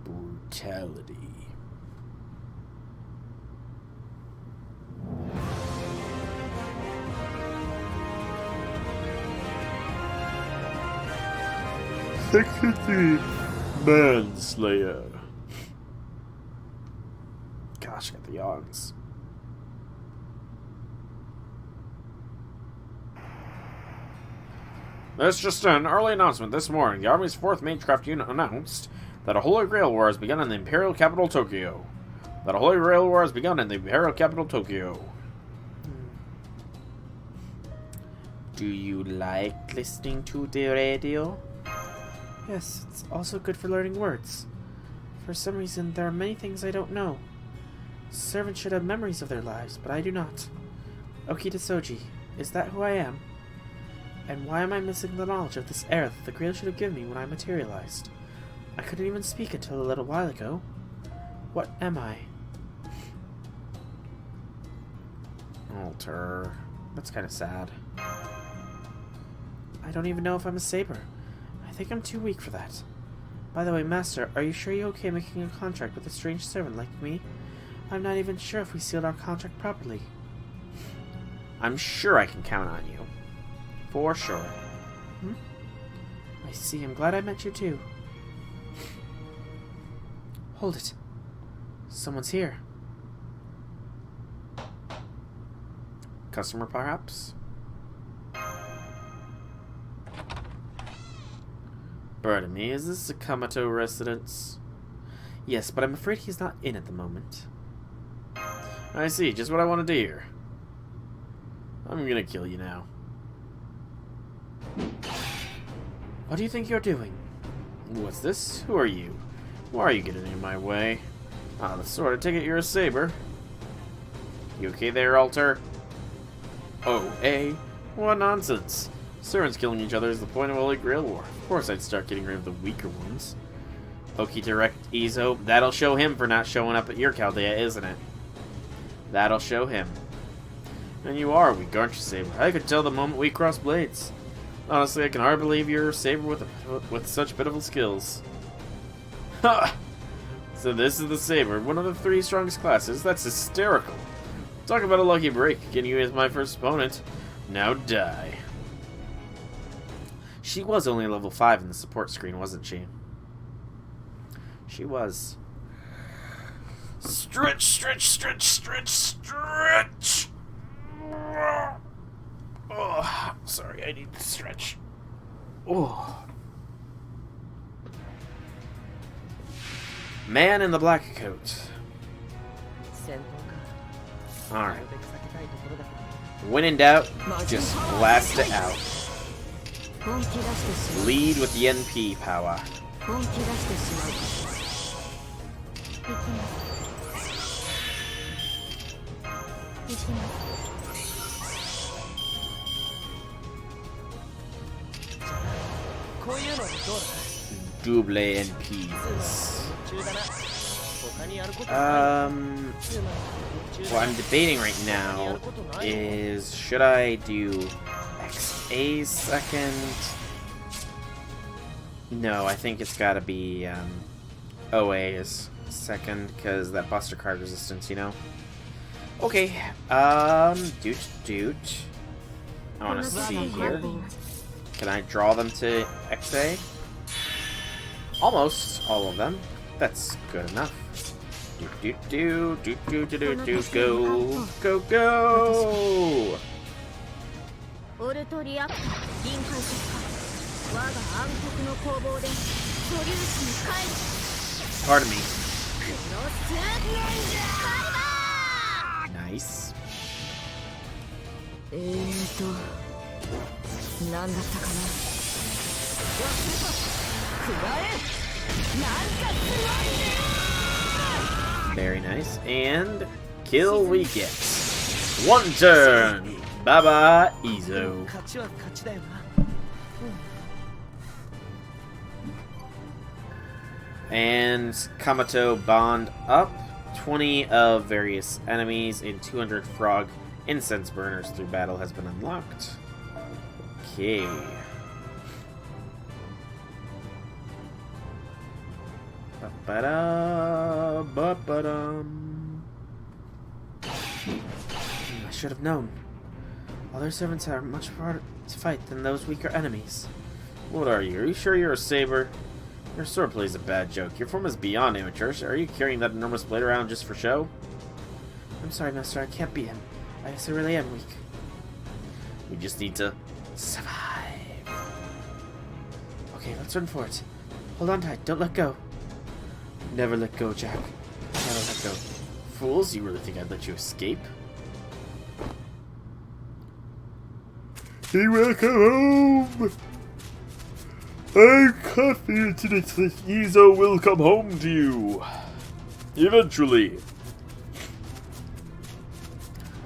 Brutality. Section 3, Manslayer. Gosh, I got the yawns. There's just an early announcement this morning. The Army's 4th Magecraft Unit announced that a Holy Grail War has begun in the Imperial capital, Tokyo. Do you like listening to the radio? Yes, it's also good for learning words. For some reason, there are many things I don't know. Servants should have memories of their lives, but I do not. Okita Soji, is that who I am? And why am I missing the knowledge of this air that the Grail should have given me when I materialized? I couldn't even speak until a little while ago. What am I? Alter. That's kind of sad. I don't even know if I'm a saber. I think I'm too weak for that. By the way, Master, are you sure you're okay making a contract with a strange servant like me? I'm not even sure if we sealed our contract properly. I'm sure I can count on you. For sure. I see. I'm glad I met you too. Hold it. Someone's here. Customer, perhaps? Pardon me, is this a Kamato residence? Yes, but I'm afraid he's not in at the moment. I see, just what I wanted to hear. I'm gonna kill you now. What do you think you're doing? What's this? Who are you? Why are you getting in my way? Ah, the sort of ticket you're a saber. You okay there, Alter? Oh, A. What nonsense. Servants killing each other is the point of Holy Grail War. Of course I'd start getting rid of the weaker ones. Oki direct Izo. That'll show him for not showing up at your Chaldea, isn't it? That'll show him. And you are weak, aren't you, Saber? I could tell the moment we crossed blades. Honestly, I can hardly believe you're a Saber with such pitiful skills. Ha! So this is the Saber, one of the 3 strongest classes? That's hysterical. Talk about a lucky break, getting you as my first opponent. Now die. She was only level 5 in the support screen, wasn't she? She was. Stretch, stretch, stretch, stretch, stretch! Oh, sorry, I need to stretch. Oh. Man in the black coat. Alright. When in doubt, just blast it out. Lead with the NP power. Double NPs. What I'm debating right now is, should I do XA second? No, I think it's gotta be OA is second, because that Buster Card resistance, you know? Okay, doot. I wanna see here. Can I draw them to XA? Almost all of them. That's good enough. Go. Pardon me. Nice. なんだったかな。Very nice. And kill we get. 1 turn. Bye-bye, Izo. And Kamato bond up. 20 of various enemies and 200 frog incense burners through battle has been unlocked. Okay. I should have known. Other servants are much harder to fight than those weaker enemies. What are you? Are you sure you're a Saber? Your sword plays a bad joke. Your form is beyond amateurish. Are you carrying that enormous blade around just for show? I'm sorry, Master. I can't beat him. I guess I really am weak. We just need to survive. Okay, let's run for it. Hold on tight. Don't let go. Never let go, Jack. Never let go. Fools, you really think I'd let you escape? He will come home! I'm confident that Izo will come home to you. Eventually.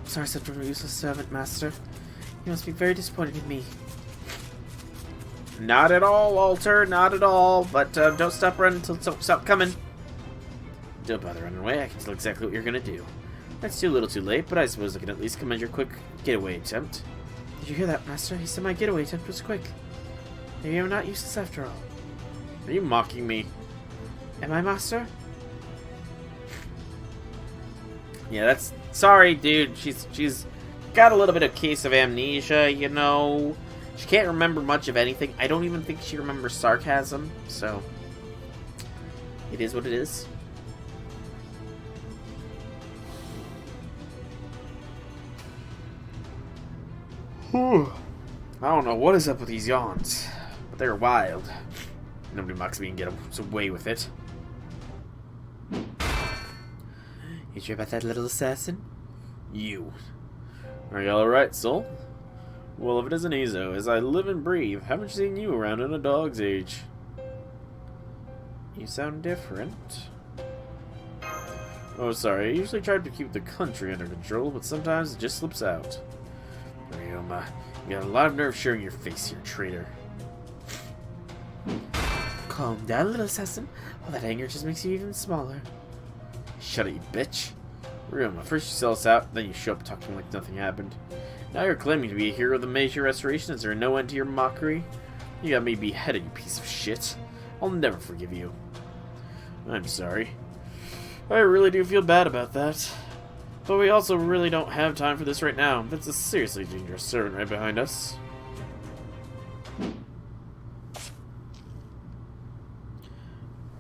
Sorry, such a useless servant, Master. You must be very disappointed in me. Not at all, Alter. Not at all. But don't stop running until stop coming. Don't bother running away. I can tell exactly what you're gonna do. That's too little too late, but I suppose I can at least commend your quick getaway attempt. Did you hear that, Master? He said my getaway attempt was quick. Maybe I'm not useless after all. Are you mocking me? Am I, Master? Yeah, that's... Sorry, dude. She's got a little bit of case of amnesia, you know. She can't remember much of anything. I don't even think she remembers sarcasm, so... It is what it is. Whew. I don't know what is up with these yawns, but they're wild. Nobody mocks me and gets away with it. You sure about that little assassin? You. Are you alright, soul? Well, if it isn't Izo, as I live and breathe, haven't seen you around in a dog's age. You sound different. Oh, sorry, I usually try to keep the country under control, but sometimes it just slips out. Ryoma, You got a lot of nerve showing your face here, traitor. Calm down, little assassin. All that anger just makes you even smaller. Shut it, you bitch. Ryoma, first you sell us out, then you show up talking like nothing happened. Now you're claiming to be a hero of the Meiji Restoration. Is there no end to your mockery? You got me beheaded, you piece of shit. I'll never forgive you. I'm sorry. I really do feel bad about that. But we also really don't have time for this right now. That's a seriously dangerous servant right behind us.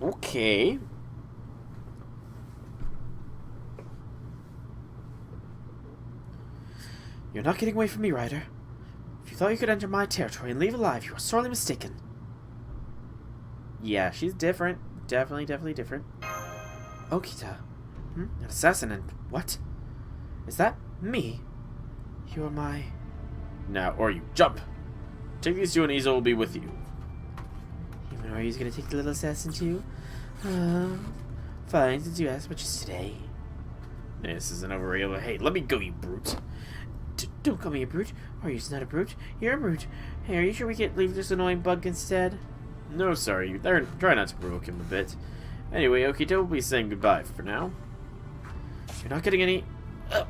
Okay. You're not getting away from me, Ryder. If you thought you could enter my territory and leave alive, you are sorely mistaken. Yeah, she's different. Definitely different. Okita. An assassin and what? Is that me? You're my... Now, or you jump. Take these two and Izo will be with you. Even are you gonna take the little assassin too? Fine, since you asked, but just today. This isn't over, Ryoma. Hey, let me go, you brute. Don't call me a brute. Ryu's not a brute. You're a brute. Hey, are you sure we can't leave this annoying bug instead? No, sorry. Try not to provoke him a bit. Anyway, Okita will be saying goodbye for now. You're not getting any... I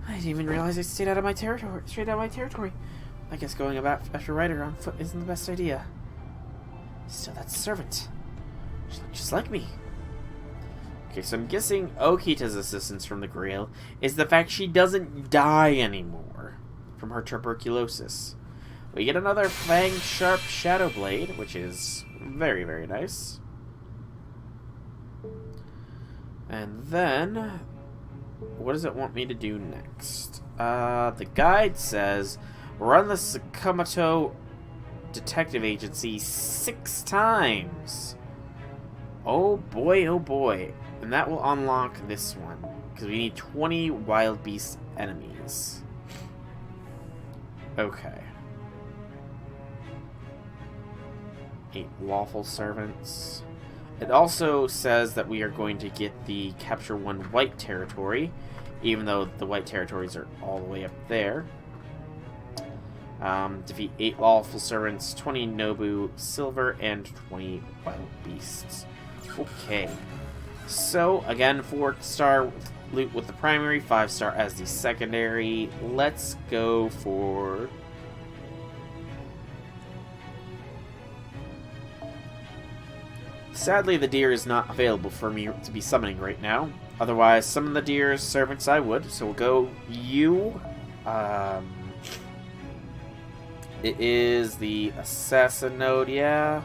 didn't even realize I stayed out of my territory. Straight out of my territory. I guess going about after Ryder on foot isn't the best idea. Still, that servant. She looked just like me. Okay, so I'm guessing Okita's assistance from the Grail is the fact she doesn't die anymore from her tuberculosis. We get another Fang Sharp Shadow Blade, which is very nice. And then, what does it want me to do next? The guide says, run the Sakamoto Detective Agency 6 times. Oh boy. And that will unlock this one, because we need 20 wild beast enemies. Okay. 8 lawful servants. It also says that we are going to get the capture 1 white territory, even though the white territories are all the way up there. Defeat 8 lawful servants, 20 Nobu silver, and 20 wild beasts. Okay. So, again, 4-star loot with the primary, 5-star as the secondary. Let's go for... Sadly, the deer is not available for me to be summoning right now. Otherwise, summon the deer's servants I would. So we'll go you. It is the assassin node, yeah.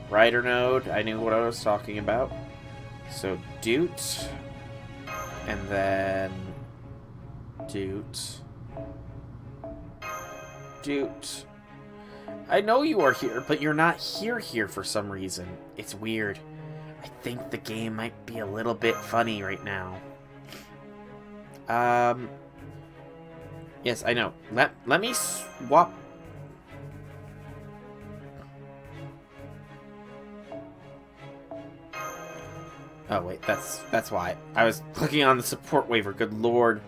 Rider node, I knew what I was talking about. So Doot. And then Doot. Doot. I know you are here, but you're not here for some reason. It's weird. I think the game might be a little bit funny right now. Yes, I know. Let me swap. Oh wait, that's why. I was clicking on the support waiver, good lord.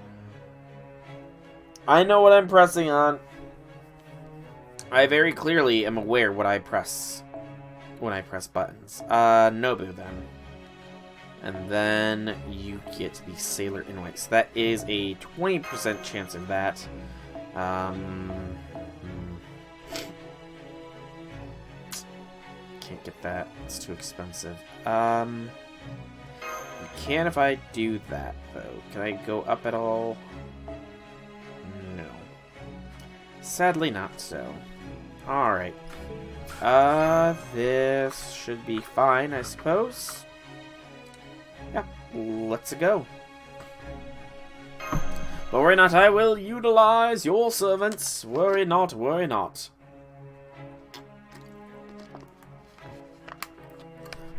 I know what I'm pressing on. I very clearly am aware what I press when I press buttons. Nobu then. And then you get the Sailor in White. So that is a 20% chance of that. Can't get that. It's too expensive. You can if I do that, though. Can I go up at all? No. Sadly not so. Alright. This should be fine, I suppose. Yep, let's go. But worry not, I will utilize your servants. Worry not, worry not.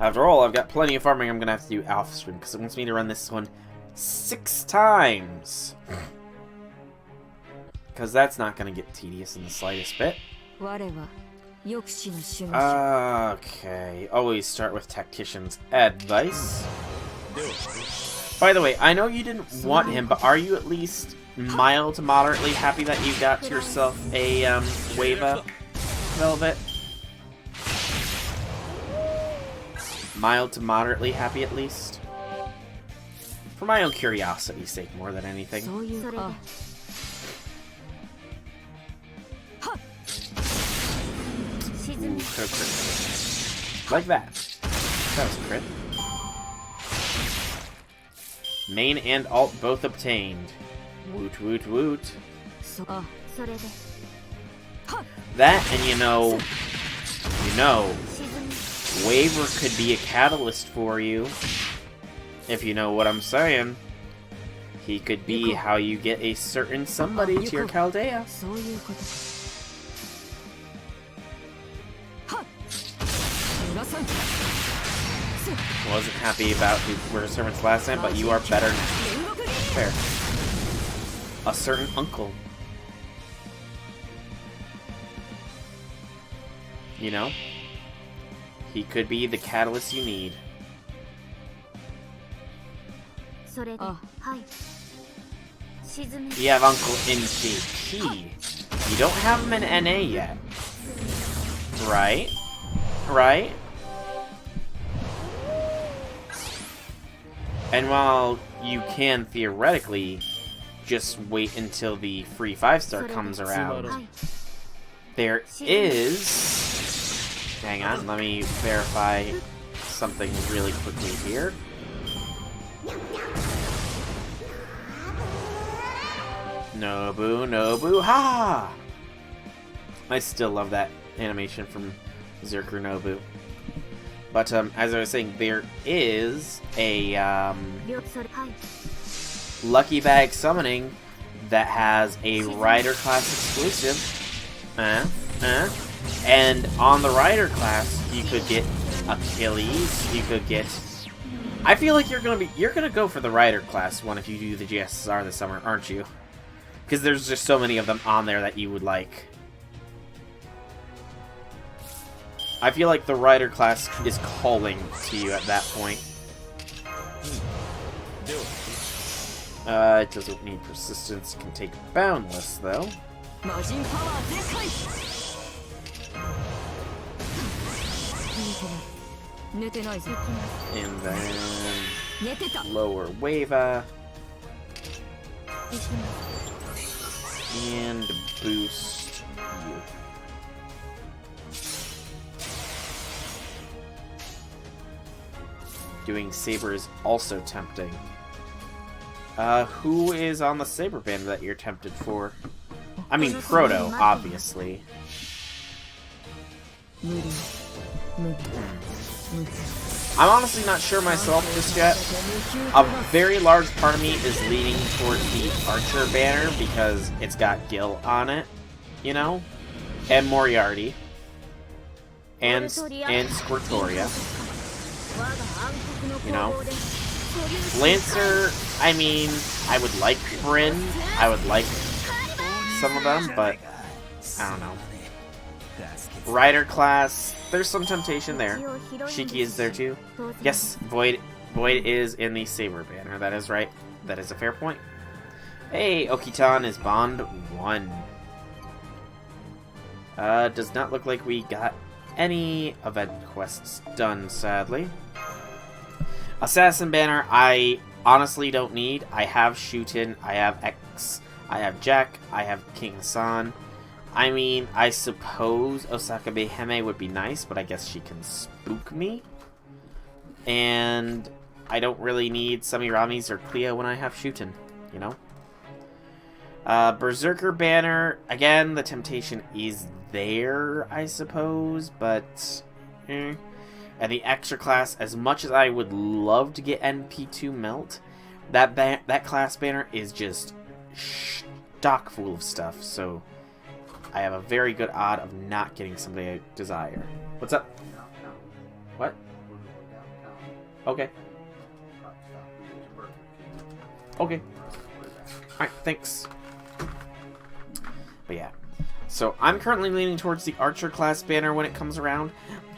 After all, I've got plenty of farming I'm going to have to do alpha stream, because it wants me to run this one 6 times. Because that's not going to get tedious in the slightest bit. Okay, always start with tactician's advice. By the way, I know you didn't want him, but are you at least mild to moderately happy that you got yourself a Wava Velvet? Mild to moderately happy at least? For my own curiosity's sake more than anything. Ooh, crit. Like that. That was a crit. Main and alt both obtained. Woot woot woot. That, and you know, Waver could be a catalyst for you. If you know what I'm saying. He could be how you get a certain somebody to your Chaldea. Wasn't happy about who were servants last time, but you are better now. Fair. A certain uncle. You know? He could be the catalyst you need. You have Uncle in JP. You don't have him in NA yet. Right? Right? And while you can theoretically just wait until the free 5-star comes around, there is... Hang on, let me verify something really quickly here. Nobu, Nobu, ha! I still love that animation from Zerker Nobu. But, as I was saying, there is a, Lucky Bag summoning that has a Rider class exclusive. And on the Rider class, you could get Achilles, you could get... I feel like you're gonna go for the Rider class one if you do the GSSR this summer, aren't you? Because there's just so many of them on there that you would like. I feel like the Rider class is calling to you at that point. It doesn't need persistence, can take boundless though. And then lower Wava. And boost you. Doing Saber is also tempting. Who is on the Saber banner that you're tempted for? I mean, Proto, obviously. I'm honestly not sure myself just yet. A very large part of me is leaning towards the Archer banner because it's got Gil on it, you know? And Moriarty. And Squirtoria. You know? Lancer, I mean, I would like Bryn. I would like some of them, but I don't know. Rider class, there's some temptation there. Shiki is there too. Yes, Void is in the Saber banner. That is right. That is a fair point. Hey, Okitan is Bond 1. Does not look like we got any event quests done, sadly. Assassin banner, I honestly don't need. I have Shutin, I have X, I have Jack, I have King Hassan. I mean, I suppose Osaka Beheme would be nice, but I guess she can spook me. And I don't really need Samiramis or Cleo when I have Shutin, you know? Berserker banner, again, the temptation is there, I suppose, but... And the extra class, as much as I would love to get NP2 Melt, that class banner is just stock full of stuff, so... I have a very good odd of not getting somebody I desire. What's up? What? Okay. Okay. Alright, thanks. But yeah. So I'm currently leaning towards the Archer class banner when it comes around,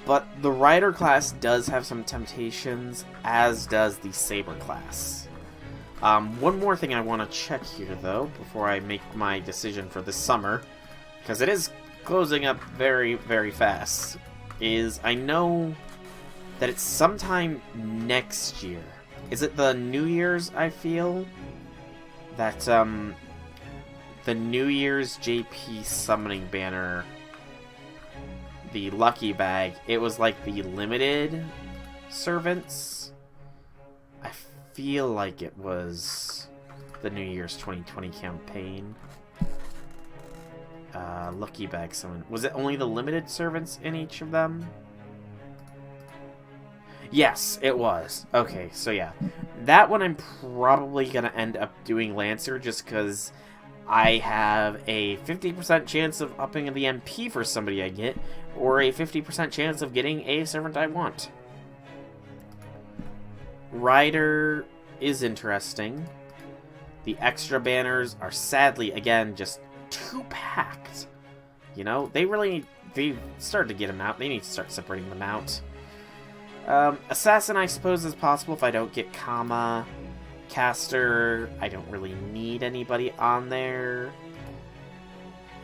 but the Rider class does have some temptations, as does the Saber class. One more thing I want to check here, though, before I make my decision for this summer, because it is closing up very, very fast, is I know that it's sometime next year. Is it the New Year's, I feel? That, the New Year's JP summoning banner, the Lucky Bag, it was like the limited servants. I feel like it was the New Year's 2020 campaign. Lucky Bag summon. Was it only the limited servants in each of them? Yes, it was. Okay, so yeah. That one I'm probably going to end up doing Lancer just because I have a 50% chance of upping the MP for somebody I get, or a 50% chance of getting a servant I want. Rider is interesting. The extra banners are sadly, again, just too packed. You know, they started to get them out. They need to start separating them out. Assassin, I suppose, is possible if I don't get Kama. Caster, I don't really need anybody on there.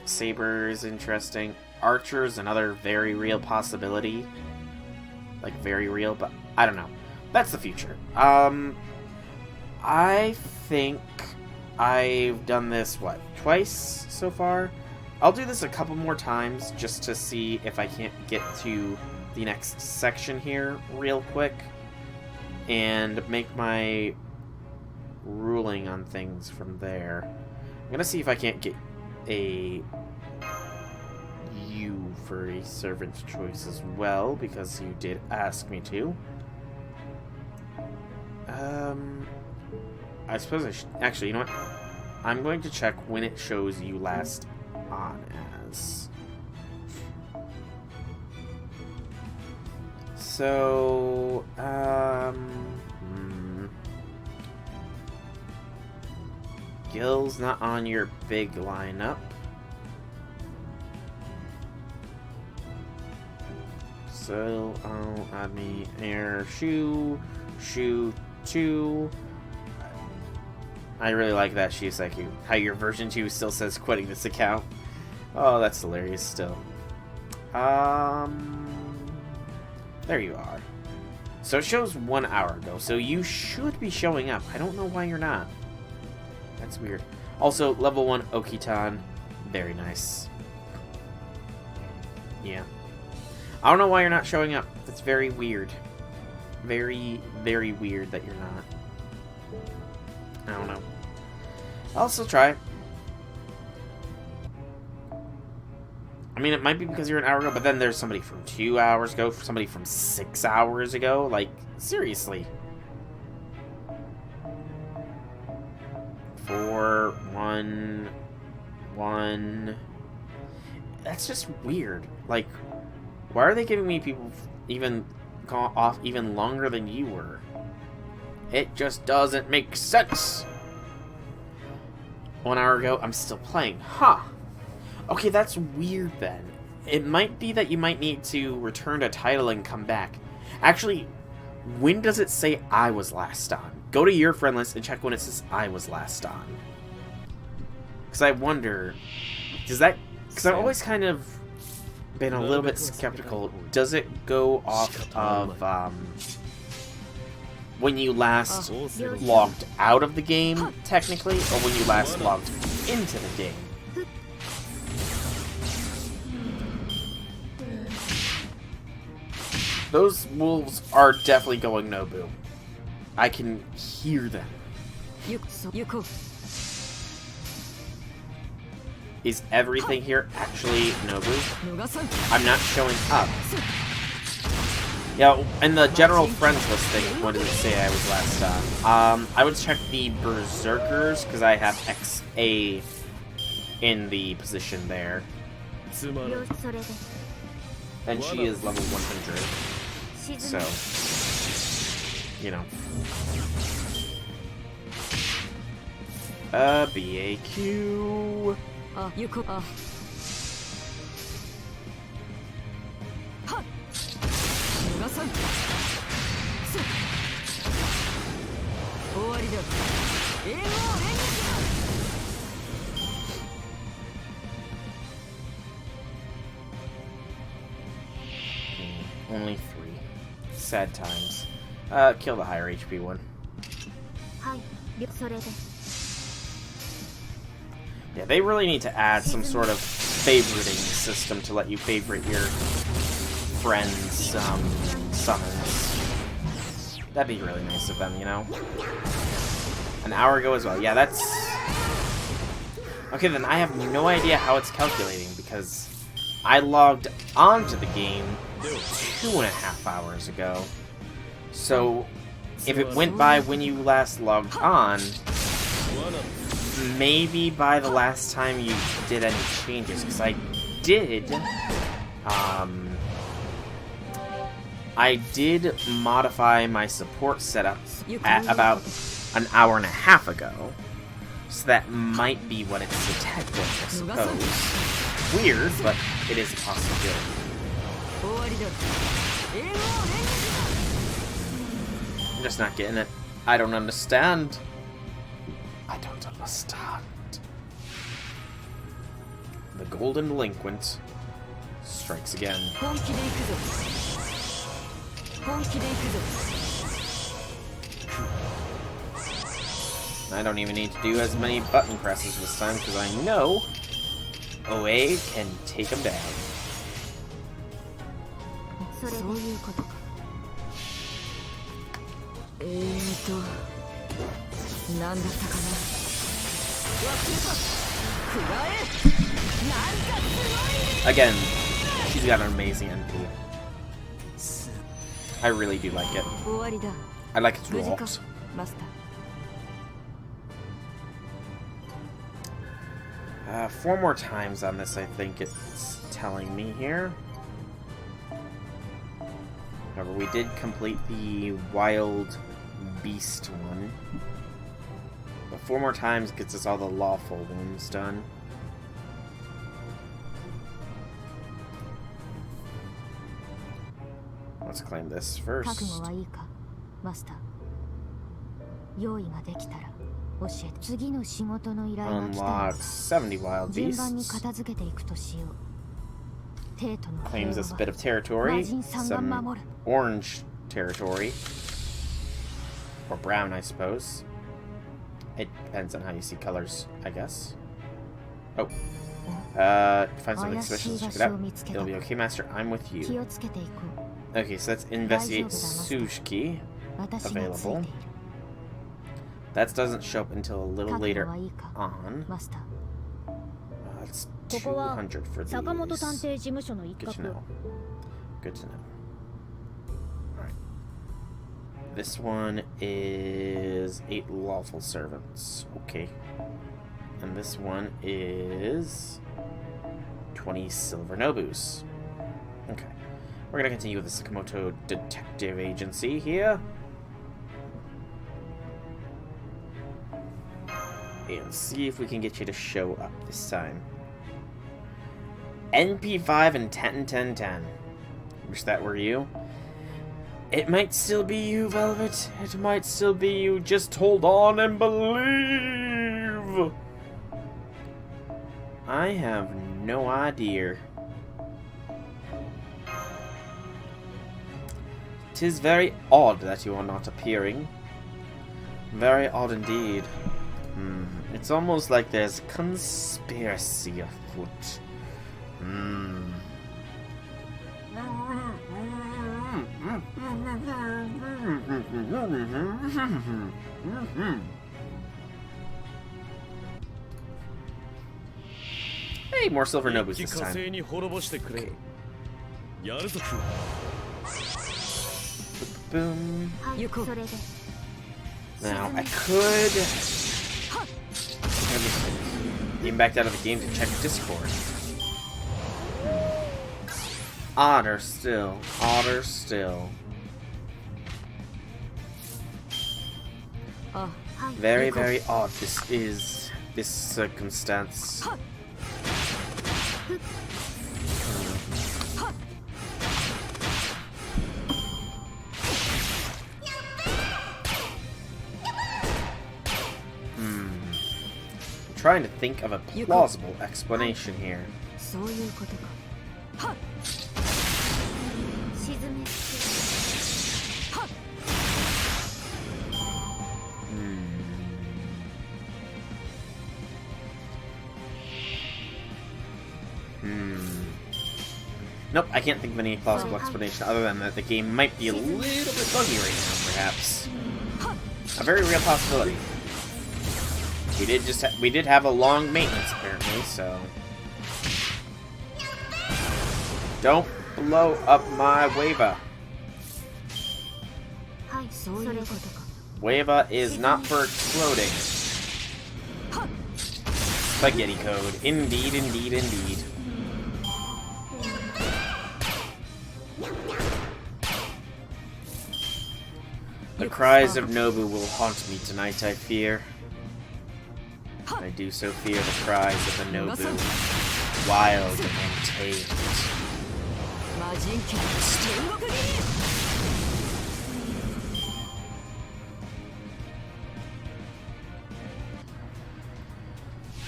Saber is interesting. Archer is another very real possibility. Like, very real, but I don't know. That's the future. I think I've done this, what, twice so far? I'll do this a couple more times just to see if I can't get to the next section here real quick and make my ruling on things from there. I'm gonna see if I can't get a you for a servant's choice as well, because you did ask me to. I suppose I should... Actually, you know what? I'm going to check when it shows you last on as. So, Gil's not on your big lineup. So, I'll add me Air Shoe 2. I really like that Shiseiku. How your version 2 still says quitting this account. Oh, that's hilarious still. There you are. So it shows 1 hour ago, so you should be showing up. I don't know why you're not. That's weird. Also, level 1 OKITAN. Very nice. Yeah. I don't know why you're not showing up. That's very weird. Very, very weird that you're not. I don't know. I'll still try. I mean, it might be because you're an hour ago, but then there's somebody from 2 hours ago, somebody from 6 hours ago. Like, seriously. 4, 1, 1. That's just weird. Like, why are they giving me people even off even longer than you were? It just doesn't make sense. 1 hour ago, I'm still playing. Huh. Okay, that's weird then. It might be that you might need to return to title and come back. Actually, when does it say I was last on? Go to your friend list and check when it says I was last on. Because I wonder, does that... Because I've always kind of been a little bit skeptical. Does it go off of when you last logged out of the game, technically, or when you last logged into the game? Those wolves are definitely going Nobu. I can hear them. Is everything here actually Nobu? I'm not showing up. Yeah, in the general friends listing, what did it say I was last on? I would check the Berserkers, because I have XA in the position there. And she is level 100. So, you know. BAQ. Only 3. Sad times. Kill the higher HP one. はいそれで Yeah, they really need to add some sort of favoriting system to let you favorite your friends' summons. That'd be really nice of them, you know? An hour ago as well. Yeah, that's... Okay, then I have no idea how it's calculating, because I logged onto the game 2.5 hours ago. So, if it went by when you last logged on, maybe by the last time you did any changes, because I did modify my support setup at about an hour and a half ago, so that might be what it's detecting, I suppose. Weird, but it is a possibility. I'm just not getting it. I don't understand. I don't understand. The Golden Delinquent strikes again. I don't even need to do as many button presses this time because I know OA can take him down. それでそういうことか。なんだったかな。Again, she's got an amazing NP. I really do like it. 終わりだ。 I like its 無事か rocks. マスター。4 more times on this, I think it's telling me here. However, we did complete the Wild Beast one. But 4 more times gets us all the lawful ones done. Let's claim this 覚 first. 悟はいいか、マスター。用意ができたら教えて。次の仕事の依頼が来た Unlock ら70 wild 順番に beasts. 片付けていくとしよう。帝都の Claims 平 this 和 bit は of territory. 魔人さんが Some 守る。 orange territory. Or brown, I suppose. It depends on how you see colors, I guess. Oh. Find something special. Check it out. It'll be okay, Master. I'm with 気 you. をつけていこう。 Okay, so let's investigate 大丈夫だ、マスター。 Sushki. 私がついてい available. る。 That doesn't show up until a little 覚 later 悟はいいか、 on. マスター。 It's ここは 200 for 坂本探 these. 偵事務所の一 Good to 角 know. Good to know. Alright. This one is 8 lawful servants. Okay. And this one is 20 silver nobus. Okay. We're gonna continue with the Sakamoto Detective Agency here. And see if we can get you to show up this time. NP5 and 10-10-10. Wish that were you. It might still be you, Velvet. It might still be you. Just hold on and believe. I have no idea. 'Tis very odd that you are not appearing. Very odd indeed. It's almost like there's a conspiracy afoot. Hey, more silver nobus this time. Okay. Boom. はいそれで Now, I could... Get back out of the game to check Discord. Odder still. Odder still. あ、 Very, very odd this is. This circumstance. trying to think of a plausible explanation here. そういうことか。はっ。沈めはっ。Nope, I can't think of any plausible explanation other than that the game might be a little bit buggy right now, perhaps. A very real possibility. We did have a long maintenance apparently, so don't blow up my Wava. はい、そういうことか。 Wava is not for exploding. Spaghetti code. Indeed, indeed, indeed. The cries of Nobu will haunt me tonight, I fear. I do so fear the cries of the Nobu. Wild and tamed. 魔人剣天国斬り。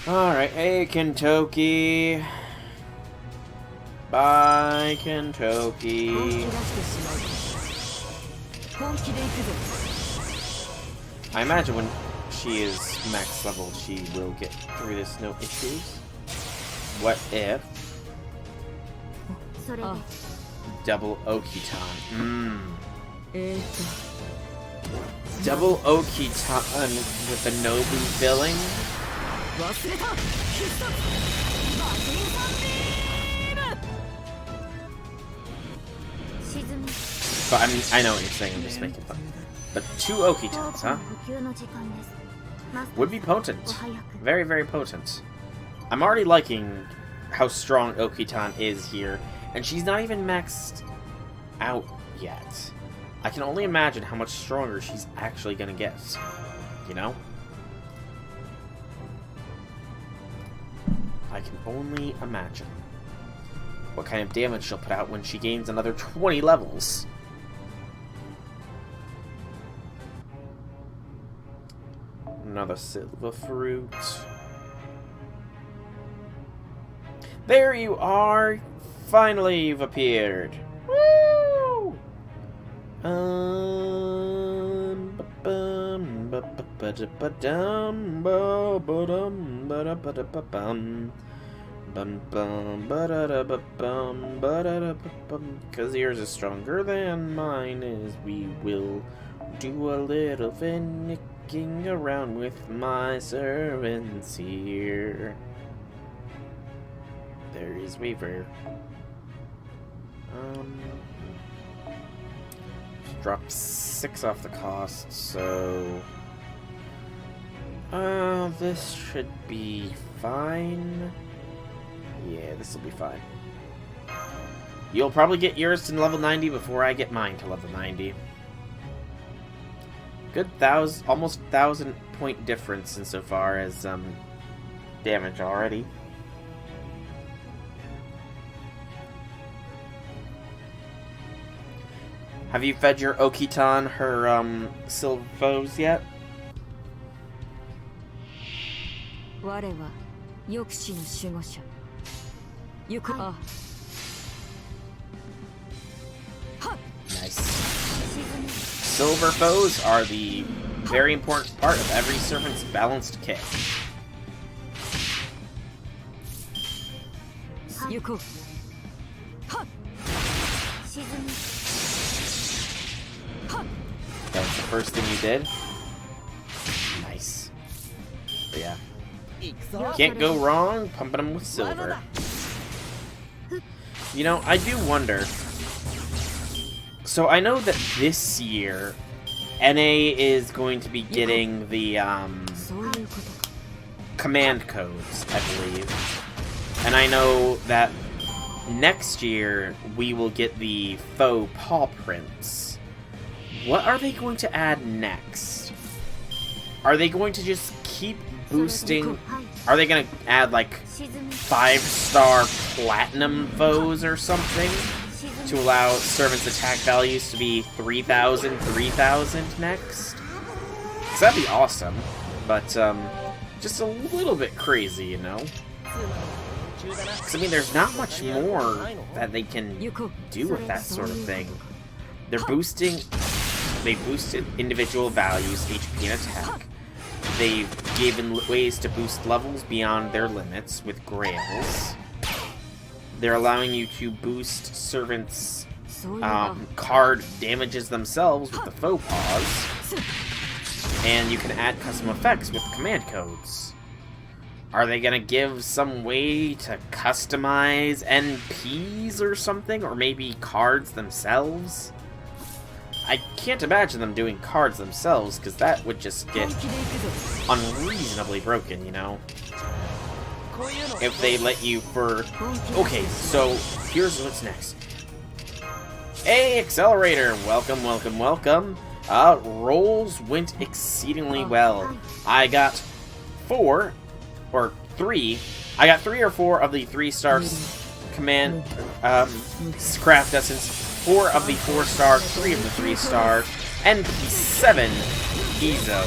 Alright, hey Kentucky. Bye, Kentucky. 本気出してしまうか。本気で行くぞ。 I imagine when she is max level, she will get through this no issues. What if それで double Okitan? Double と。Okitan with the Nobu filling? 忘れた。必殺。魔人サンビーム。沈め But I know what you're saying, I'm just making fun. But 2 Okitans, huh? 補給の時間です。マスター Would be potent. お早く Very, very potent. I'm already liking how strong Okitan is here, and she's not even maxed out yet. I can only imagine how much stronger she's actually gonna get. You know? I can only imagine what kind of damage she'll put out when she gains another 20 levels. Another silver fruit. There you are! Finally you've appeared! Woo! Because yours is stronger than mine is, we will do a little finicking around with my servants here. There is Weaver. Drop 6 off the cost, so this should be fine. Yeah, this will be fine. You'll probably get yours to level 90 before I get mine to level 90. Good almost 1,000 point difference insofar as damage already. Have you fed your Okitan her silver foes yet? 我は抑止の守護者。行く。あ。 Nice. Silver foes are the very important part of every servant's balanced kit. 行こう。はっ。沈め That was the first thing you did? Nice. But yeah. Can't go wrong pumping them with silver. You know, I do wonder. So I know that this year, NA is going to be getting the command codes, I believe. And I know that next year we will get the faux paw prints. What are they going to add next? Are they going to just keep boosting? Are they going to add like 5-star platinum foes or something to allow servants' attack values to be 3,000 next? 'Cause that'd be awesome. But just a little bit crazy, you know? 'Cause, I mean, there's not much more that they can do with that sort of thing. They boosted individual values, HP and attack. They've given ways to boost levels beyond their limits with grails. They're allowing you to boost servants' card damages themselves with the faux pas. And you can add custom effects with command codes. Are they gonna give some way to customize NPs or something? Or maybe cards themselves? I can't imagine them doing cards themselves, because that would just get unreasonably broken, you know? If they let you for... Okay, so here's what's next. Hey, Accelerator! Welcome, welcome, welcome. Rolls went exceedingly well. I got 3 or 4 of the 3-star command craft essence, 4 of the 4-star, 3 of the 3-star, NP7 Izo,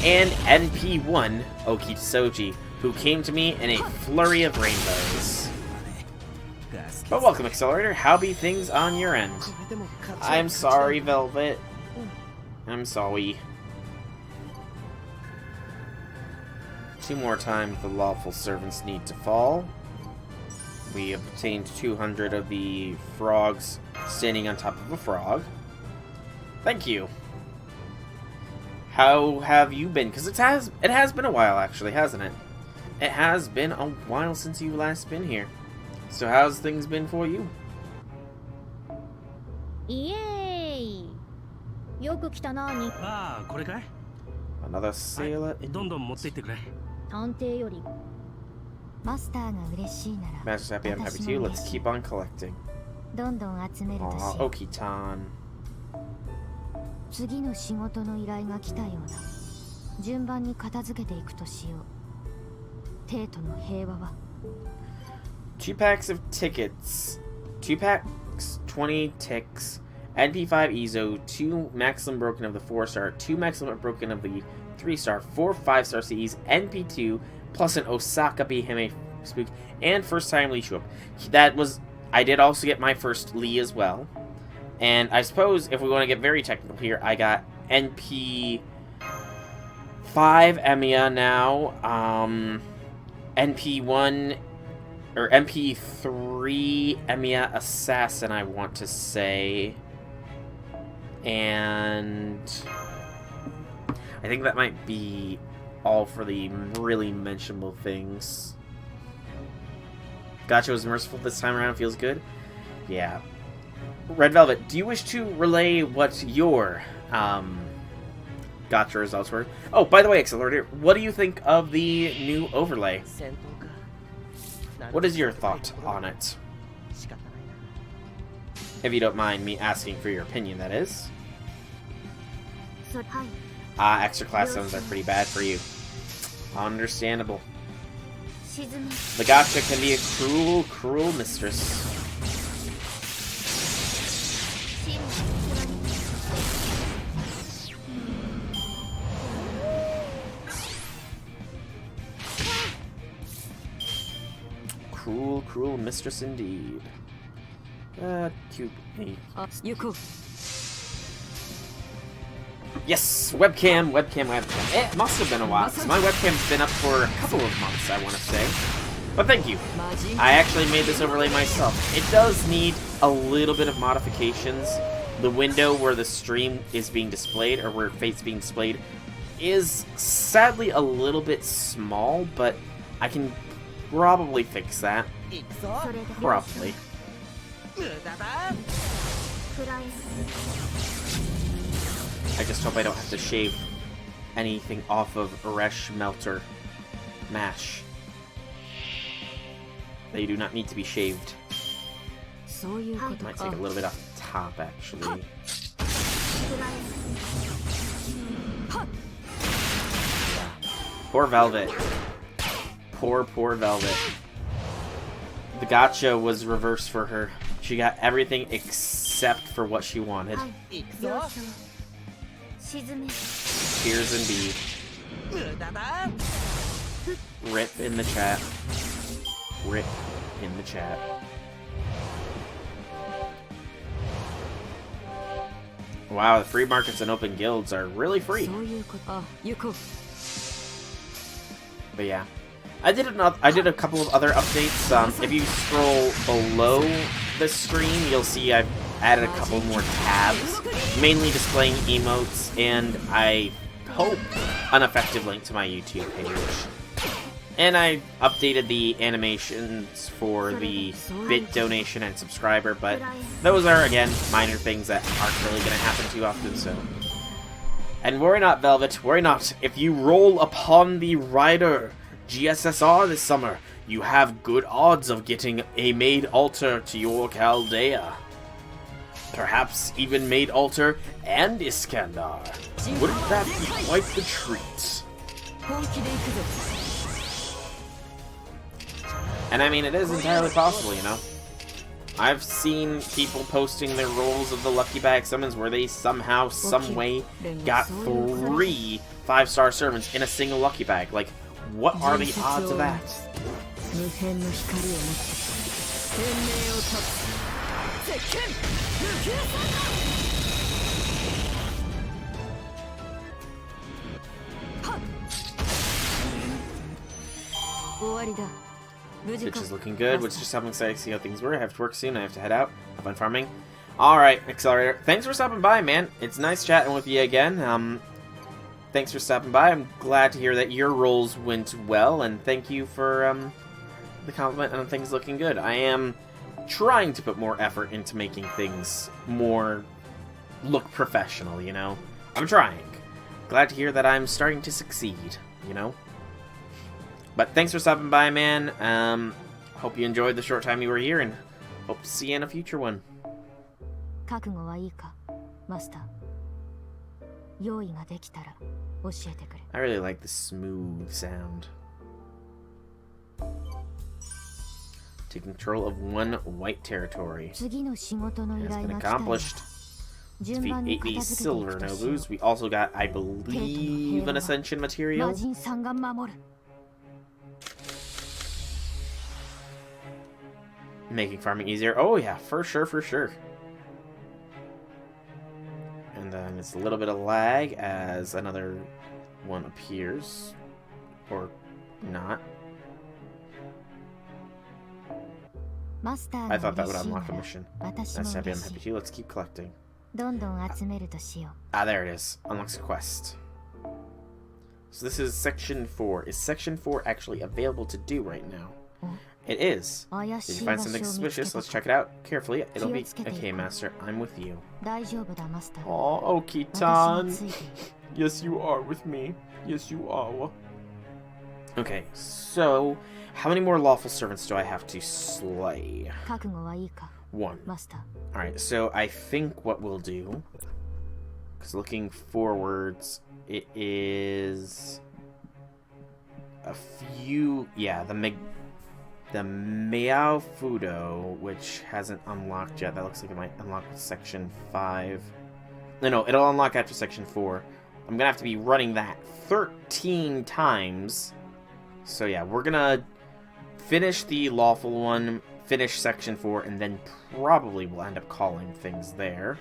and NP1 Okitsoji, who came to me in a flurry of rainbows. But welcome, Accelerator. How be things on your end? I'm sorry, Velvet. I'm sorry. 2 more times the lawful servants need to fall. We obtained 200 of the frogs standing on top of a frog. Thank you. How have you been? Because it has been a while, actually, hasn't it? It has been a while since you last been here. So how's things been for you? イエーイよく来たなにああ、これかい Another sailor in どんどん持っていってくれ探偵よりマスターが嬉しいなら Master's happy, I'm happy too. Let's keep on collecting. どんどん集めるとし Aw, OKITAN. 次の仕事の依頼が来たようだ順番に片付けていくとしよう帝都の平和は 2 packs of tickets. 2 packs, 20 ticks. NP5 Izo, 2 maximum broken of the 4-star, 2 maximum broken of the 3-star, 4 5-star CEs, NP2, plus an Osaka Bihime Spook, and first time Lee Shup. I did also get my first Lee as well. And I suppose if we want to get very technical here, I got NP5 Emiya now, NP1 or MP3 Emiya Assassin, I want to say. And I think that might be all for the really mentionable things. Gotcha was merciful this time around, feels good. Yeah. Red Velvet, do you wish to relay what your gotcha results were? Oh, by the way, Accelerator, what do you think of the new overlay? What is your thought on it? If you don't mind me asking for your opinion, that is. Extra class zones are pretty bad for you. Understandable. The gotcha can be a cruel, cruel mistress. Cruel, cruel mistress indeed. Cute. Yes, webcam. It must have been a while, because my webcam's been up for a couple of months, I want to say. But thank you. I actually made this overlay myself. It does need a little bit of modifications. The window where the stream is being displayed, or where Fate's being displayed, is sadly a little bit small, but I can probably fix that. Probably. I just hope I don't have to shave anything off of Uresh Melter Mash. They do not need to be shaved. Might take a little bit off the top, actually. Poor Velvet. Poor Velvet. The gotcha was reversed for her. She got everything except for what she wanted. Tears indeed. Rip in the chat. Rip in the chat. Wow, the free markets and open guilds are really free. But yeah, I did a couple of other updates. If you scroll below the screen, you'll see I've added a couple more tabs, mainly displaying emotes, and I hope an effective link to my YouTube page. And I updated the animations for the bit donation and subscriber, but those are, again, minor things that aren't really going to happen too often, so... And worry not, Velvet, worry not. If you roll upon the Rider GSSR this summer, you have good odds of getting a Maid Altar to your Chaldea. Perhaps even Maid Altar and Iskandar. Wouldn't that be quite the treat? And I mean, it is entirely possible, you know? I've seen people posting their rolls of the Lucky Bag summons where they somehow, some way, got 3 5-star servants in a single Lucky Bag. Like, what are the odds of that? Which is looking good, which is just something exciting to see how things were. I have to work soon, I have to head out. Have fun farming. Alright, Accelerator. Thanks for stopping by, man. It's nice chatting with you again. Thanks for stopping by. I'm glad to hear that your rolls went well, and thank you for the compliment on things looking good. I am trying to put more effort into making things more look professional, you know? I'm trying. Glad to hear that I'm starting to succeed, you know? But thanks for stopping by, man. Hope you enjoyed the short time you were here, and hope to see you in a future one. I really like the smooth sound. Take control of 1 white territory. Has been accomplished. Defeat 80 silver Nobus. We also got, I believe, an ascension material. Making farming easier. Oh yeah, for sure, for sure. And then it's a little bit of lag as another one appears. Or not. I thought that would unlock a mission. That's happy, I'm happy too. Let's keep collecting. Ah, there it is. Unlocks a quest. So this is Section 4. Is Section 4 actually available to do right now? It is. Did you find something suspicious? Let's check it out carefully. It'll be okay, Master. I'm with you. Oh, OKITAN. Yes, you are with me. Yes, you are. Okay, so how many more lawful servants do I have to slay? 1. Alright, so I think what we'll do, because looking forwards, it is a few, yeah, the Meow Fudo, which hasn't unlocked yet. That looks like it might unlock with Section 5. No, it'll unlock after Section 4. I'm gonna have to be running that 13 times. So yeah, we're gonna finish the lawful one, finish Section 4, and then probably we'll end up calling things there.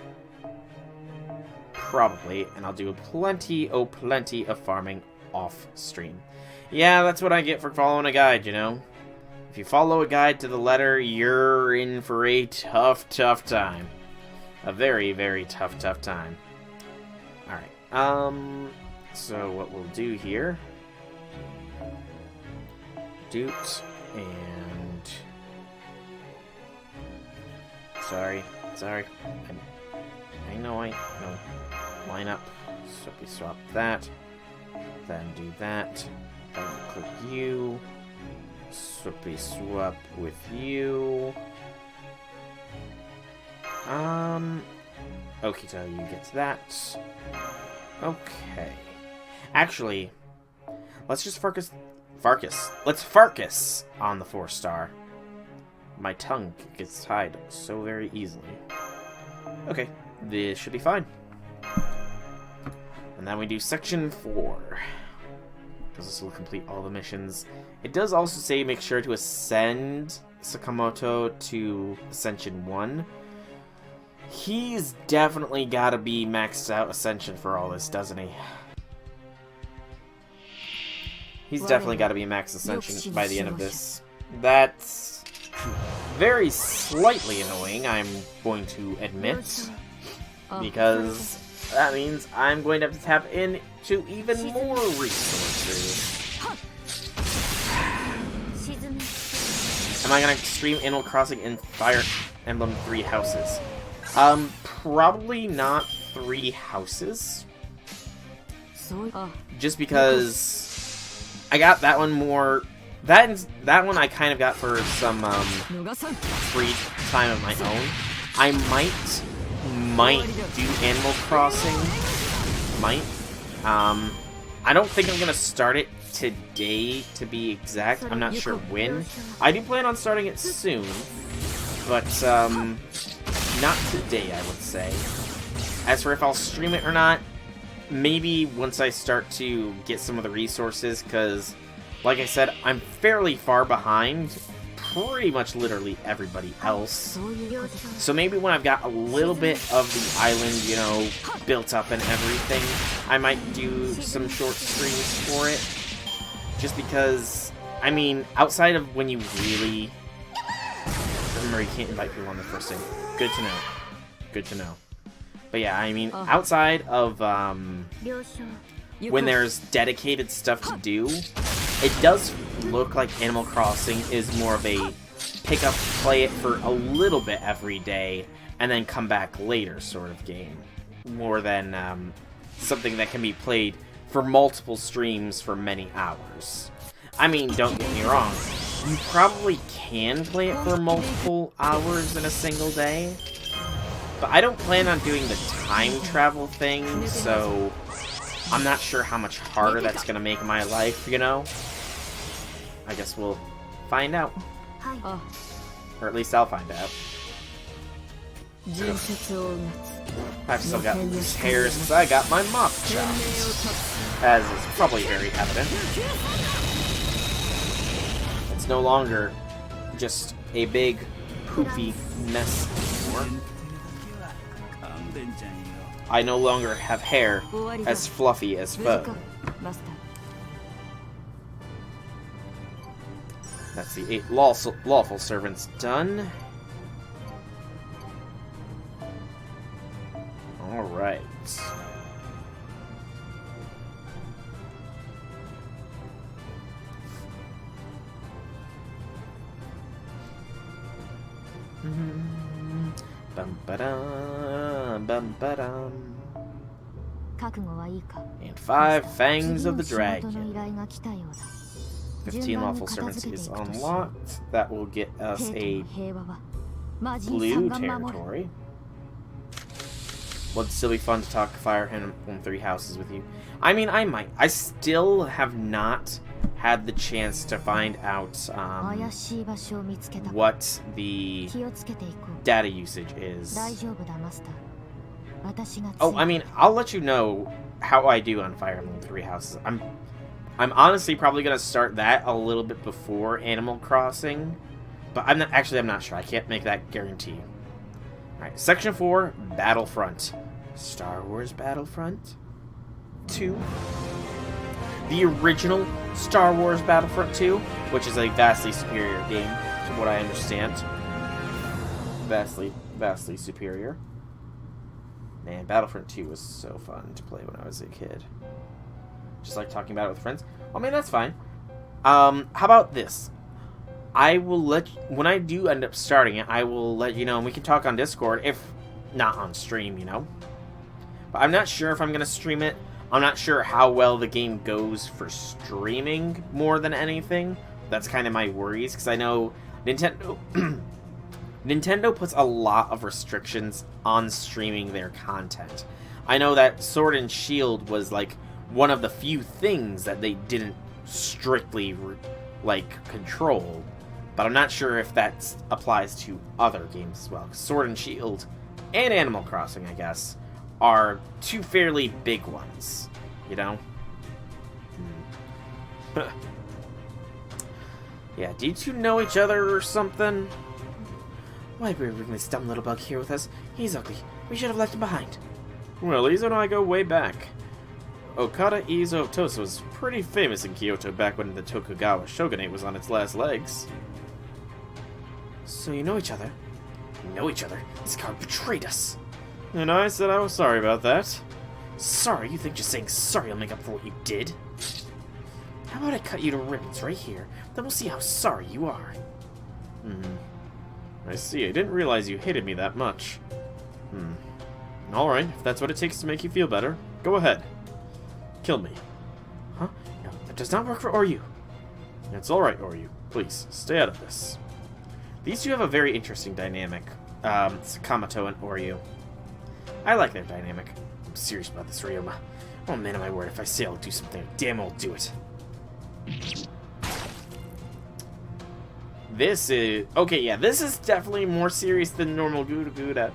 Probably, and I'll do plenty of farming off stream. Yeah, that's what I get for following a guide, you know? If you follow a guide to the letter, you're in for a tough time. A very, very tough time. Alright, so what we'll do here... Doot, and... Sorry. I know. Line up. So we swap that. Then do that. Then click you. Swappy swap with you. Okita, you get that. Okay. Actually, let's just focus. Let's focus on the 4-star. My tongue gets tied so very easily. Okay, this should be fine. And then we do Section 4. Does this will complete all the missions. It does also say make sure to ascend Sakamoto to Ascension 1. He's definitely gotta be maxed out Ascension for all this, doesn't he? He's definitely gotta be max Ascension by the end of this. That's very slightly annoying, I'm going to admit. Because that means I'm going to have to tap into even more resources. Am I gonna stream Animal Crossing in Fire Emblem 3 Houses? Probably not 3 houses. Just because I got that one more. That one I kind of got for some free time of my own. I might do Animal Crossing. I don't think I'm gonna start it today, to be exact. I'm not sure when. I do plan on starting it soon, but not today, I would say. As for if I'll stream it or not, maybe once I start to get some of the resources, because, like I said, I'm fairly far behind pretty much literally everybody else. So maybe when I've got a little bit of the island, you know, built up and everything, I might do some short streams for it. Just because, I mean, outside of when you really... Remember, you can't invite people on the first day. Good to know. Good to know. But yeah, I mean, outside of, when there's dedicated stuff to do, it does look like Animal Crossing is more of a pick up, play it for a little bit every day, and then come back later sort of game. More than something that can be played for multiple streams for many hours. I mean, don't get me wrong, you probably can play it for multiple hours in a single day, but I don't plan on doing the time travel thing, so I'm not sure how much harder that's gonna make my life, you know? I guess we'll find out. Or at least I'll find out. I've still got loose hairs because I got my mop chopped, as is probably very evident. It's no longer just a big, poofy mess anymore. I no longer have hair as fluffy as fur. That's the 8 lawful servants done. Alright. Bum ba-dum, bum ba-dum. And 5 Fangs of the Dragon. 15 lawful servants is unlocked. That will get us a blue territory. Would still be fun to talk Fire Emblem 3 Houses with you. I mean, I might. I still have not had the chance to find out what the data usage is. Oh, I mean, I'll let you know how I do on Fire Emblem 3 Houses. I'm honestly probably gonna start that a little bit before Animal Crossing, but I'm not sure. I can't make that guarantee. Alright, Section 4, Battlefront. Star Wars Battlefront 2. The original Star Wars Battlefront 2, which is a vastly superior game, from what I understand. Vastly superior. Man, Battlefront 2 was so fun to play when I was a kid. Just like talking about it with friends. I mean, that's fine. How about this? I will when I do end up starting it, I will let you know, and we can talk on Discord, if not on stream, you know? But I'm not sure if I'm going to stream it. I'm not sure how well the game goes for streaming more than anything. That's kind of my worries, because I know Nintendo... Nintendo puts a lot of restrictions on streaming their content. I know that Sword and Shield was, like, one of the few things that they didn't strictly, control. But I'm not sure if that applies to other games as well. Sword and Shield and Animal Crossing, I guess, are 2 fairly big ones, you know? Yeah, did you two know each other or something? Why are we bringing this dumb little bug here with us? He's ugly. We should have left him behind. Well, Izo and I go way back. Okada Izo of Tosa was pretty famous in Kyoto back when the Tokugawa shogunate was on its last legs. So you know each other? We know each other. This coward betrayed us. And I said I was sorry about that. Sorry? You think just saying sorry will make up for what you did? How about I cut you to ribbons right here? Then we'll see how sorry you are. I see. I didn't realize you hated me that much. Alright, if that's what it takes to make you feel better, go ahead. Kill me. Huh? No, that does not work for Oryu. It's alright, Oryu. Please, stay out of this. These two have a very interesting dynamic. Sakamoto and Oryu. I like their dynamic. I'm serious about this, Ryoma. Oh man, of my word, if I say I'll do something, damn I'll do it. This is... Okay, yeah, this is definitely more serious than normal GudaGuda.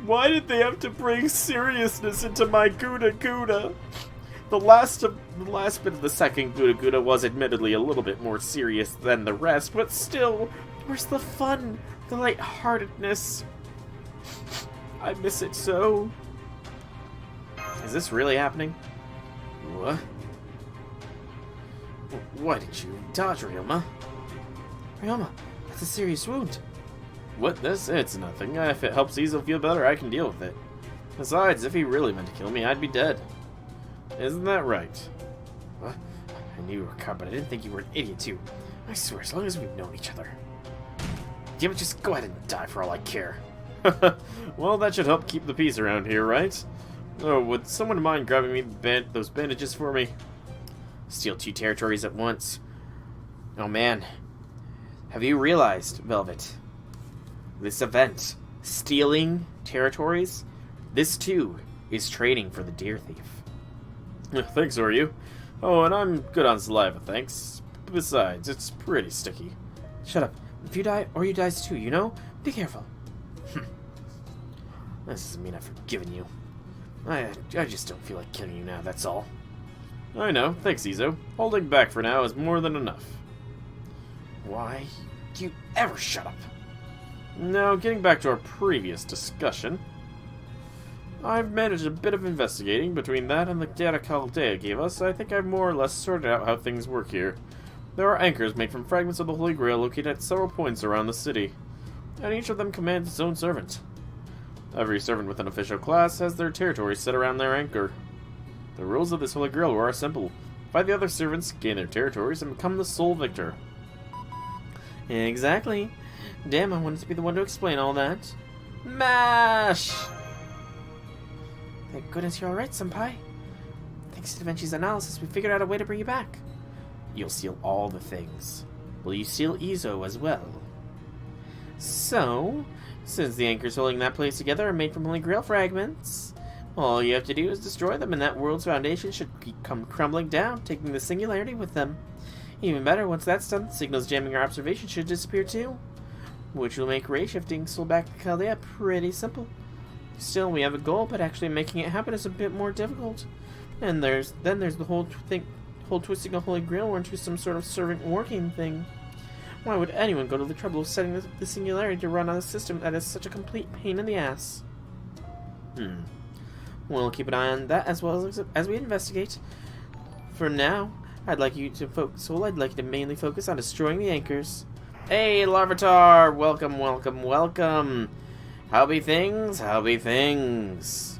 Why did they have to bring seriousness into my GudaGuda? The last bit of the second GudaGuda was admittedly a little bit more serious than the rest, but still, where's the fun? The lightheartedness? I miss it so. Is this really happening? What? Why did you dodge, Ryoma? Ryoma, that's a serious wound. What this? It's nothing. If it helps Izo feel better, I can deal with it. Besides, if he really meant to kill me, I'd be dead. Isn't that right? What? I knew you were a cop, but I didn't think you were an idiot too. I swear, as long as we've known each other. Damn it, just go ahead and die for all I care. Well, that should help keep the peace around here, right? Oh, would someone mind grabbing me those bandages for me? Steal 2 territories at once. Oh man. Have you realized, Velvet? This event, stealing territories, this too is training for the Deer Thief. Thanks, Oryu. Oh, and I'm good on saliva, thanks. Besides, it's pretty sticky. Shut up. If you die, or you dies too, you know? Be careful. This doesn't mean I've forgiven you. I just don't feel like killing you now, that's all. I know, thanks, Izo. Holding back for now is more than enough. Why do you ever shut up? Now, getting back to our previous discussion, I've managed a bit of investigating. Between that and the data Chaldea gave us, I think I've more or less sorted out how things work here. There are anchors made from fragments of the Holy Grail located at several points around the city, and each of them commands its own servant. Every servant with an official class has their territory set around their anchor. The rules of this Holy Grail are simple. Fight the other servants, gain their territories, and become the sole victor. Exactly. Damn, I wanted to be the one to explain all that. MASH! Thank goodness you're alright, Senpai. Thanks to Da Vinci's analysis, we figured out a way to bring you back. You'll steal all the things. Will you steal Izo as well? So, since the anchors holding that place together are made from Holy Grail fragments, all you have to do is destroy them and that world's foundation should come crumbling down, taking the singularity with them. Even better, once that's done, signals jamming our observation should disappear too, which will make ray shifting soul back to Chaldea pretty simple. Still, we have a goal, but actually making it happen is a bit more difficult. And there's the whole twisting a Holy Grail into some sort of servant working thing. Why would anyone go to the trouble of setting the singularity to run on a system that is such a complete pain in the ass? We'll keep an eye on that as well as we investigate. For now, I'd like you to mainly focus on destroying the anchors. Hey, Larvitar! Welcome, welcome, welcome! How be things? How be things?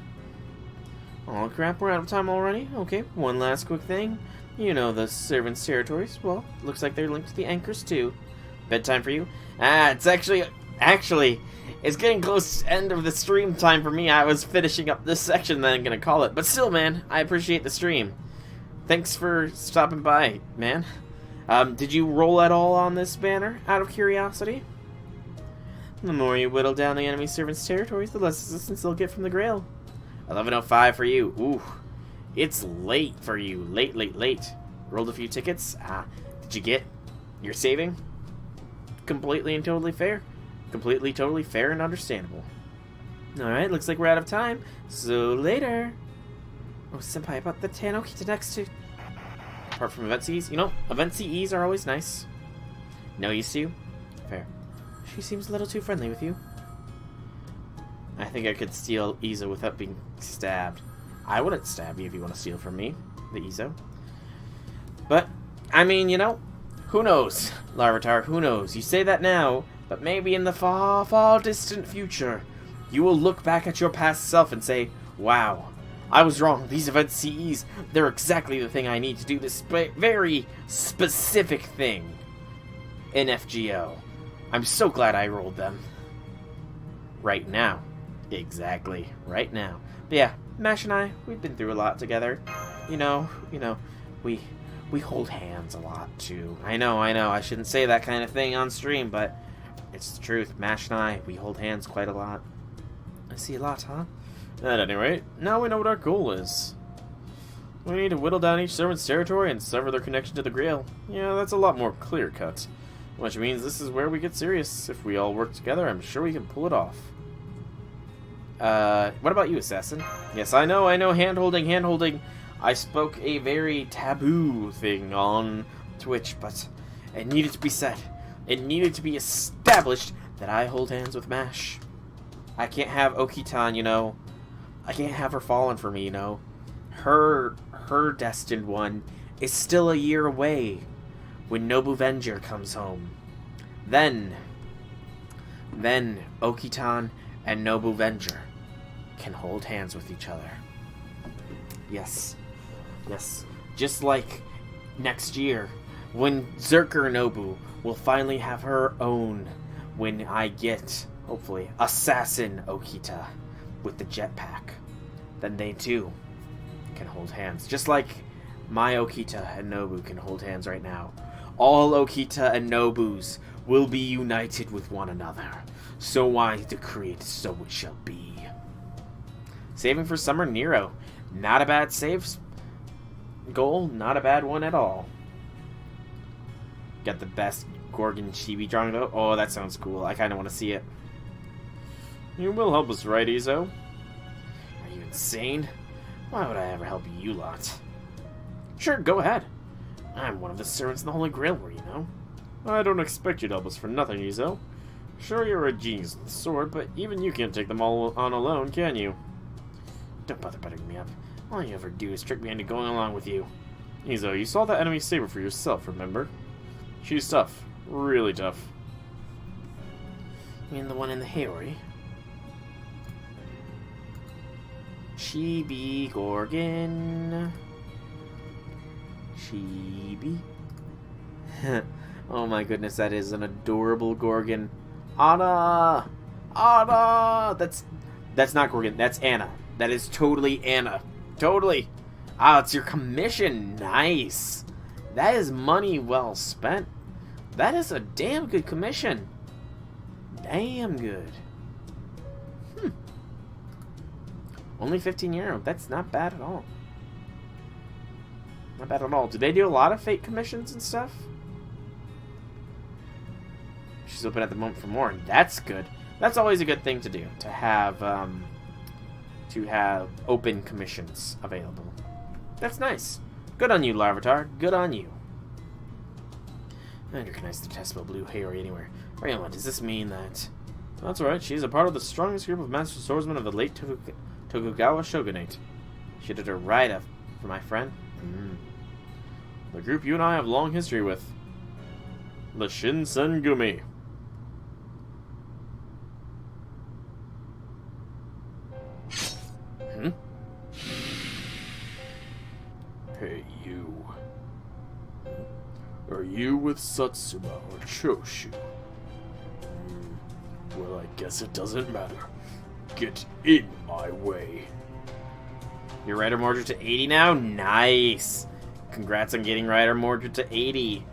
Oh crap, we're out of time already? Okay, one last quick thing. You know the servants' territories. Well, looks like they're linked to the anchors too. Bedtime for you? It's actually, it's getting close to the end of the stream time for me. I was finishing up this section, then I'm gonna call it. But still, man, I appreciate the stream. Thanks for stopping by, man. Did you roll at all on this banner, out of curiosity? The more you whittle down the enemy servants' territories, the less assistance they'll get from the Grail. 11:05 for you. Ooh, it's late for you. Late. Rolled a few tickets. Did you get your saving? Completely and totally fair. Completely, totally fair and understandable. Alright, looks like we're out of time. So later. Oh, Senpai, about the 10 OKITAN next to... apart from event CEs. You know, event CEs are always nice. No use to you? Fair. She seems a little too friendly with you. I think I could steal Izo without being stabbed. I wouldn't stab you if you want to steal from me, the Izo. But, I mean, you know, who knows, Larvitar, who knows? You say that now, but maybe in the far, far distant future, you will look back at your past self and say, wow, I was wrong. These event CEs, they're exactly the thing I need to do this very specific thing in FGO. I'm so glad I rolled them. Right now. Exactly. Right now. But yeah, Mash and I, we've been through a lot together. You know, we hold hands a lot too. I know, I shouldn't say that kind of thing on stream, but it's the truth. Mash and I, we hold hands quite a lot. I see a lot, huh? At any rate, now we know what our goal is. We need to whittle down each servant's territory and sever their connection to the Grail. Yeah, that's a lot more clear-cut. Which means this is where we get serious. If we all work together, I'm sure we can pull it off. What about you, Assassin? Yes, I know, hand-holding. I spoke a very taboo thing on Twitch, but it needed to be said. It needed to be established that I hold hands with Mash. I can't have OKITAN, you know. I can't have her falling for me, you know. Her destined one is still a year away when Nobu Venger comes home. Then OKITAN and Nobu Venger can hold hands with each other. Yes. Just like next year, when Zerker Nobu will finally have her own, when I get, hopefully, Assassin Okita with the jetpack. Then they too can hold hands. Just like my Okita and Nobu can hold hands right now. All Okita and Nobus will be united with one another. So I decreed, so it shall be. Saving for Summer Nero. Not a bad save goal, not a bad one at all. Got the best Gorgon chibi drawing though. Oh, that sounds cool. I kind of want to see it. You will help us, right, Izo? Are you insane? Why would I ever help you lot? Sure, go ahead. I'm one of the servants in the Holy Grail War, you know. I don't expect you to help us for nothing, Izo. Sure, you're a genius with the sword, but even you can't take them all on alone, can you? Don't bother buttering me up. All you ever do is trick me into going along with you. Izo, you saw that enemy saber for yourself, remember? She's tough. Really tough. You mean the one in the Haori? Chibi Gorgon. Chibi. Oh my goodness, that is an adorable Gorgon. Anna! That's not Gorgon, that's Anna. That is totally Anna. Totally. Ah, it's your commission. Nice. That is money well spent. That is a damn good commission. Damn good. Only 15 euro. That's not bad at all. Not bad at all. Do they do a lot of fake commissions and stuff? She's open at the moment for more, and that's good. That's always a good thing to do, to have open commissions available. That's nice. Good on you, Larvitar. Good on you. I recognize the detestable blue Haori anywhere. Ryoma, does this mean that... That's right. She's a part of the strongest group of master swordsmen of the late Tokugawa shogunate. She did her right up for my friend. The group you and I have long history with. The Shinsengumi. Hey, you. Are you with Satsuma or Choshu? Well, I guess it doesn't matter. Get in my way. Your Rider Mordred to 80 now? Nice! Congrats on getting Rider Mordred to 80.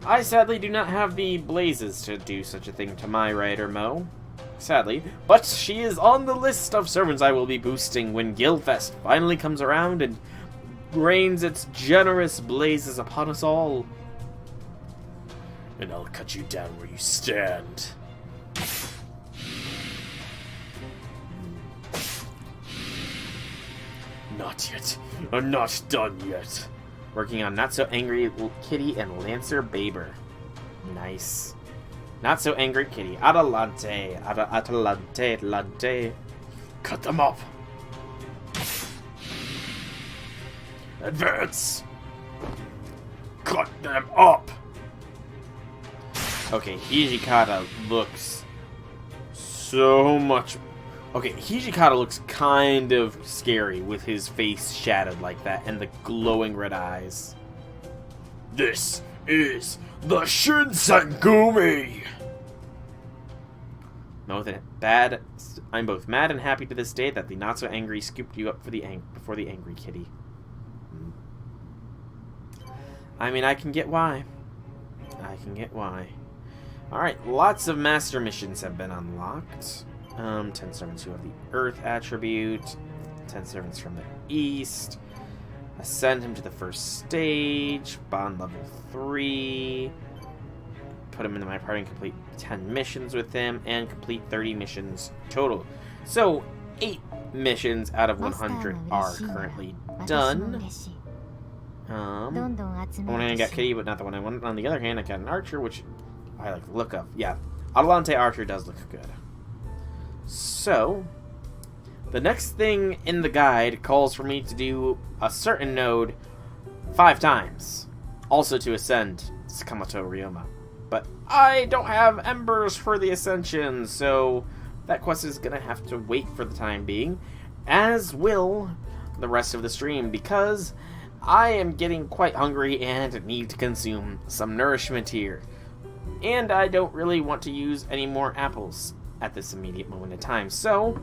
I sadly do not have the blazes to do such a thing to my Rider Mo. Sadly. But she is on the list of servants I will be boosting when Guildfest finally comes around and rains its generous blazes upon us all. And I'll cut you down where you stand. Not yet. I'm not done yet. working on Not So Angry Kitty and Lancer Baber. Nice. Not So Angry Kitty. Adelante. Adelante. Adelante. Cut them up. Advance. Cut them up. Okay, Hijikata looks so much... Okay, Hijikata looks kind of scary with his face shadowed like that and the glowing red eyes. This is the Shinsengumi. I'm both mad and happy to this day that the Not So Angry scooped you up before the Angry Kitty. I mean, I can get why. Alright, lots of master missions have been unlocked. 10 servants who have the Earth attribute. 10 servants from the East. Ascend him to the first stage. Bond level 3. Put him into my party and complete 10 missions with him. And complete 30 missions total. So, 8 missions out of 100 are currently done. One hand I got Kitty, but not the one I wanted. On the other hand, I got an Archer, which I like the look of. Yeah, Adelante Archer does look good. So, the next thing in the guide calls for me to do a certain node 5 times. Also to ascend Sakamoto Ryoma. But I don't have embers for the ascension, so that quest is going to have to wait for the time being. As will the rest of the stream, because I am getting quite hungry and need to consume some nourishment here. And I don't really want to use any more apples at this immediate moment in time. So,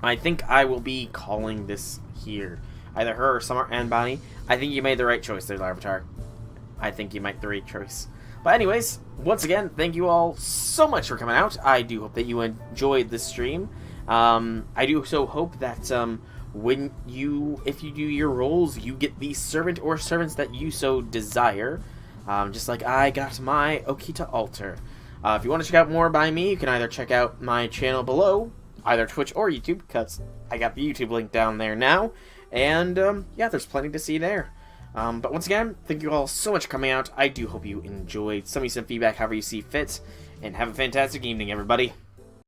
I think I will be calling this here. Either her or Summer and Bonnie. I think you made the right choice there, Larvitar. I think you made the right choice. But anyways, once again, thank you all so much for coming out. I do hope that you enjoyed this stream. I do so hope that if you do your roles, you get the servant or servants that you so desire. Just like I got my Okita altar. If you want to check out more by me, you can either check out my channel below, either Twitch or YouTube, because I got the YouTube link down there now. And, yeah, there's plenty to see there. But once again, thank you all so much for coming out. I do hope you enjoyed. Send me some feedback however you see fit. And have a fantastic evening, everybody.